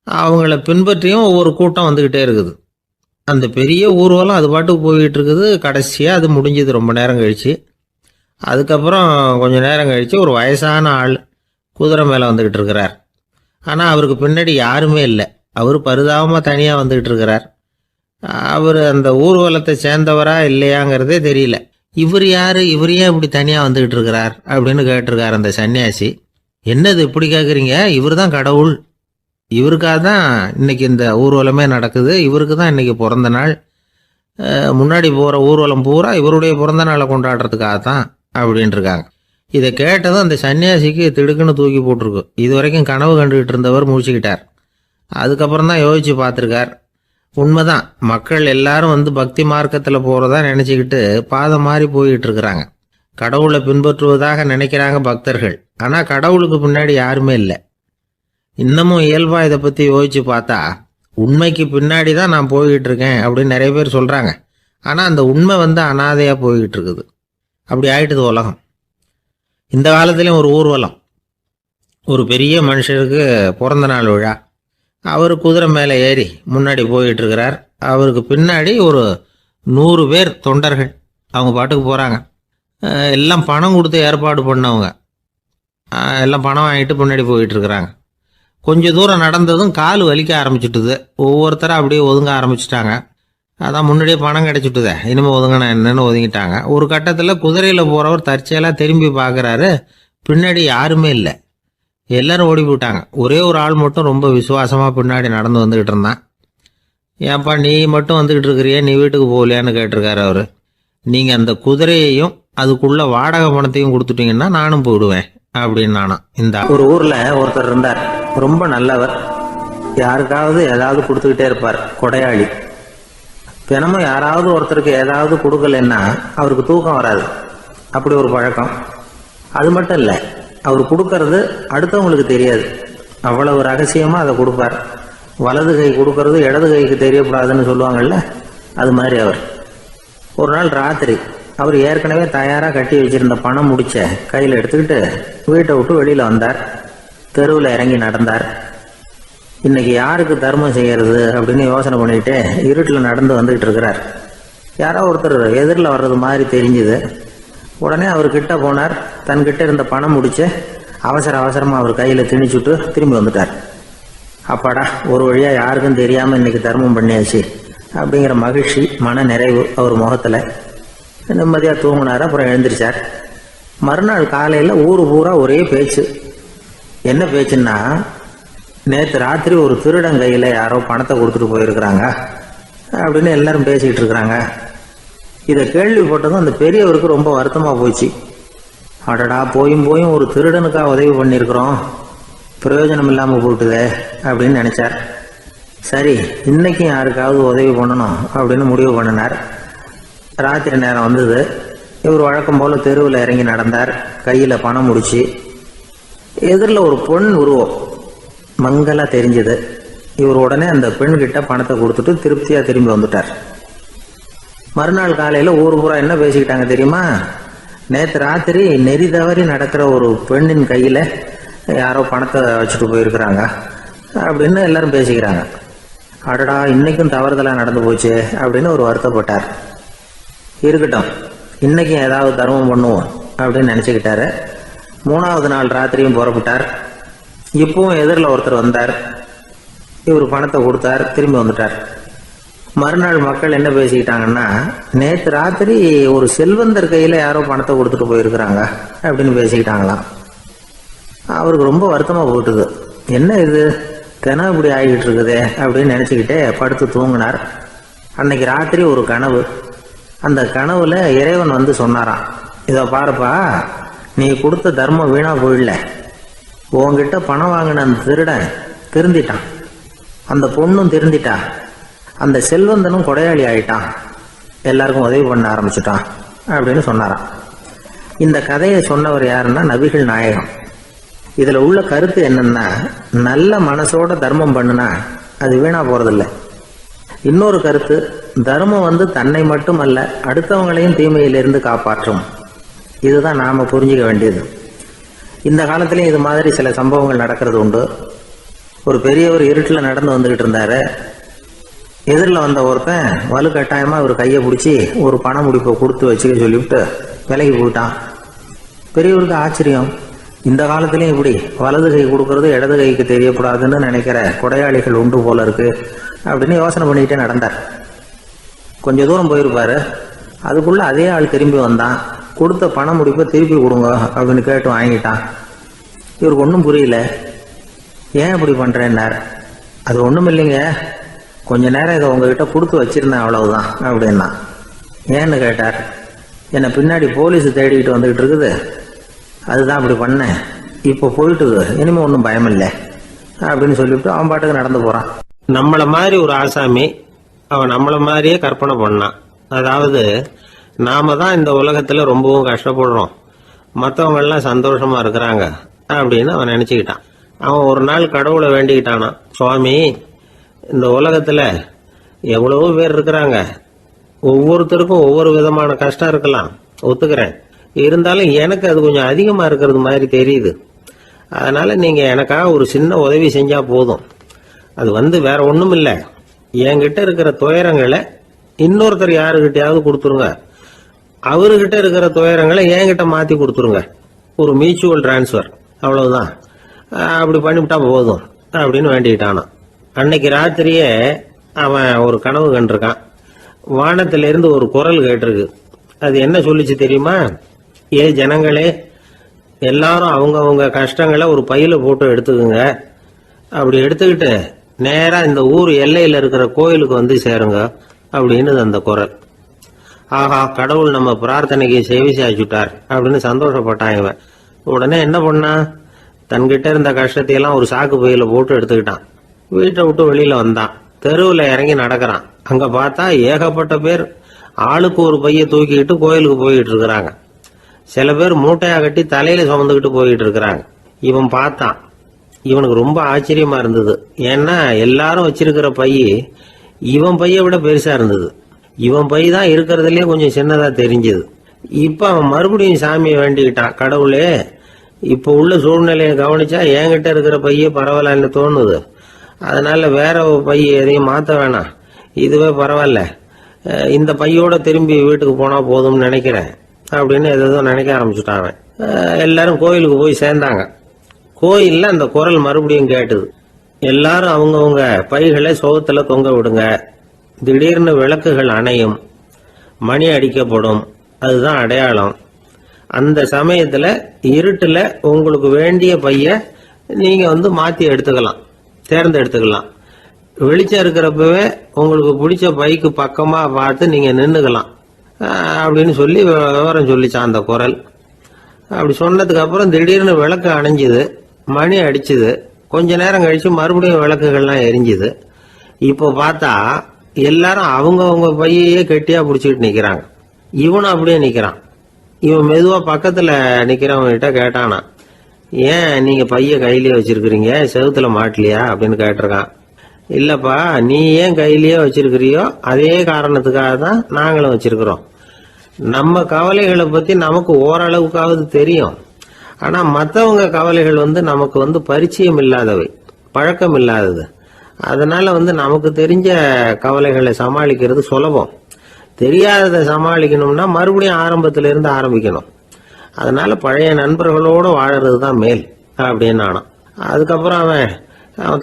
அவங்கள பின்பற்றியும் ஒவ்வொரு கூட்டம் வந்துக்கிட்டே இருக்குது. அந்த பெரிய ஊர்வலம் அது பாட்டுக்கு போய்கிட்டு இருக்குது. கடைசியாக அது முடிஞ்சது ரொம்ப நேரம் கழித்து. அதுக்கப்புறம் கொஞ்சம் நேரம் கழித்து ஒரு வயசான ஆள் குதிரை மேலே வந்துக்கிட்டு இருக்கிறார். ஆனால் அவருக்கு பின்னாடி யாருமே இல்லை. அவர் பரிதாபமாக தனியாக வந்துக்கிட்டு இருக்கிறார். அவர் அந்த ஊர்வலத்தை சேர்ந்தவரா இல்லையாங்கிறதே தெரியல. இவர் யார், இவர் ஏன் இப்படி தனியாக வந்துக்கிட்டு இருக்கிறார் அப்படின்னு கேட்டிருக்கார் அந்த சன்னியாசி. என்னது இப்படி கேட்குறீங்க? இவர் தான் கடவுள். இவருக்காக தான் இன்னைக்கு இந்த ஊர்வலமே நடக்குது. இவருக்கு தான் இன்னைக்கு பிறந்த நாள். முன்னாடி போகிற ஊர்வலம் பூரா இவருடைய பிறந்த நாளை கொண்டாடுறதுக்காக தான் அப்படின்ட்டு இருக்காங்க. இதை கேட்டதும் அந்த சன்னியாசிக்கு திடுக்குன்னு தூக்கி போட்டிருக்கு. இது வரைக்கும் கனவு கண்டுகிட்டு இருந்தவர் முடிச்சுக்கிட்டார். அதுக்கப்புறம் தான் யோசிச்சு பார்த்துருக்கார். உண்மைதான், மக்கள் எல்லாரும் பக்தி மார்க்கத்தில் போகிறதா நினச்சிக்கிட்டு பாதை மாறி போய்கிட்டு இருக்கிறாங்க. கடவுளை பின்பற்றுவதாக நினைக்கிறாங்க பக்தர்கள். ஆனால் கடவுளுக்கு பின்னாடி யாருமே இல்லை. இன்னமும் இயல்பாக இதை பற்றி யோசிச்சு பார்த்தா, உண்மைக்கு பின்னாடி தான் நான் போய்கிட்டு இருக்கேன் அப்படின்னு நிறைய பேர் சொல்கிறாங்க. ஆனால் அந்த உண்மை அனாதையாக போய்கிட்டு இருக்குது. அப்படி ஆயிட்டுது உலகம். இந்த காலத்துலேயும் ஒரு ஊர்வலம், ஒரு பெரிய மனுஷருக்கு பிறந்த நாள் விழா. அவர் குதிரை மேலே ஏறி முன்னாடி போய்கிட்டு இருக்கிறார். அவருக்கு பின்னாடி ஒரு 100 பேர் தொண்டர்கள் அவங்க பாட்டுக்கு போகிறாங்க. எல்லாம் பணம் கொடுத்து ஏற்பாடு பண்ணவங்க. எல்லாம் பணம் வாங்கிட்டு முன்னாடி போயிட்டு இருக்கிறாங்க. கொஞ்சம் தூரம் நடந்ததும் கால் வலிக்க ஆரம்பிச்சுட்டுது. ஒவ்வொருத்தரும் அப்படியே ஒதுங்க ஆரம்பிச்சிட்டாங்க. அதான் முன்னாடியே பணம் கிடைச்சிட்டுதே, இனிமேல் ஒதுங்கினா என்னன்னு ஒதுங்கிட்டாங்க. ஒரு கட்டத்தில் குதிரையில் போகிறவர் தற்செயலாக திரும்பி பார்க்குறாரு. பின்னாடி யாருமே இல்லை. எல்லாரும் ஓடி போயிட்டாங்க. ஒரே ஒரு ஆள் மட்டும் ரொம்ப விசுவாசமாக பின்னாடி நடந்து வந்துக்கிட்டு இருந்தான். ஏன்ப்பா நீ மட்டும் வந்துக்கிட்டு இருக்கிறியே, நீ வீட்டுக்கு போகலையான்னு கேட்டிருக்காரு அவர். நீங்கள் அந்த குதிரையையும் அதுக்குள்ள வாடகை பணத்தையும் கொடுத்துட்டீங்கன்னா நானும் போயிடுவேன் அப்படின்னு நானும். இந்த ஒரு ஊரில் ஒருத்தர் இருந்தார். ரொம்ப நல்லவர். யாருக்காவது ஏதாவது கொடுத்துக்கிட்டே இருப்பார். கொடையாளி. தினமும் யாராவது ஒருத்தருக்கு ஏதாவது கொடுக்கலன்னா அவருக்கு தூக்கம் வராது. அப்படி ஒரு பழக்கம். அது மட்டும் இல்லை, அவர் கொடுக்கறது அடுத்தவங்களுக்கு தெரியாது. அவ்வளவு ரகசியமாக அதை கொடுப்பார். வலது கை கொடுக்கறது இடது கைக்கு தெரியக்கூடாதுன்னு சொல்லுவாங்கள்ல, அது மாதிரி அவர். ஒரு நாள் ராத்திரி அவர் ஏற்கனவே தயாராக கட்டி வச்சிருந்த பணம் முடிச்ச கையில் எடுத்துக்கிட்டு வீட்டை விட்டு வெளியில் வந்தார். தெருவில் இறங்கி நடந்தார். இன்னைக்கு யாருக்கு தர்மம் செய்யறது அப்படின்னு யோசனை பண்ணிட்டு இருட்டில் நடந்து வந்துகிட்டு இருக்கிறார். யாரோ ஒருத்தர் எதிரில் வர்றது மாதிரி தெரிஞ்சுது. உடனே அவர் கிட்ட போனார். தன்கிட்ட இருந்த பணம் முடிச்சு அவசரமாக அவர் கையில் திணிச்சுட்டு திரும்பி வந்துட்டார். அப்பாடா, ஒரு வழியாக யாருக்கும் தெரியாமல் இன்னைக்கு தர்மம் பண்ணியாச்சு அப்படிங்கிற மகிழ்ச்சி, மன நிறைவு அவர் முகத்தில். நிம்மதியாக தூங்கினார். அப்புறம் எழுந்திரிச்சார். மறுநாள் காலையில் ஊர் பூரா ஒரே பேச்சு. என்ன பேச்சுன்னா, நேற்று ராத்திரி ஒரு திருடன் கையில் யாரோ பணத்தை கொடுத்துட்டு போயிருக்கிறாங்க அப்படின்னு எல்லாரும் பேசிக்கிட்டு இருக்கிறாங்க. இதை கேள்விப்பட்டதும் அந்த பெரியவருக்கு ரொம்ப வருத்தமாக போச்சு. அடடா, போயும் ஒரு திருடனுக்காக உதவி பண்ணியிருக்கிறோம், பிரயோஜனம் இல்லாமல் போட்டுதே அப்படின்னு நினச்சார். சரி, இன்னைக்கும் யாருக்காவது உதவி பண்ணணும் அப்படின்னு முடிவு பண்ணினார். ராத்திரி நேரம் வந்தது. இவர் வழக்கம் போல் தெருவில் இறங்கி நடந்தார். கையில் பணம் முடிச்சு எதிரில் ஒரு பொன் உருவம் மங்கலா தெரிஞ்சது. இவர் உடனே அந்த பெண் கிட்ட பணத்தை கொடுத்துட்டு திருப்தியா திரும்பி வந்துட்டார். மறுநாள் காலையில ஊர் பூரா என்ன பேசிக்கிட்டாங்க தெரியுமா? நேற்று ராத்திரி நெறி தவறி நடக்கிற ஒரு பெண்ணின் கையில யாரோ பணத்தை வச்சுட்டு போயிருக்கிறாங்க அப்படின்னு எல்லாரும் பேசிக்கிறாங்க. அடடா, இன்னைக்கும் தவறுதலா நடந்து போச்சு அப்படின்னு ஒரு வருத்தப்பட்டார். இருக்கட்டும், இன்னைக்கும் ஏதாவது தர்மம் பண்ணுவோம் அப்படின்னு நினைச்சுக்கிட்டாரு. 3வது நாள் ராத்திரியும் புறப்பட்டார். இப்பவும் எதிரில் ஒருத்தர் வந்தார். இவர் பணத்தை கொடுத்தார், திரும்பி வந்துட்டார். மறுநாள் மக்கள் என்ன பேசிக்கிட்டாங்கன்னா, நேற்று ராத்திரி ஒரு செல்வந்தர் கையில யாரோ பணத்தை கொடுத்துட்டு போயிருக்கிறாங்க அப்படின்னு பேசிக்கிட்டாங்களாம். அவருக்கு ரொம்ப வருத்தமா போட்டுது. என்ன இது கனவு இப்படி ஆகிட்டு இருக்குதே அப்படின்னு நினைச்சுக்கிட்டே படுத்து தூங்கினார். அன்னைக்கு ராத்திரி ஒரு கனவு. அந்த கனவுல இறைவன் வந்து சொன்னாராம், இதை பாருப்பா, நீ கொடுத்த தர்மம் வீணா போயிடல. உன்கிட்ட பணம் வாங்கின அந்த திருடன் திருந்திட்டான், அந்த பொண்ணும் திருந்திட்டா, அந்த செல்வந்தனும் கொடையாளி ஆயிட்டான், எல்லாருக்கும் உதவி பண்ண ஆரம்பிச்சுட்டான் அப்படின்னு சொன்னாராம். இந்த கதையை சொன்னவர் யாருன்னா நபிகள் நாயகம். இதுல உள்ள கருத்து என்னன்னா, நல்ல மனசோட தர்மம் பண்ணுனா அது வீணா போறதில்லை. இன்னொரு கருத்து, தர்மம் வந்து தன்னை மட்டுமல்ல அடுத்தவங்களையும் தீமையிலிருந்து காப்பாற்றும். இதுதான் நாம புரிஞ்சுக்க வேண்டியது. இந்த காலத்திலயும் இது மாதிரி சில சம்பவங்கள் நடக்கிறது உண்டு. ஒரு பெரியவர் இருட்டில் நடந்து வந்துகிட்டு இருந்தாரு. எதிரில் வந்த ஒருத்தன் வலுக்கட்டாயமா ஒரு கையை பிடிச்சி ஒரு பண முடிப்பை கொடுத்து வச்சுக்க சொல்லிவிட்டு விலகி போயிட்டான். பெரியவருக்கு ஆச்சரியம், இந்த காலத்திலயும் இப்படி வலது கை கொடுக்கறது இடது கைக்கு தெரியக்கூடாதுன்னு நினைக்கிற கொடையாளிகள் உண்டு போல இருக்கு அப்படின்னு யோசனை பண்ணிக்கிட்டே நடந்தார். கொஞ்ச தூரம் போயிருப்பாரு. அதுக்குள்ள அதே ஆள் திரும்பி வந்தான். கொடுத்த பண முடிப்பை திருப்பி கொடுங்க அப்படின்னு கேட்டு வாங்கிட்டான். இவருக்கு ஒன்றும் புரியல. ஏன் இப்படி பண்றேன்னார். அது ஒன்றும் இல்லைங்க, கொஞ்ச நேரம் இதை உங்ககிட்ட கொடுத்து வச்சிருந்தேன், அவ்வளவுதான் அப்படின்னா. ஏன்னு கேட்டார். என்னை பின்னாடி போலீஸ் தேடிக்கிட்டு வந்துகிட்டு இருக்குது, அதுதான் அப்படி பண்ணேன். இப்போ போயிட்டுது, இனிமே ஒன்றும் பயம் இல்லை அப்படின்னு சொல்லிவிட்டு அவன் பாட்டுக்கு நடந்து போறான். நம்மள மாதிரி ஒரு ஆசாமி அவன் நம்மள மாதிரியே கற்பனை பண்ணான். அதாவது நாம தான் இந்த உலகத்துல ரொம்பவும் கஷ்டப்படுறோம், மற்றவங்க எல்லாம் சந்தோஷமா இருக்கிறாங்க அப்படின்னு அவன் நினைச்சுக்கிட்டான். அவன் ஒரு நாள் கடவுளை வேண்டிக்கிட்டானா, சுவாமி, இந்த உலகத்துல எவ்வளவோ பேர் இருக்கிறாங்க, ஒவ்வொருத்தருக்கும் ஒவ்வொரு விதமான கஷ்டம் இருக்கலாம், ஒத்துக்கிறேன். இருந்தாலும் எனக்கு அது கொஞ்சம் அதிகமா இருக்கிறது மாதிரி தெரியுது. அதனால நீங்க எனக்காக ஒரு சின்ன உதவி செஞ்சா போதும். அது வந்து வேற ஒண்ணும் இல்லை, என்கிட்ட இருக்கிற துயரங்களை இன்னொருத்தர் யாருகிட்டயாவது கொடுத்துருங்க, அவர்கிட்ட இருக்கிற துயரங்களை என்கிட்ட மாத்தி கொடுத்துருங்க. ஒரு மியூச்சுவல் டிரான்ஸ்பர், அவ்வளவுதான். அப்படி பண்ணிவிட்டா போதும் அப்படின்னு வேண்டிக்கிட்டானான். அன்னைக்கு ராத்திரியே அவன் ஒரு கனவு கண்டிருக்கான். வானத்திலிருந்து ஒரு குரல் கேட்டிருக்கு. அது என்ன சொல்லிச்சு தெரியுமா? ஏ ஜனங்களே, எல்லாரும் அவங்க கஷ்டங்களை ஒரு பையில போட்டு எடுத்துக்குங்க. அப்படி எடுத்துக்கிட்டு நேரா இந்த ஊர் எல்லையில இருக்கிற கோயிலுக்கு வந்து சேருங்க அப்படின்னு அந்த குரல். ஆஹா, கடவுள் நம்ம பிரார்த்தனைக்கு செவி சாய்ச்சுட்டார் அப்படின்னு சந்தோஷப்பட்டான் இவன். உடனே என்ன பண்ணா, தன்கிட்ட இருந்த கஷ்டத்தையெல்லாம் ஒரு சாக்கு பையில போட்டு எடுத்துக்கிட்டான். வீட்டை விட்டு வெளியில வந்தான். தெருவில் இறங்கி நடக்கிறான். அங்க பார்த்தா ஏகப்பட்ட பேர் ஆளுக்கு ஒரு பைய தூக்கிக்கிட்டு கோயிலுக்கு போயிட்டு இருக்கிறாங்க. சில பேர் மூட்டையா கட்டி தலையில சுமந்துக்கிட்டு போயிட்டு இருக்கிறாங்க. இவன் பார்த்தான். இவனுக்கு ரொம்ப ஆச்சரியமா இருந்தது. ஏன்னா எல்லாரும் வச்சிருக்கிற பைய இவன் பைய விட பெருசா இருந்தது. இவன் பை தான் இருக்கிறதுலயே கொஞ்சம் சின்னதா தெரிஞ்சது. இப்ப அவன் மறுபடியும் சாமியை வேண்டிக்கிட்டான், கடவுளே, இப்ப உள்ள சூழ்நிலையை கவனிச்சா என்கிட்ட இருக்கிற பைய பரவாயில்லன்னு தோணுது. அதனால வேற பைய எதையும் மாத்த வேணாம், இதுவே பரவாயில்ல, இந்த பையோட திரும்பி வீட்டுக்கு போனா போதும்னு நினைக்கிறேன் அப்படின்னு ஏதோ நினைக்க ஆரம்பிச்சுட்டான். எல்லாரும் கோயிலுக்கு போய் சேர்ந்தாங்க. கோயில்ல அந்த குரல் மறுபடியும் கேட்டுது. எல்லாரும் அவங்கவுங்க பைகளை சோகத்துல தொங்க விடுங்க, திடீர்னு விளக்குகள் அணையும், மணி அடிக்கப்படும், அதுதான் அடையாளம். அந்த சமயத்துல இருட்டுல உங்களுக்கு வேண்டிய பைய நீங்க வந்து மாத்தி எடுத்துக்கலாம், தேர்ந்தெடுத்துக்கலாம். வெளிச்சம் இருக்கிறப்பவே உங்களுக்கு பிடிச்ச பைக்கு பக்கமா பார்த்து நீங்க நின்னுக்கலாம் அப்படின்னு சொல்லி விவரம் சொல்லிச்சான் அந்த குரல். அப்படி சொன்னதுக்கு அப்புறம் திடீர்னு விளக்கு அணைஞ்சுது, மணி அடிச்சுது. கொஞ்ச நேரம் கழிச்சு மறுபடியும் விளக்குகள்லாம் எரிஞ்சுது. இப்போ பார்த்தா எல்லாரும் அவங்கவுங்க பையையே கெட்டியா பிடிச்சிட்டு நிக்கிறாங்க. இவனும் அப்படியே நிக்கிறான். இவன் மெதுவா பக்கத்துல நிக்கிறவங்கிட்ட கேட்டானா, ஏன் நீங்க பைய கையிலேயே வச்சிருக்கிறீங்க, செவுத்துல மாட்டலையா அப்படின்னு கேட்டிருக்கான். இல்லப்பா, நீ ஏன் கையிலேயே வச்சிருக்கிறியோ அதே காரணத்துக்காக தான் நாங்களும் வச்சிருக்கிறோம். நம்ம கவலைகளை பத்தி நமக்கு ஓரளவுக்காவது தெரியும். ஆனா மற்றவங்க கவலைகள் நமக்கு பரிச்சயம் இல்லாதவை, பழக்கம் இல்லாதது. அதனால நமக்கு தெரிஞ்ச கவலைகளை சமாளிக்கிறது சுலபம். தெரியாததை சமாளிக்கணும்னா மறுபடியும் ஆரம்பத்துல இருந்து ஆரம்பிக்கணும். அதனால பழைய நண்பர்களோடு வாழறது தான் மேல் அப்படின்னு ஆனான். அதுக்கப்புறம் அவன்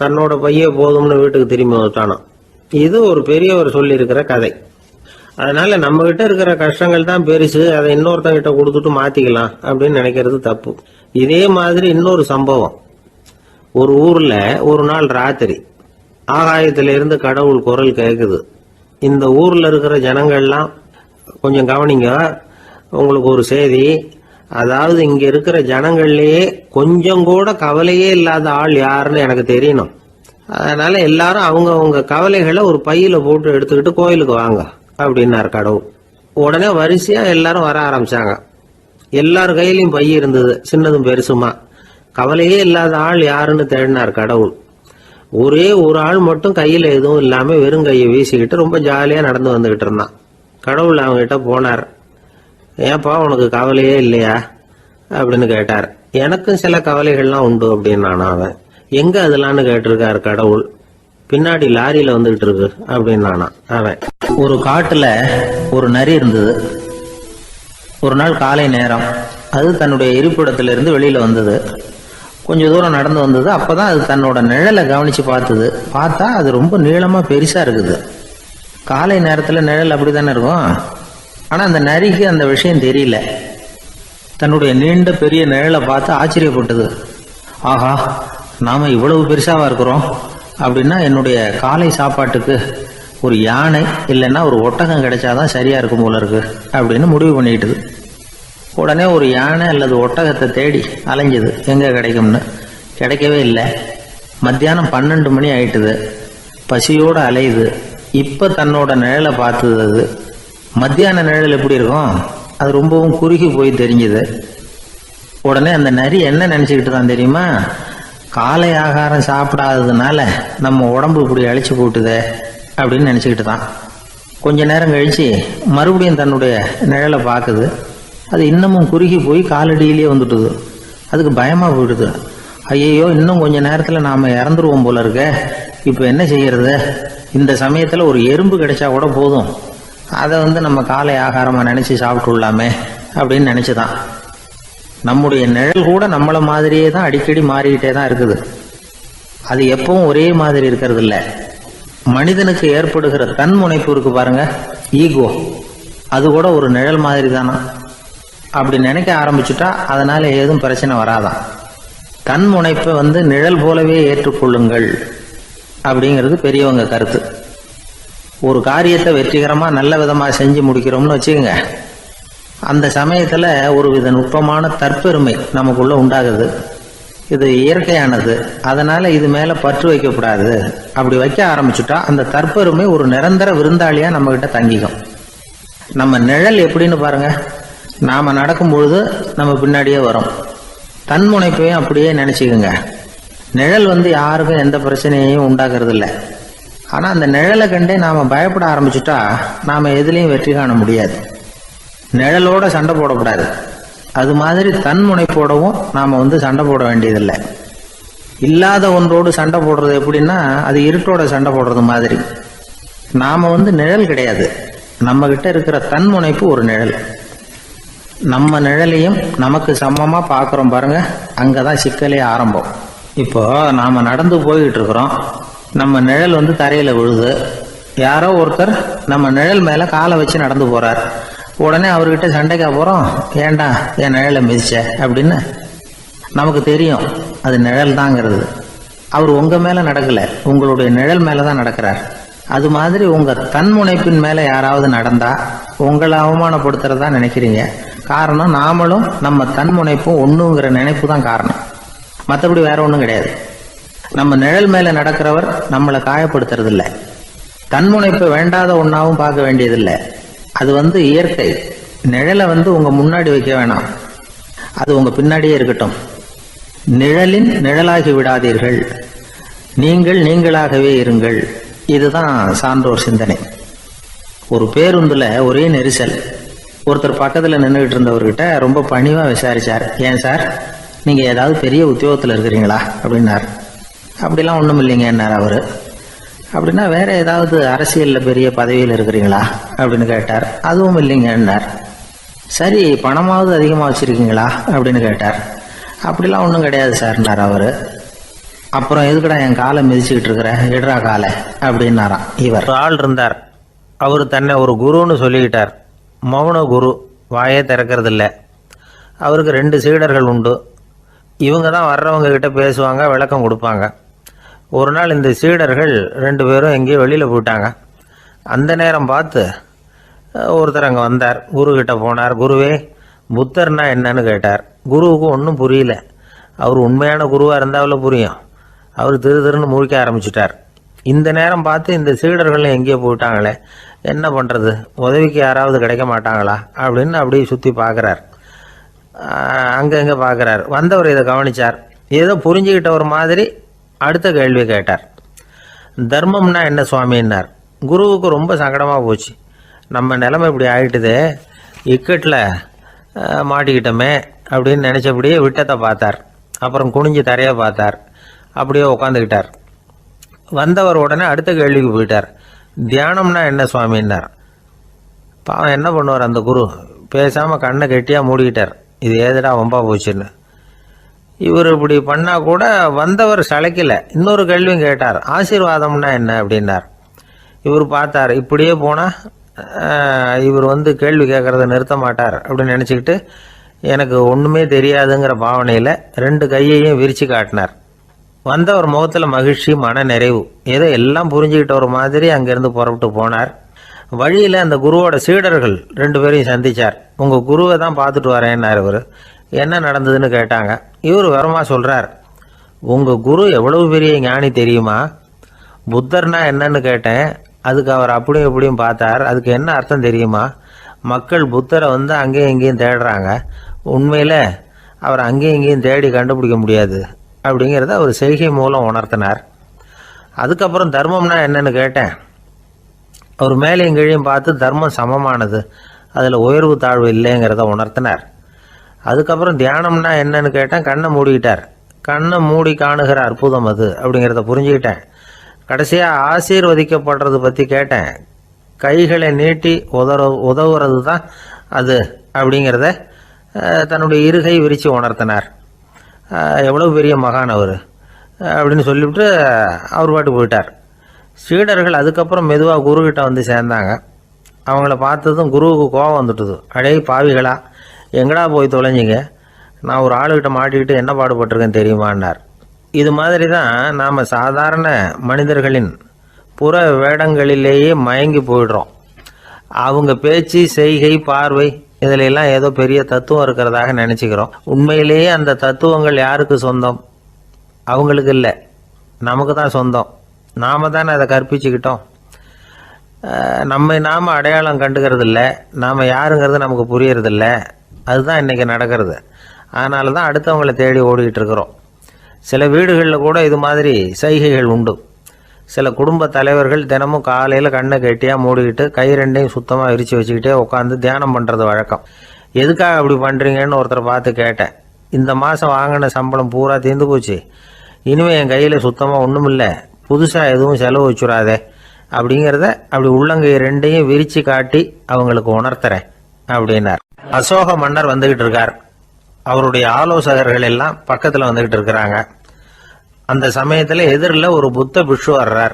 தன்னோட பைய போதும்னு வீட்டுக்கு திரும்பி வந்துட்டானான். இது ஒரு பெரியவர் சொல்லி இருக்கிற கதை. அதனால நம்ம கிட்ட இருக்கிற கஷ்டங்கள் தான் பெருசு, அதை இன்னொருத்தங்கிட்ட கொடுத்துட்டு மாத்திக்கலாம் அப்படின்னு நினைக்கிறது தப்பு. இதே மாதிரி இன்னொரு சம்பவம். ஒரு ஊர்ல ஒரு நாள் ராத்திரி ஆகாயத்தில இருந்து கடவுள் குரல் கேக்குது. இந்த ஊர்ல இருக்கிற ஜனங்கள்லாம் கொஞ்சம் கவனிங்க, உங்களுக்கு ஒரு செய்தி. அதாவது இங்க இருக்கிற ஜனங்கள்லயே கொஞ்சம் கூட கவலையே இல்லாத ஆள் யாருன்னு எனக்கு தெரியணும். அதனால எல்லாரும் அவங்க கவலைகளை ஒரு பையில போட்டு எடுத்துக்கிட்டு கோயிலுக்கு வாங்க அப்படின்னாரு கடவுள். உடனே வரிசையா எல்லாரும் வர ஆரம்பிச்சாங்க. எல்லார் கையிலயும் பை இருந்தது, சின்னதும் பெருசுமா. கவலையே இல்லாத ஆள் யாருன்னு தேடினார் கடவுள். ஒரே ஒரு ஆள் மட்டும் கையில எதுவும் இல்லாம வெறும் கையை வீசிக்கிட்டு ரொம்ப ஜாலியா நடந்து வந்துகிட்டு இருந்தான். கடவுள் அவங்ககிட்ட போனார். ஏன்பா உனக்கு கவலையே இல்லையா அப்படின்னு கேட்டார். எனக்கும் சில கவலைகள்லாம் உண்டு அப்படின்னு அவன். எங்க அதெல்லாம்னு கேட்டிருக்காரு கடவுள். பின்னாடி லாரியில வந்துகிட்டு இருக்கு அப்படின்னு அவன். ஒரு காட்டுல ஒரு நரி இருந்தது. ஒரு நாள் காலை நேரம் அது தன்னுடைய இருப்பிடத்திலிருந்து வெளியில வந்தது. கொஞ்ச தூரம் நடந்து வந்தது. அப்பதான் அது தன்னோட நிழலை கவனிச்சு பார்த்தா அது ரொம்ப நீளமா பெருசா இருக்குது. காலை நேரத்துல நிழல் அப்படித்தானே இருக்கும். ஆனா அந்த நரிக்கு அந்த விஷயம் தெரியல. தன்னுடைய நீண்ட பெரிய நிழலை பார்த்து ஆச்சரியப்பட்டது. ஆஹா, நாம இவ்வளவு பெருசாவா இருக்கிறோம் அப்படின்னா என்னுடைய காலை சாப்பாட்டுக்கு ஒரு யானை இல்லைன்னா ஒரு ஒட்டகம் கிடைச்சாதான் சரியா இருக்கும் போல இருக்கு அப்படின்னு முடிவு பண்ணிக்கிட்டது. உடனே ஒரு யானை அல்லது ஒட்டகத்தை தேடி அலைஞ்சது, எங்க கிடைக்கும்னு. கிடைக்கவே இல்லை. மத்தியானம் 12 மணி ஆயிட்டுது. பசியோட அலையுது. இப்ப தன்னோட நிழலை பார்த்தது. அது மத்தியான நிழல் எப்படி இருக்கும், அது ரொம்பவும் குறுகி போய் தெரிஞ்சுது. உடனே அந்த நரி என்ன நினைச்சுக்கிட்டு தான் தெரியுமா, காலை ஆகாரம் சாப்பிடாததுனால நம்ம உடம்பு இப்படி அழிச்சு போட்டுதே அப்படின்னு நினைச்சுக்கிட்டு தான். கொஞ்ச நேரம் கழிச்சு மறுபடியும் தன்னுடைய நிழலை பார்க்குது. அது இன்னமும் குறுகி போய் காலடியிலேயே வந்துட்டுது. அதுக்கு பயமா போயிடுது. ஐயோ, இன்னும் கொஞ்ச நேரத்துல நாம இறந்துருவோம் போல இருக்க. இப்ப என்ன செய்யறது? இந்த சமயத்துல ஒரு எறும்பு கிடைச்சா கூட போதும், அதை நம்ம காலை ஆகாரமா நினைச்சு சாப்பிட்டுள்ளாமே அப்படின்னு நினைச்சுதான். நம்முடைய நிழல் கூட நம்மள மாதிரியே தான் அடிக்கடி மாறிக்கிட்டே தான் இருக்குது. அது எப்பவும் ஒரே மாதிரி இருக்கிறது இல்ல. மனிதனுக்கு ஏற்படுகிற தன்முனைப்பு இருக்கு பாருங்க, ஈகோ, அது கூட ஒரு நிழல் மாதிரி தானா. அப்படி நினைக்க ஆரம்பிச்சுட்டா அதனால ஏதும் பிரச்சனை வராதான். தன்முனைப்பை நிழல் போலவே ஏற்றுக்கொள்ளுங்கள் அப்படிங்கிறது பெரியவங்க கருத்து. ஒரு காரியத்தை வெற்றிகரமா நல்ல விதமா செஞ்சு முடிக்கிறோம்னு வச்சுக்கோங்க. அந்த சமயத்துல ஒரு வித நுட்பமான தற்பெருமை நமக்குள்ள உண்டாகுது. இது இயற்கையானது, அதனால இது மேல பற்று வைக்கக்கூடாது. அப்படி வைக்க ஆரம்பிச்சுட்டா அந்த தற்பெருமை ஒரு நிரந்தர விருந்தாளியா நம்ம கிட்ட தங்கிக்கும். நம்ம நிழல் எப்படின்னு பாருங்க, நாம நடக்கும் பொழுது நம்ம பின்னாடியே வரும். தன்முனைப்பையும் அப்படியே நினைச்சுக்குங்க. நிழல் யாருக்கும் எந்த பிரச்சனையையும் உண்டாக்குறது இல்லை. ஆனா அந்த நிழலை கண்டே நாம பயப்பட ஆரம்பிச்சுட்டா நாம எதுலையும் வெற்றி காண முடியாது. நிழலோட சண்டை போடக்கூடாது. அது மாதிரி தன்முனைப்போடவும் நாம சண்டை போட வேண்டியதில்லை. இல்லாத ஒன்றோடு சண்டை போடுறது எப்படின்னா, அது இருட்டோட சண்டை போடுறது மாதிரி. நாம நிழல் கிடையாது, நம்ம கிட்ட இருக்கிற தன்முனைப்பு ஒரு நிழல். நம்ம நிழலையும் நமக்கு சமமா பாக்குறோம் பாருங்க, அங்கதான் சிக்கலே ஆரம்பம். இப்போ நாம நடந்து போய்கிட்டு இருக்கிறோம். நம்ம நிழல் தரையில விழுது. யாரோ ஒருத்தர் நம்ம நிழல் மேல காலை வச்சு நடந்து போறார். உடனே அவர்கிட்ட சண்டைக்கா போறோம், ஏண்டா என் நிழலை மிதிச்ச அப்படின்னு. நமக்கு தெரியும் அது நிழல் தாங்கிறது. அவர் உங்க மேல நடக்கல, உங்களுடைய நிழல் மேலதான் நடக்கிறார். அது மாதிரி உங்க தன்முனைப்பின் மேல யாராவது நடந்தா உங்களை அவமானப்படுத்துறதா நினைக்கிறீங்க. காரணம், நாமளும் நம்ம தன்முனைப்பும் ஒண்ணுங்கிற நினைப்பு தான் காரணம், மற்றபடி வேற ஒண்ணும் கிடையாது. நம்ம நிழல் மேல நடக்கிறவர் நம்மளை காயப்படுத்துறது இல்லை. தன்முனைப்பை வேண்டாத ஒன்னாவும் பார்க்க வேண்டியதில்லை. அது இயற்கை. நிழலை உங்க முன்னாடி வைக்க வேணாம், அது உங்க பின்னாடியே இருக்கட்டும். நிழலின் நிழலாகி விடாதீர்கள், நீங்கள் நீங்களாகவே இருங்கள். இதுதான் சான்றோர் சிந்தனை. ஒரு பேருந்துல ஒரே நெரிசல். ஒருத்தர் பக்கத்துல நின்றுகிட்டு இருந்தவர்கிட்ட ரொம்ப பணிவா விசாரிச்சார், ஏன் சார் நீங்க ஏதாவது பெரிய உத்தியோகத்துல இருக்கிறீங்களா அப்படின்னார். அப்படிலாம் ஒண்ணும் இல்லைங்கன்னார் அவரு. அப்படின்னா வேற ஏதாவது அரசியல்ல பெரிய பதவியில் இருக்கிறீங்களா அப்படின்னு கேட்டார். அதுவும் இல்லைங்கன்னார். சரி, பணமாவது அதிகமா வச்சிருக்கீங்களா அப்படின்னு கேட்டார். அப்படிலாம் ஒன்றும் கிடையாது சார்னார் அவரு. அப்புறம் எதுக்குடா என் காலை மிதிச்சுக்கிட்டு இருக்கிற, இடரா காலை அப்படின்னாராம் இவர். ஒரு ஆள் இருந்தார். அவர் தன்னை ஒரு குருன்னு சொல்லிக்கிட்டார். மௌன குரு, வாயே திறக்கிறது இல்லை. அவருக்கு 2 சீடர்கள் உண்டு. இவங்க தான் வர்றவங்க கிட்ட பேசுவாங்க, விளக்கம் கொடுப்பாங்க. ஒரு நாள் இந்த சீடர்கள் 2 பேரும் எங்கேயோ வெளியில் போயிட்டாங்க. அந்த நேரம் பார்த்து ஒருத்தர் அங்கே வந்தார். குரு கிட்ட போனார். குருவே, புத்தர்னா என்னன்னு கேட்டார். குருவுக்கு ஒன்றும் புரியல. அவர் உண்மையான குருவாக இருந்தாவில் புரியும். அவர் திருன்னு முழிக்க ஆரம்பிச்சிட்டார். இந்த நேரம் பார்த்து இந்த சீடர்கள் எங்கேயோ போயிட்டாங்களே, என்ன பண்ணுறது, உதவிக்கு யாராவது கிடைக்க மாட்டாங்களா அப்படின்னு அப்படியே சுற்றி பார்க்குறார். அங்கங்கே பார்க்குறார். வந்தவர் இதை கவனித்தார். ஏதோ புரிஞ்சுக்கிட்ட ஒரு மாதிரி அடுத்த கேள்வி கேட்டார். தர்மம்னா என்ன சுவாமின்னார். குருவுக்கு ரொம்ப சங்கடமாக போச்சு. நம்ம நிலைமை இப்படி ஆகிட்டுதே, இக்கட்டில் மாட்டிக்கிட்டோமே அப்படின்னு நினச்சபடியே விட்டத்தை பார்த்தார். அப்புறம் குனிஞ்சு தரையை பார்த்தார். அப்படியே உட்காந்துக்கிட்டார். வந்தவர் உடனே அடுத்த கேள்விக்கு போயிட்டார். தியானம்னா என்ன சுவாமின்னார். பாவம் என்ன பண்ணுவார் அந்த குரு, பேசாமல் கண்ணை கெட்டியாக மூடிக்கிட்டார். இது ஏதுடா வம்பா போச்சுன்னு. இவர் இப்படி பண்ணால் கூட வந்தவர் சளைக்கல. இன்னொரு கேள்வியும் கேட்டார். ஆசீர்வாதம்னா என்ன அப்படின்னார். இவர் பார்த்தார். இப்படியே போனால் இவர் கேள்வி கேட்குறத நிறுத்த மாட்டார் அப்படின்னு நினச்சிக்கிட்டு எனக்கு ஒன்றுமே தெரியாதுங்கிற பாவனையில் 2 கையையும் விரித்து காட்டினார். வந்தவர் முகத்தில் மகிழ்ச்சி, மன நிறைவு. ஏதோ எல்லாம் புரிஞ்சுக்கிட்ட ஒரு மாதிரி அங்கேருந்து புறப்பட்டு போனார். வழியில் அந்த குருவோட சீடர்கள் 2 பேரையும் சந்திச்சார். உங்கள் குருவை தான் பார்த்துட்டு வரேன்னார் இவர். என்ன நடந்ததுன்னு கேட்டாங்க. இவர் வரமா சொல்கிறார், உங்கள் குரு எவ்வளவு பெரிய ஞானி தெரியுமா? புத்தர்னா என்னன்னு கேட்டேன். அதுக்கு அவர் அப்படியும் இப்படியும் பார்த்தார். அதுக்கு என்ன அர்த்தம் தெரியுமா? மக்கள் புத்தரை அங்கேயும் இங்கேயும் தேடுறாங்க. உண்மையில் அவர் அங்கேயும் இங்கேயும் தேடி கண்டுபிடிக்க முடியாது அப்படிங்கிறத அவர் செய்கை மூலம் உணர்த்தினார். அதுக்கப்புறம் தர்மம்னா என்னன்னு கேட்டேன். அவர் மேலேயும் கீழையும் பார்த்து தர்மம் சமமானது, அதில் உயர்வு தாழ்வு இல்லைங்கிறத உணர்த்தினார். அதுக்கப்புறம் தியானம்னா என்னன்னு கேட்டேன். கண்ணை மூடிக்கிட்டார். கண்ணை மூடி காணுகிற அற்புதம் அது அப்படிங்கிறத புரிஞ்சுக்கிட்டேன். கடைசியாக ஆசீர்வதிக்கப்படுறது பற்றி கேட்டேன். கைகளை நீட்டி உதவுறது தான் அது அப்படிங்கிறத தன்னுடைய இருகை விரித்து உணர்த்தினார். எவ்வளோ பெரிய மகான் அவர் அப்படின்னு சொல்லிவிட்டு அவர் பாட்டு போயிட்டார். சீடர்கள் அதுக்கப்புறம் மெதுவாக குருக்கிட்ட சேர்ந்தாங்க. அவங்கள பார்த்ததும் குருவுக்கு கோபம் வந்துட்டுது. அடே பாவிகளா, எங்கடா போய் தொலைஞ்சிங்க, நான் ஒரு ஆளுகிட்ட மாட்டிக்கிட்டு என்ன பாடுபட்டிருக்கேன் தெரியுமான்னார். இது மாதிரி தான் நாம் சாதாரண மனிதர்களின் புற வேடங்களிலேயே மயங்கி போயிடுறோம். அவங்க பேச்சு, செய்கை, பார்வை இதிலெல்லாம் ஏதோ பெரிய தத்துவம் இருக்கிறதாக நினச்சிக்கிறோம். உண்மையிலேயே அந்த தத்துவங்கள் யாருக்கு சொந்தம்? அவங்களுக்கு இல்லை, நமக்கு தான் சொந்தம். நாம் தானே அதை கற்பிச்சுக்கிட்டோம். நம்மை நாம் அடையாளம் கண்டுக்கிறது இல்லை. நாம் யாருங்கிறது நமக்கு புரியறதில்ல. அதுதான் இன்றைக்கி நடக்கிறது. அதனால தான் அடுத்தவங்களை தேடி ஓடிக்கிட்டு இருக்கிறோம். சில வீடுகளில் கூட இது மாதிரி சைகைகள் உண்டு. சில குடும்ப தலைவர்கள் தினமும் காலையில் கண்ணை கெட்டியாக மூடிக்கிட்டு கை 2ஐயும் சுத்தமாக விரித்து வச்சுக்கிட்டே உட்காந்து தியானம் பண்ணுறது வழக்கம். எதுக்காக அப்படி பண்ணுறீங்கன்னு ஒருத்தரை பார்த்து கேட்டேன். இந்த மாதம் வாங்கின சம்பளம் பூரா தீர்ந்து போச்சு, இனிமேல் என் கையில் சுத்தமாக ஒன்றும் இல்லை, புதுசாக எதுவும் செலவு வச்சுடாதே அப்படிங்கிறத அப்படி உள்ளங்கை 2ஐயும் விரித்து காட்டி அவங்களுக்கு உணர்த்துறேன் அப்படின்னார். அசோக மன்னர் வந்துகிட்டு இருக்கார். அவருடைய ஆலோசகர்கள் எல்லாம் பக்கத்தில் வந்துகிட்டு இருக்கிறாங்க. அந்த சமயத்தில் எதிரில் ஒரு புத்த பிக்ஷு வர்றார்.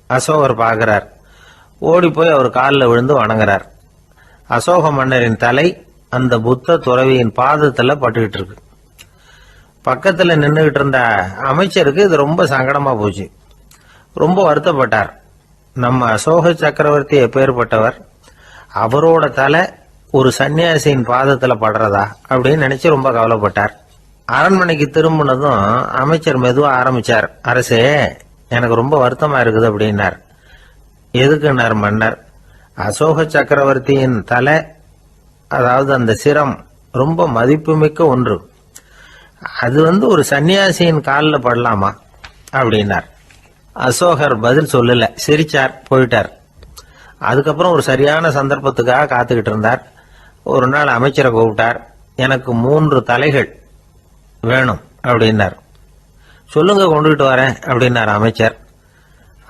அசோகர் பார்க்குறார். ஓடி போய் அவர் காலில் விழுந்து வணங்குறார். அசோக மன்னரின் தலை அந்த புத்த துறவியின் பாதத்தில் பட்டுக்கிட்டு இருக்கு. பக்கத்தில் நின்றுகிட்டு இருந்த அமைச்சருக்கு இது ரொம்ப சங்கடமாக போச்சு. ரொம்ப வருத்தப்பட்டார். நம்ம அசோக சக்கரவர்த்தி எப்பேற்பட்டவர், அவரோட தலை ஒரு சன்னியாசியின் பாதத்தில் படுறதா அப்படின்னு நினைச்சு ரொம்ப கவலைப்பட்டார். அரண்மனைக்கு திரும்பினதும் அமைச்சர் மெதுவாக ஆரம்பிச்சார். அரசே, எனக்கு ரொம்ப வருத்தமா இருக்குது அப்படின்னார். எதுக்குன்னார் மன்னர். அசோக சக்கரவர்த்தியின் தலை, அதாவது அந்த சிரம் ரொம்ப மதிப்புமிக்க ஒன்று. அது ஒரு சன்னியாசியின் காலில் படலாமா அப்படின்னார். அசோகர் பதில் சொல்லல, சிரிச்சார், போயிட்டார். அதுக்கப்புறம் ஒரு சரியான சந்தர்ப்பத்துக்காக காத்துக்கிட்டு இருந்தார். ஒரு நாள் அமைச்சரை கூப்பிட்டார். எனக்கு 3 தலைகள் வேணும் அப்படின்னார். சொல்லுங்க, கொண்டுகிட்டு வரேன் அப்படின்னார் அமைச்சர்.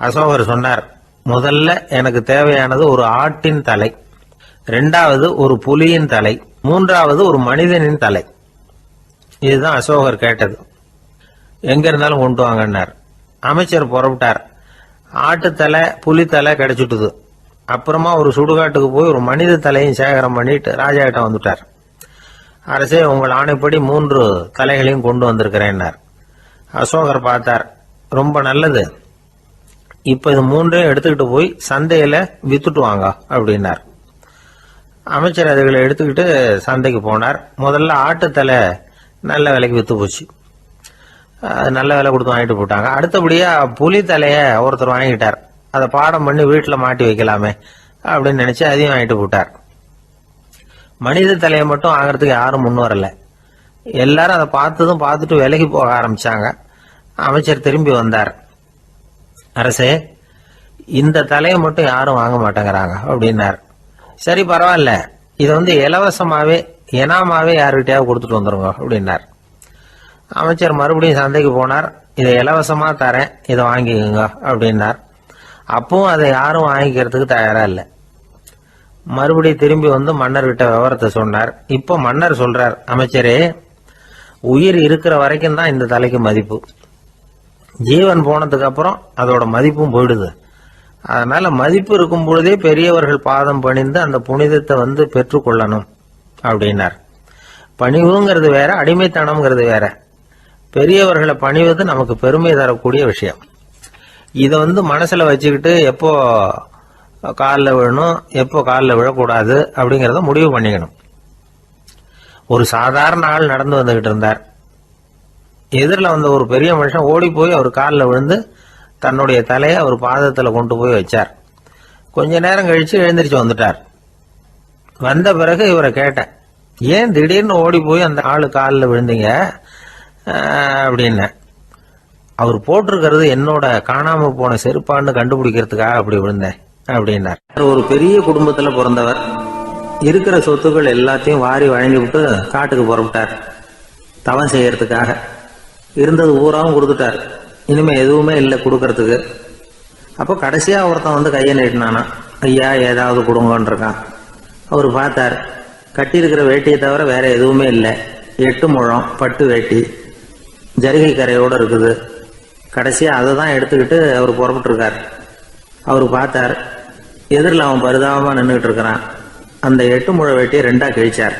அசோகர் சொன்னார், முதல்ல எனக்கு தேவையானது ஒரு ஆட்டின் தலை, 2வது ஒரு புலியின் தலை, 3வது ஒரு மனிதனின் தலை. இதுதான் அசோகர் கேட்டது. எங்க இருந்தாலும் கொண்டு வாங்கன்னார். அமைச்சர் புறப்பட்டார். ஆட்டுத்தலை புலித்தலை கிடைச்சிட்டுது. அப்புறமா ஒரு சுடுகாட்டுக்கு போய் ஒரு மனித தலையும் சேகரம் பண்ணிட்டு ராஜா கிட்ட வந்துட்டார். அரசே, உங்கள் ஆணைப்படி 3 தலைகளையும் கொண்டு வந்திருக்கிறேன்னார். அசோகர் பார்த்தார். ரொம்ப நல்லது, இப்ப இது 3ஐயும் எடுத்துக்கிட்டு போய் சந்தையில வித்துட்டு வாங்க அப்படின்னார். அமைச்சர் அதுகளை எடுத்துக்கிட்டு சந்தைக்கு போனார். முதல்ல ஆட்டுத்தலை நல்ல விலைக்கு வித்து போச்சு. நல்ல விலை கொடுத்து வாங்கிட்டு போட்டாங்க. அடுத்தபடியா புலி தலைய ஒருத்தர் வாங்கிட்டார். அதை பாடம் பண்ணி வீட்டில் மாட்டி வைக்கலாமே அப்படின்னு நினைச்சு அதையும் வாங்கிட்டு போட்டார். மனித தலையை மட்டும் வாங்கறதுக்கு யாரும் முன் வரல. எல்லாரும் அதை பார்த்துட்டு விலைக்கு போக ஆரம்பிச்சாங்க. அமைச்சர் திரும்பி வந்தார். அரசே, இந்த தலையை மட்டும் யாரும் வாங்க மாட்டேங்கிறாங்க அப்படின்னார். சரி, பரவாயில்ல, இதை இலவசமாவே எனாமாவே யாருக்கிட்டையாவது கொடுத்துட்டு வந்துருங்க அப்படின்னார். அமைச்சர் மறுபடியும் சந்தைக்கு போனார். இதை இலவசமா தரேன், இதை வாங்கிக்கோங்க அப்படின்னார். அப்பவும் அதை யாரும் வாங்கிக்கிறதுக்கு தயாரா இல்லை. மறுபடியும் திரும்பி மன்னர்கிட்ட விவரத்தை சொன்னார். இப்போ மன்னர் சொல்றார், அமைச்சரே, உயிர் இருக்கிற வரைக்கும் தான் இந்த தலைக்கு மதிப்பு. ஜீவன் போனதுக்கு அப்புறம் அதோட மதிப்பும் போயிடுது. அதனால மதிப்பு இருக்கும் பொழுதே பெரியவர்கள் பாதம் பணிந்து அந்த புனிதத்தை பெற்றுக்கொள்ளணும் அப்படின்னார். பணிவுங்கிறது வேற, அடிமைத்தனம்ங்கிறது வேற. பெரியவர்களை பணிவது நமக்கு பெருமை தரக்கூடிய விஷயம். இதை மனசுல வச்சுக்கிட்டு எப்போ காலில் விழணும், எப்போ காலில் விழக்கூடாது அப்படிங்கிறத முடிவு பண்ணிக்கணும். ஒரு சாதாரண ஆள் நடந்து வந்துகிட்டு இருந்தார். எதிரில் வந்த ஒரு பெரிய மனுஷன் ஓடி போய் அவர் காலில் விழுந்து தன்னுடைய தலையை அவர் பாதத்தில் கொண்டு போய் வச்சார். கொஞ்ச நேரம் கழிச்சு எழுந்திரிச்சு வந்துட்டார். வந்த பிறகு இவரை கேட்டேன், ஏன் திடீர்னு ஓடி போய் அந்த ஆளு காலில் விழுந்தீங்க அப்படின்னு. அவர் போட்டிருக்கிறது என்னோட காணாம போன செருப்பான்னு கண்டுபிடிக்கிறதுக்காக அப்படி விழுந்தேன் அப்படின்னார். ஒரு பெரிய குடும்பத்துல பிறந்தவர். இருக்கிற சொத்துக்கள் எல்லாத்தையும் வாரி வழங்கி விட்டு காட்டுக்கு புறப்பட்டார் தவம் செய்யறதுக்காக. இருந்தது ஊராவும் கொடுத்துட்டார். இனிமே எதுவுமே இல்லை கொடுக்கறதுக்கு. அப்போ கடைசியா ஒருத்தன் கையை நீட்டினானா, ஐயா ஏதாவது கொடுங்கன்றிருக்கான். அவர் பார்த்தார். கட்டியிருக்கிற வேட்டியை தவிர வேற எதுவுமே இல்லை. 8 முழம் பட்டு வேட்டி, ஜரிகை கரையோடு இருக்குது. கடைசியாக அதை தான் எடுத்துக்கிட்டு அவர் புறப்பட்டுருக்கார். அவர் பார்த்தார், எதிரில் அவன் பரிதாபமாக நின்றுக்கிட்டு இருக்கிறான். அந்த 8 முழ வேட்டியை 2ஆ கிழிச்சார்.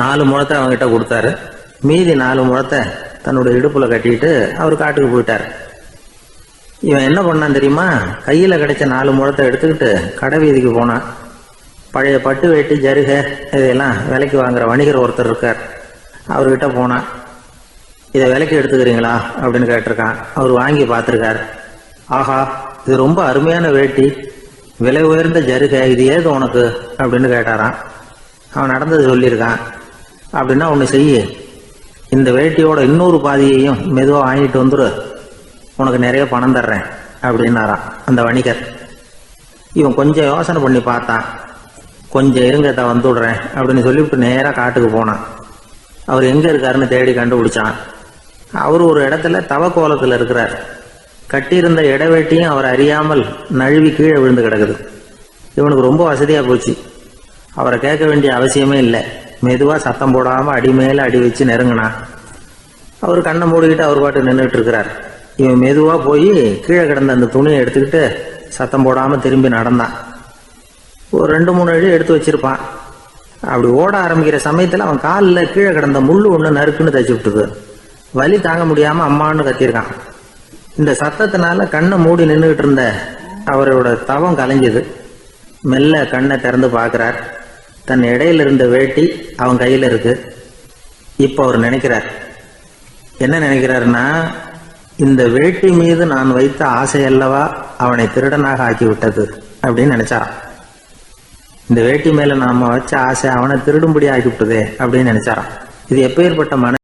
4 முழத்தை அவங்ககிட்ட கொடுத்தாரு. மீதி 4 முழத்தை தன்னுடைய இடுப்பில் கட்டிட்டு அவர் காட்டுக்கு போயிட்டார். இவன் என்ன பண்ணான் தெரியுமா? கையில் கிடைச்ச 4 முழத்தை எடுத்துக்கிட்டு கடை வீதிக்கு போனான். பழைய பட்டு வேட்டி ஜருகை இதெல்லாம் விலைக்கு வாங்குற வணிகர் ஒருத்தர் இருக்கார். அவர்கிட்ட போனான். இதை விலைக்கு எடுத்துக்கிறீங்களா அப்படின்னு கேட்டிருக்கான். அவர் வாங்கி பார்த்துருக்கார். ஆஹா, இது ரொம்ப அருமையான வேட்டி, விலை உயர்ந்த ஜருகை, இது ஏது உனக்கு அப்படின்னு கேட்டாரான். அவன் நடந்தது சொல்லியிருக்கான். அப்படின்னா ஒன்று செய்ய, இந்த வேட்டியோட இன்னொரு பாதியையும் மெதுவாக வாங்கிட்டு வந்துரு, உனக்கு நிறைய பணம் தர்றேன் அப்படின்னாரான் அந்த வணிகர். இவன் கொஞ்சம் யோசனை பண்ணி பார்த்தான். கொஞ்சம் இருங்க, வந்துடுறேன் அப்படின்னு சொல்லிவிட்டு நேராக காட்டுக்கு போனான். அவர் எங்கே இருக்காருன்னு தேடி கண்டுபிடிச்சான். அவர் ஒரு இடத்துல தவக்கோலத்தில் இருக்கிறார். கட்டியிருந்த இடவேட்டியும் அவர் அறியாமல் நழுவி கீழே விழுந்து கிடக்குது. இவனுக்கு ரொம்ப வசதியாக போச்சு. அவரை கேட்க வேண்டிய அவசியமே இல்லை. மெதுவாக சத்தம் போடாமல் அடி மேலே அடி வச்சு நெருங்கினான். அவர் கண்ணை மூடிக்கிட்டு அவர் பாட்டு நின்றுட்டு இருக்கிறார். இவன் மெதுவாக போய் கீழே கிடந்த அந்த துணியை எடுத்துக்கிட்டு சத்தம் போடாமல் திரும்பி நடந்தான். ஒரு 2-3 அடி எடுத்து வச்சிருப்பான். அப்படி ஓட ஆரம்பிக்கிற சமயத்தில் அவன் காலில் கீழே கிடந்த முள்ளு ஒன்று நறுக்குன்னு தச்சு விட்டுது. வலி தாங்க முடியாமல் அம்மான்னு கத்திருக்கான். இந்த சத்தத்தினால கண்ணை மூடி நின்றுகிட்டு இருந்த அவரோட தவம் கலைஞ்சது. மெல்ல கண்ணை திறந்து பார்க்குறார். தன் இடையில இருந்த வேட்டி அவன் கையில் இருக்கு. இப்போ அவர் நினைக்கிறார். என்ன நினைக்கிறாருன்னா, இந்த வேட்டி மீது நான் வைத்த ஆசையல்லவா அவனை திருடனாக ஆக்கி விட்டது அப்படின்னு நினைச்சாரான். இந்த வேட்டி மேல நாம வச்ச ஆசை அவனை திருடும்படி ஆக்கி விட்டதே அப்படின்னு நினைச்சாரான். இது எப்பேற்பட்ட மன